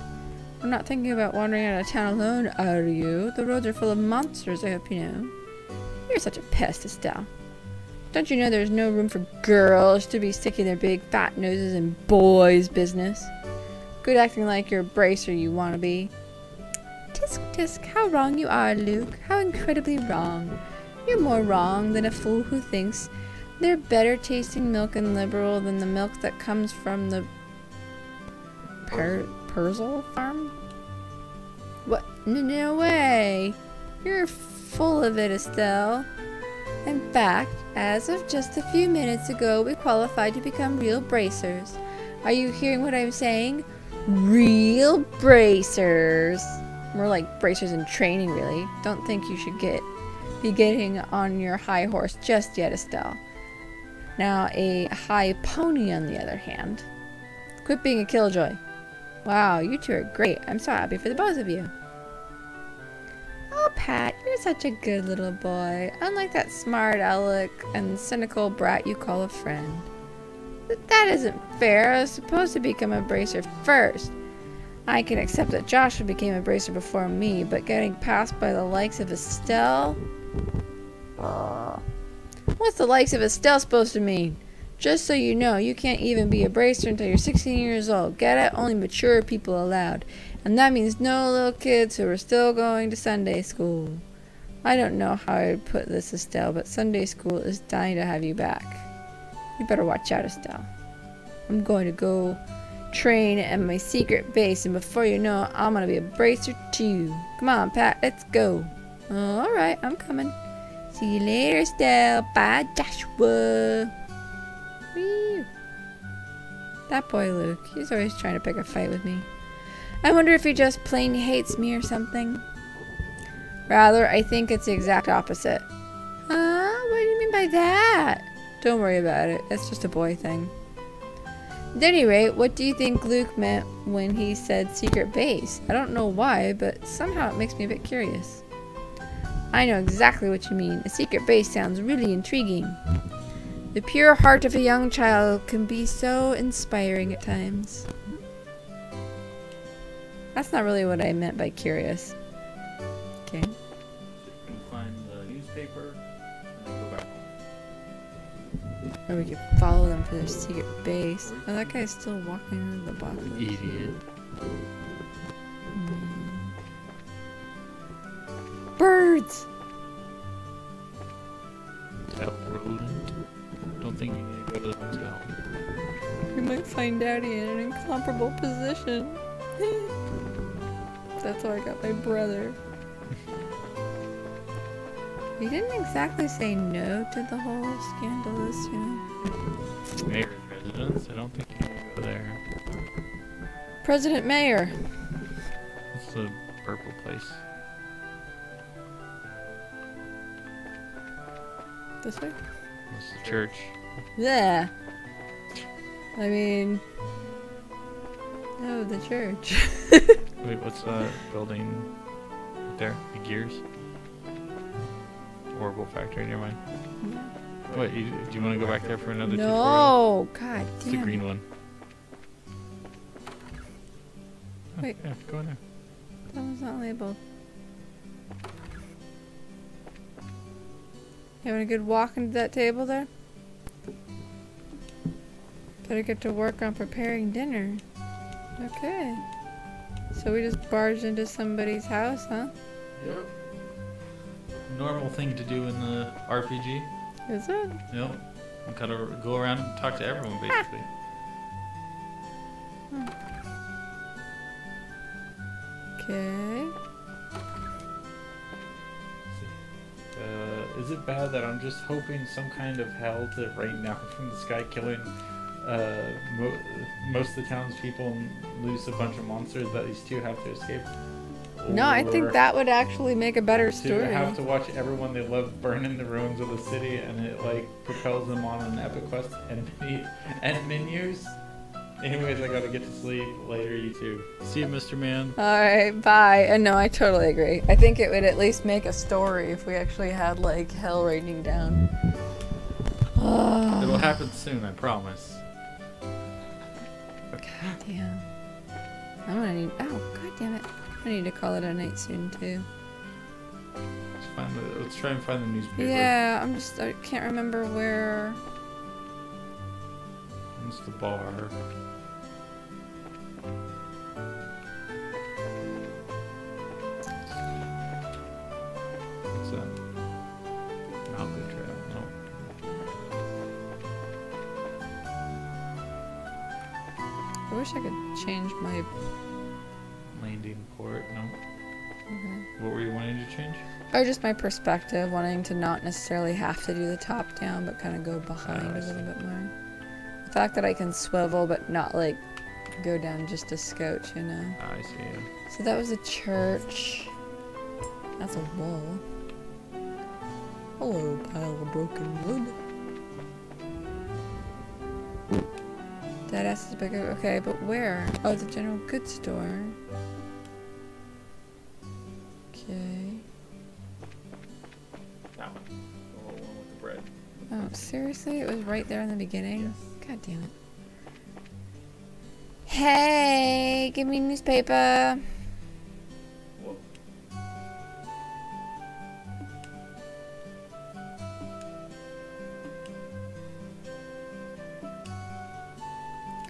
We're not thinking about wandering out of town alone, are you? The roads are full of monsters, I hope you know. You're such a pest, Estelle. Don't you know there's no room for girls to be sticking their big fat noses in boys' business? Good acting like you're a bracer you want to be. Tisk tisk, how wrong you are, Luke. How incredibly wrong. You're more wrong than a fool who thinks they're better tasting milk and liberal than the milk that comes from the Perzel farm? What? No way. You're full of it, Estelle. In fact, as of just a few minutes ago, we qualified to become real bracers. Are you hearing what I'm saying? Real bracers. More like bracers in training, really. Don't think you should be getting on your high horse just yet, Estelle. Now, a high pony, on the other hand. Quit being a killjoy. Wow, you two are great. I'm so happy for the both of you. Oh, Pat, you're such a good little boy. Unlike that smart aleck and cynical brat you call a friend. That isn't fair. I was supposed to become a bracer first. I can accept that Joshua became a bracer before me, but getting passed by the likes of Estelle? What's the likes of Estelle supposed to mean? Just so you know, you can't even be a bracer until you're 16 years old. Get it? Only mature people allowed. And that means no little kids who are still going to Sunday school. I don't know how I'd put this, Estelle, but Sunday school is dying to have you back. You better watch out, Estelle. I'm going to go train at my secret base, and before you know it, I'm going to be a bracer too. Come on, Pat, let's go. Alright, I'm coming. See you later, Estelle. Bye, Joshua. Whee. That boy Luke, he's always trying to pick a fight with me. I wonder if he just plain hates me or something. Rather, I think it's the exact opposite. What do you mean by that? Don't worry about it. It's just a boy thing. At any rate, what do you think Luke meant when he said secret base? I don't know why, but somehow it makes me a bit curious. I know exactly what you mean. A secret base sounds really intriguing. The pure heart of a young child can be so inspiring at times. That's not really what I meant by curious. Okay. Find the newspaper and then go back home. Or we could follow them to their secret base. Oh, that guy's still walking into the box. Idiot. Birds! Hotel rodent. Don't think you need to go to the hotel. We might find Daddy in an incomparable position. That's how I got my brother. He didn't exactly say no to the whole scandalous, you know. Mayor's residence? I don't think you can go there. President Mayor. It's the purple place. This way? It's the church. Yeah. I mean... Oh, the church. Wait, what's that building right there? The gears? Horrible factory near mine. What, do you want to go back there for another tutorial? No! God It's the damn. green one. Oh, Wait. yeah, go in there. That one's not labeled. You having a good walk into that table there? Better get to work on preparing dinner. Okay. So we just barged into somebody's house, huh? Yep. Normal thing to do in the RPG. Is it? Yep. You gotta go around and talk to everyone, basically. Okay. Is it bad that I'm just hoping some kind of hell to rain down from the sky, killing most of the townspeople and lose a bunch of monsters that these two have to escape? No, I think Or that would actually make a better story. to have to watch everyone they love burn in the ruins of the city, and it like propels them on an epic quest and menus. Anyways, I gotta get to sleep. Later, you too. See you, Mr. Man. Alright, bye. And no, I totally agree. I think it would at least make a story if we actually had, like, hell raining down. It'll happen soon, I promise. God damn. I'm gonna need. Oh, god damn it. I need to call it a night soon, too. Let's try and find the newspaper. Yeah, I can't remember where. It's the bar. What's that? Mountain Trail. No. I wish I could change my. Landing port. No. Okay. What were you wanting to change? Or just my perspective, wanting to not necessarily have to do the top down, but kind of go behind I a see. little bit more. The fact that I can swivel, but not like go down just a scotch, you know. I see. Yeah. So that was a church. That's a wall. Hello, pile of broken wood. That ass is bigger. Okay, but where? Oh, the general goods store. Okay. That one. The little one with the bread. Oh, seriously? It was right there in the beginning? God damn it. Hey, give me newspaper. Whoa.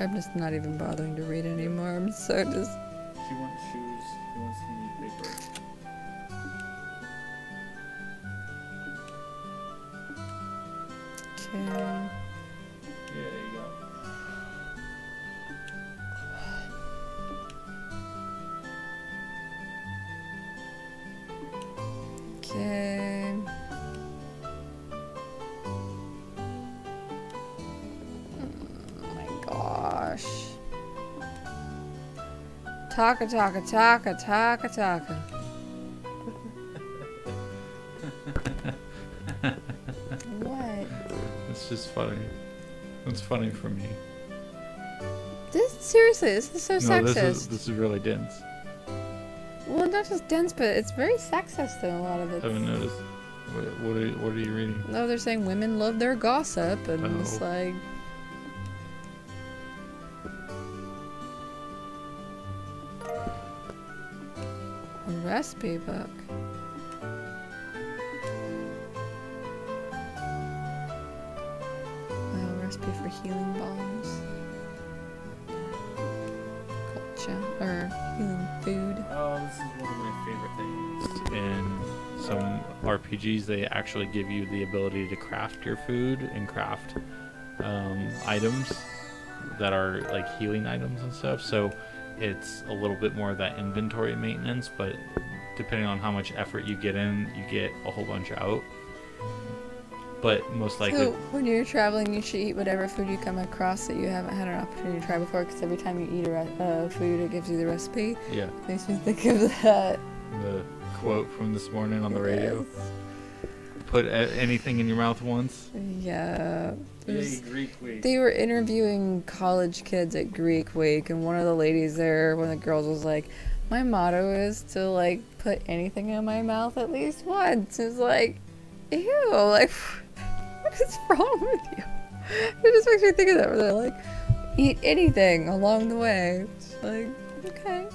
I'm just not even bothering to read anymore. I'm so just. She wants shoes. He wants the newspaper. Okay. Yeah, there you go. Okay. Oh my gosh. Taka taka taka taka taka. What? It's just funny. It's funny for me. Seriously, this is so No, sexist. this is really dense. Well, not just dense, but it's very sexist in a lot of it. I haven't noticed. What are you reading? No, they're saying women love their gossip, and it's Oh. like. A recipe book. Well, Good for healing bombs. Culture or healing food. Oh, this is one of my favorite things. In some RPGs, they actually give you the ability to craft your food and craft items that are like healing items and stuff. So it's a little bit more of that inventory maintenance, but depending on how much effort you get in, you get a whole bunch out. But most likely... So when you're traveling, you should eat whatever food you come across that you haven't had an opportunity to try before, because every time you eat a food, it gives you the recipe. Yeah. Makes me think of that. The quote from this morning on the radio. Yes. Put anything in your mouth once. Yeah. Yay, Greek week. They were interviewing college kids at Greek Week, and one of the ladies there, one of the girls was like, my motto is to, like, put anything in my mouth at least once. It's like, ew, like, what is wrong with you? It just makes me think of that, where they're like, eat anything along the way. It's like, okay.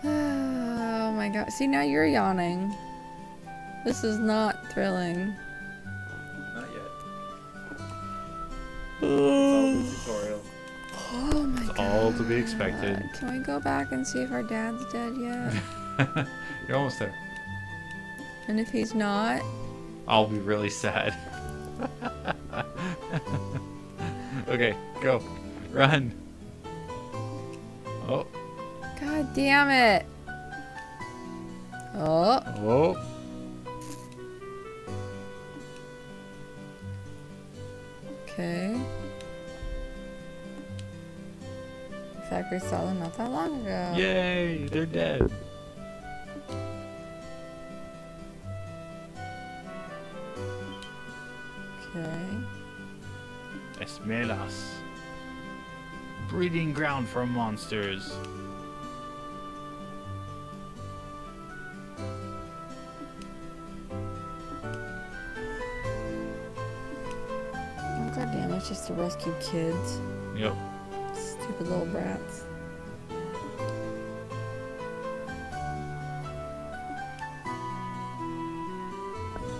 Oh my god. See, now you're yawning. This is not thrilling. Not yet. It's all the tutorial. Oh my god. It's all to be expected. Can we go back and see if our dad's dead yet? You're almost there. And if he's not, I'll be really sad. Okay, go. Run. Oh. god damn it. Oh. Oh. Okay. In fact, we saw them not that long ago. Yay, they're dead. Okay. Esmelas. Breeding ground for monsters. Oh god damn, it's just to rescue kids. Yep. Stupid little brats.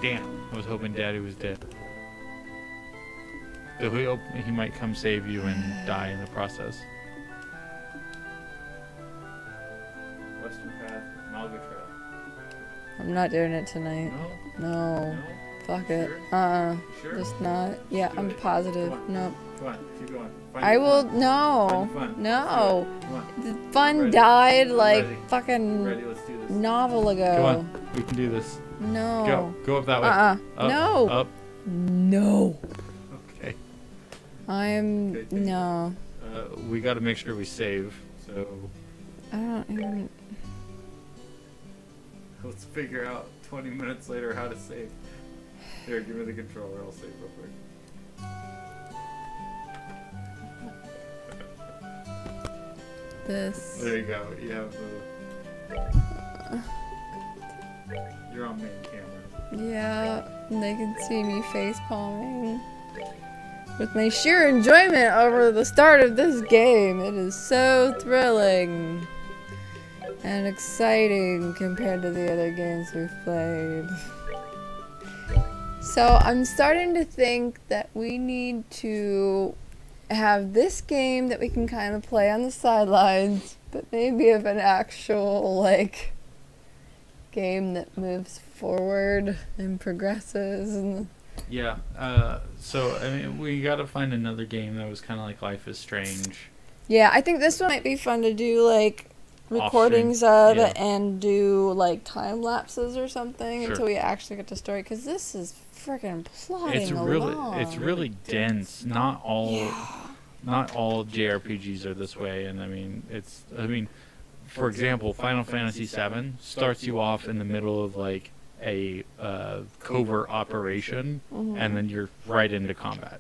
Damn, I was hoping Daddy was dead. So he might come save you and die in the process. Western Path, Malga Trail. I'm not doing it tonight. No? No. No? Fuck You it. sure? You sure? Just not. Yeah, Do I'm it. positive. Come on. Nope. Come on, keep going. Find I the will. fun. No. Find the fun. No. Let's do it. Come on. The fun Ready. died like Ready. fucking Ready, let's do this. novel ago. Come on, we can do this. No. Go. Go up that way. Up. Up, No. Up. No. Okay. I'm Okay, take no. We got to make sure we save. So I don't even. Let's figure out 20 minutes later how to save. Here, give me the controller. I'll save real quick. This. There you go. You have the. You're on main camera. Yeah, and they can see me face palming. With my sheer enjoyment over the start of this game, it is so thrilling and exciting compared to the other games we've played. So I'm starting to think that we need to have this game that we can kind of play on the sidelines, but maybe of an actual, like, game that moves forward and progresses and yeah. So I mean, we got to find another game that was kind of like Life is Strange. yeah, I think this one might be fun to do, like, recordings of yeah. and do, like, time lapses or something Sure. until we actually get to story, because this is freaking plodding It's along. really dense. Not all JRPGs are this way, and I mean, for example, Final Fantasy VII starts you off in the middle of like a covert operation, Mhm. and then you're right into combat.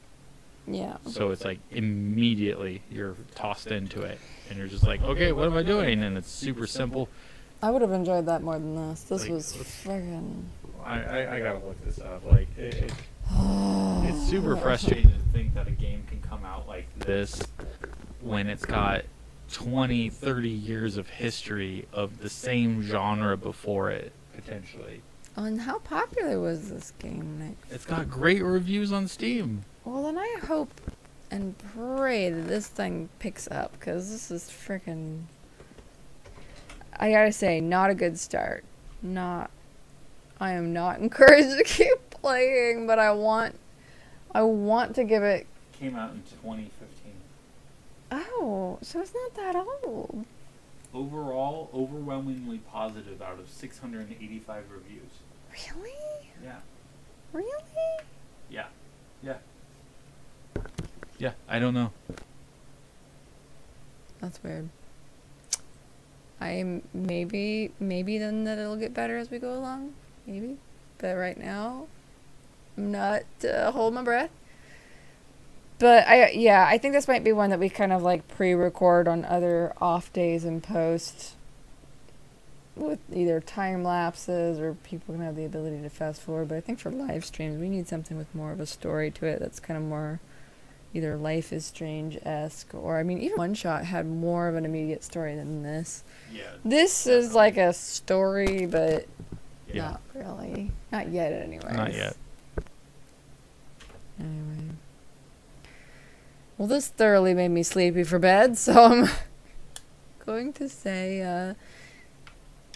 Yeah. So it's like immediately you're tossed into it, and you're just like, okay, what am I doing? And it's super simple. I would have enjoyed that more than this. This Like, was friggin'. I gotta look this up. Like it's super frustrating to think that a game can come out like this when it's got 20, 30 years of history of the same genre before it, potentially. Oh, and how popular was this game, Nick? It's got great reviews on Steam. Well, then I hope and pray that this thing picks up, because this is freaking... I gotta say, not a good start. I am not encouraged to keep playing, but I want to give it... Came out in 2015. Oh, so it's not that old. Overall, overwhelmingly positive out of 685 reviews. Really? Yeah. Really? Yeah. Yeah. Yeah, I don't know. That's weird. Maybe then that it'll get better as we go along. Maybe. But right now, I'm not holding my breath. But I think this might be one that we kind of like pre-record on other off days and post with either time lapses or people can have the ability to fast forward. But I think for live streams, we need something with more of a story to it that's kind of more either Life is Strange-esque or, I mean, even One Shot had more of an immediate story than this. Yeah. This is like a story, but Yeah. not really. Not yet, anyway. Not yet. Anyway. Well, this thoroughly made me sleepy for bed, so I'm going to say,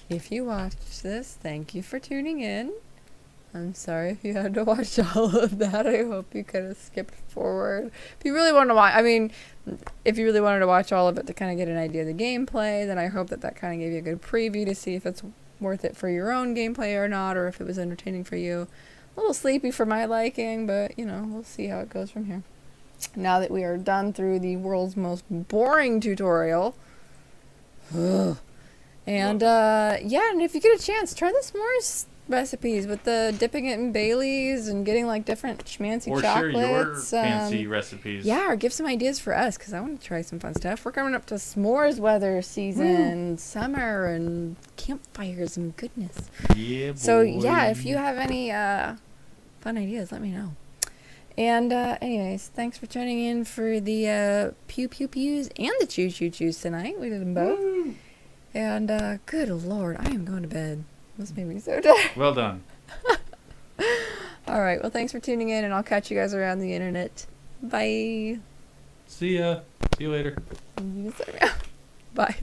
if you watched this, thank you for tuning in. I'm sorry if you had to watch all of that. I hope you could have skipped forward. If you really want to watch, I mean, if you really wanted to watch all of it to kind of get an idea of the gameplay, then I hope that that kind of gave you a good preview to see if it's worth it for your own gameplay or not, or if it was entertaining for you. A little sleepy for my liking, but, you know, we'll see how it goes from here. Now that we are done through the world's most boring tutorial. And, yeah, and if you get a chance, try the s'mores recipes with the dipping it in Baileys and getting, like, different schmancy Or chocolates. share your fancy recipes. Yeah, or give some ideas for us, because I want to try some fun stuff. We're coming up to s'mores weather season, summer, and campfires and goodness. Yeah, boy. So, yeah, if you have any fun ideas, let me know. And, anyways, thanks for tuning in for the Pew Pew Pews and the Choo Choo Chews tonight. We did them both. Woo! And, good Lord, I am going to bed. This made me so tired. Well done. All right, well, thanks for tuning in, and I'll catch you guys around the internet. Bye. See ya. See you later. Bye.